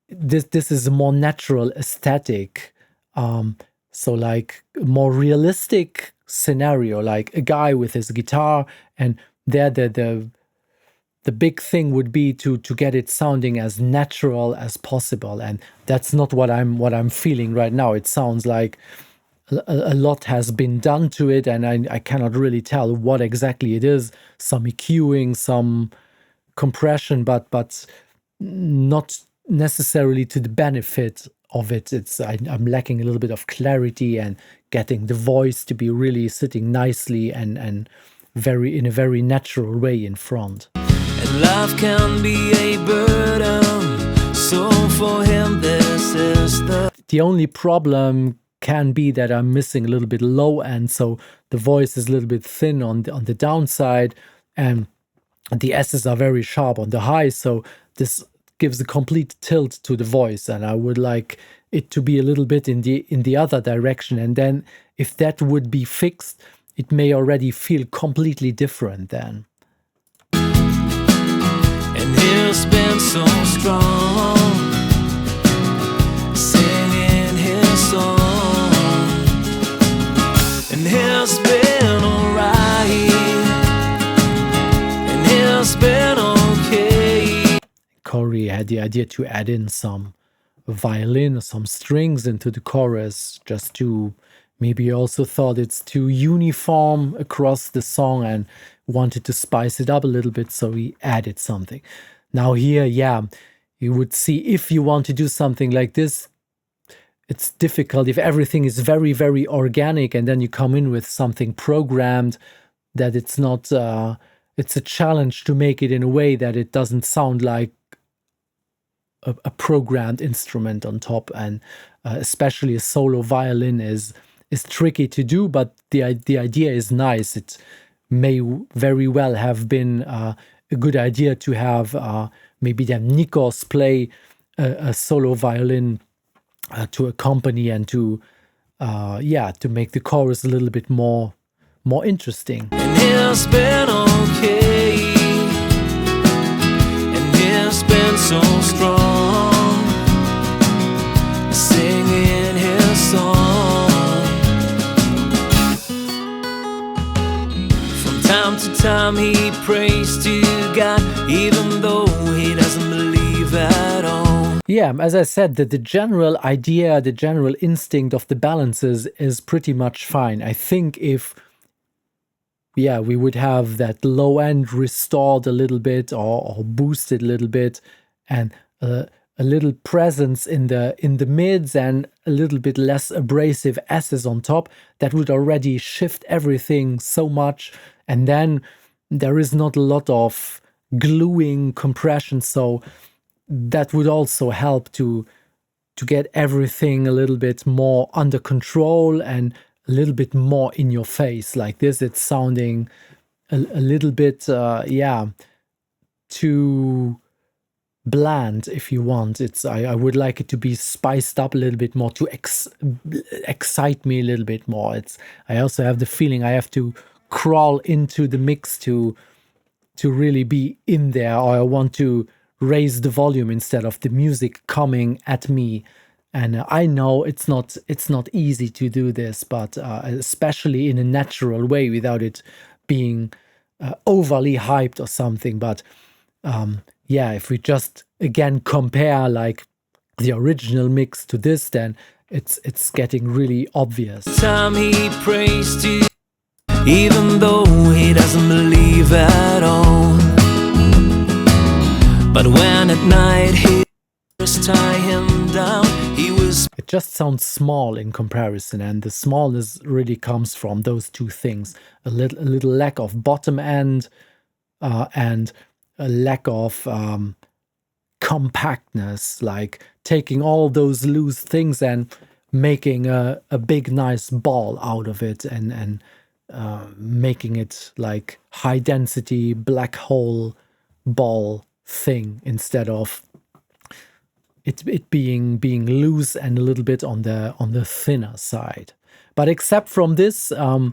this is a more natural aesthetic. So like a more realistic scenario, like a guy with his guitar, and there the big thing would be to get it sounding as natural as possible, and that's not what I'm feeling right now. It sounds like a lot has been done to it, and I cannot really tell what exactly it is. Some EQing, some compression, but not necessarily to the benefit of it. I'm lacking a little bit of clarity and getting the voice to be really sitting nicely and in a very natural way in front. And love can be a burden, so for him this is the only problem can be that I'm missing a little bit low end, so the voice is a little bit thin on the downside, and the S's are very sharp on the high, so this gives a complete tilt to the voice, and I would like it to be a little bit in the other direction. And then if that would be fixed, it may already feel completely different then. And he's been so strong, singing his song, and he's been alright, and he's been okay. Corey had the idea to add in some violin or some strings into the chorus, just to maybe also thought it's too uniform across the song and wanted to spice it up a little bit, so he added something. Now here, yeah, you would see if you want to do something like this, it's difficult if everything is very, very organic and then you come in with something programmed, that it's not, it's a challenge to make it in a way that it doesn't sound like a programmed instrument on top. And especially a solo violin is tricky to do, but the idea is nice. It may very well have been a good idea to have maybe then Nikos play a solo violin to accompany and to make the chorus a little bit more interesting. And he's been okay, and he's been so strong, singing his song. From time to time he prays to God, even though he doesn't believe at all. Yeah, as I said, that the general idea, the general instinct of the balances is pretty much fine. I think if we would have that low end restored a little bit or boosted a little bit, and a little presence in the mids and a little bit less abrasive S's on top, that would already shift everything so much. And then there is not a lot of gluing compression, so that would also help to get everything a little bit more under control and a little bit more in your face. Like this, it's sounding a little bit too bland, if you want. I would like it to be spiced up a little bit more, to excite me a little bit more. I also have the feeling I have to crawl into the mix to really be in there, or I want to raise the volume instead of the music coming at me. And I know it's not easy to do this, but especially in a natural way without it being overly hyped or something. But if we just again compare like the original mix to this, then it's getting really obvious. Time he prays to, even though he doesn't believe at all. But when at night he just tie him down, it just sounds small in comparison, and the smallness really comes from those two things: a little lack of bottom end and a lack of compactness, like taking all those loose things and making a big nice ball out of it, and making it like high density black hole ball thing instead of it being loose and a little bit on the thinner side. But except from this, a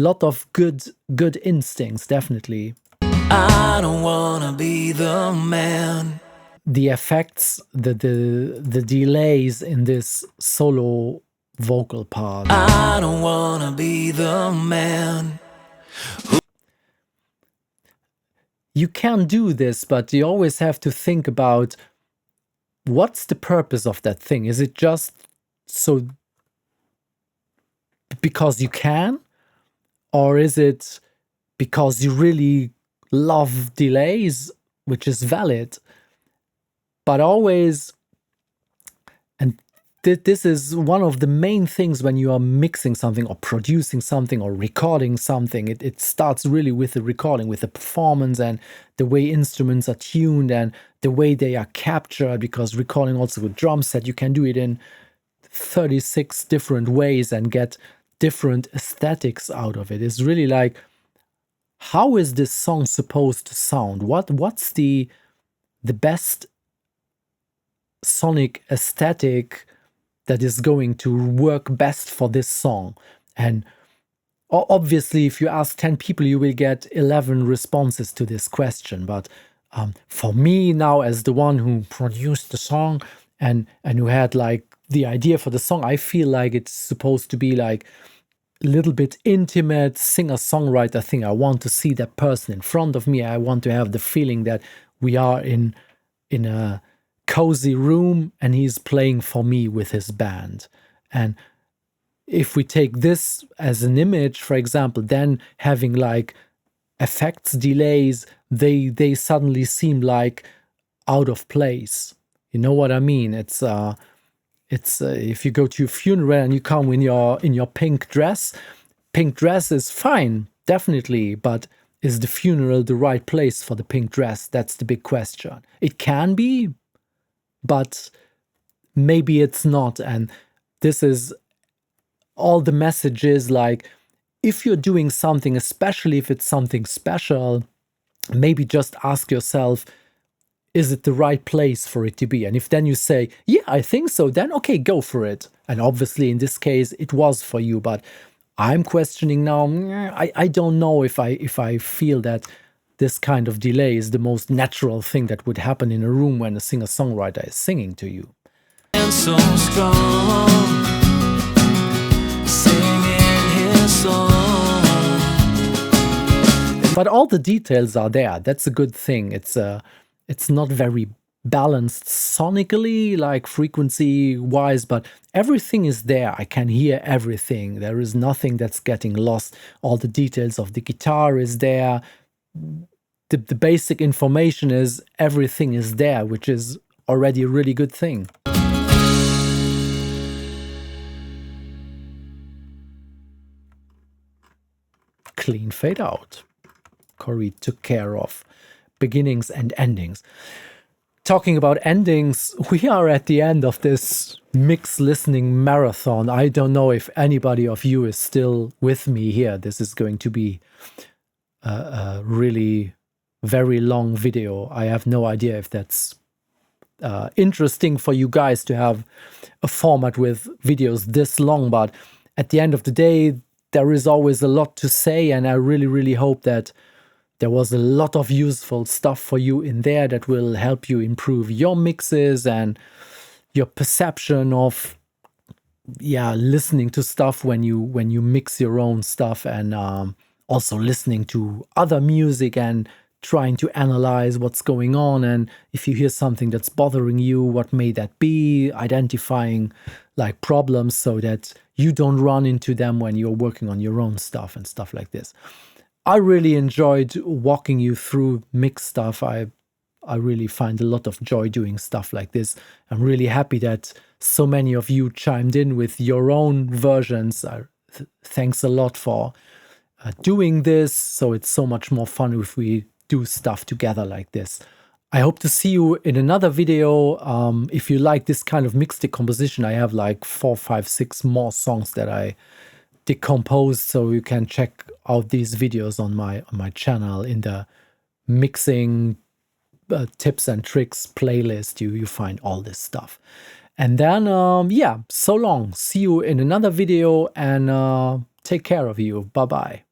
lot of good instincts, definitely. I don't wanna be the man. The effects, the delays in this solo vocal part. I don't wanna be the man. You can do this, but you always have to think about what's the purpose of that thing. Is it just so because you can? Or is it because you really love delays, which is valid? But always, and this is one of the main things when you are mixing something or producing something or recording something. It starts really with the recording, with the performance and the way instruments are tuned and the way they are captured, because recording also with drum set, you can do it in 36 different ways and get different aesthetics out of it. It's really like, how is this song supposed to sound? What's the the best sonic aesthetic that is going to work best for this song. And obviously, if you ask 10 people, you will get 11 responses to this question. But for me now, as the one who produced the song and who had like the idea for the song, I feel like it's supposed to be like a little bit intimate singer-songwriter thing. I want to see that person in front of me. I want to have the feeling that we are in a cozy room and he's playing for me with his band. And if we take this as an image, for example, then having like effects delays, they suddenly seem like out of place. You know what I mean? It's if you go to a funeral and you come in your pink dress is fine, definitely, but is the funeral the right place for the pink dress? That's the big question. It can be, but maybe it's not. And this is all the messages, like, if you're doing something, especially if it's something special, maybe just ask yourself, is it the right place for it to be? And if then you say, yeah, I think so, then okay, go for it. And obviously in this case, it was for you, but I'm questioning now, I don't know if I feel that this kind of delay is the most natural thing that would happen in a room when a singer-songwriter is singing to you. And so strong, singing his song. But all the details are there. That's a good thing. It's not very balanced sonically, like frequency-wise, but everything is there. I can hear everything. There is nothing that's getting lost. All the details of the guitar is there. The basic information is everything is there, which is already a really good thing. Clean fade out. Corey took care of beginnings and endings. Talking about endings, we are at the end of this mix listening marathon. I don't know if anybody of you is still with me here. This is going to be a really very long video. I have no idea if that's interesting for you guys to have a format with videos this long, but at the end of the day, there is always a lot to say, and I really, really hope that there was a lot of useful stuff for you in there that will help you improve your mixes and your perception of, listening to stuff when you mix your own stuff, and also listening to other music and trying to analyze what's going on. And if you hear something that's bothering you, what may that be? Identifying like problems so that you don't run into them when you're working on your own stuff and stuff like this. I really enjoyed walking you through mix stuff. I really find a lot of joy doing stuff like this. I'm really happy that so many of you chimed in with your own versions. Thanks a lot for doing this. So it's so much more fun if we do stuff together like this. I hope to see you in another video. If you like this kind of mixed composition, I have like 4, 5, 6 more songs that I decomposed, so you can check out these videos on my channel in the mixing tips and tricks playlist. You find all this stuff. And then so long. See you in another video, and take care of you. Bye bye.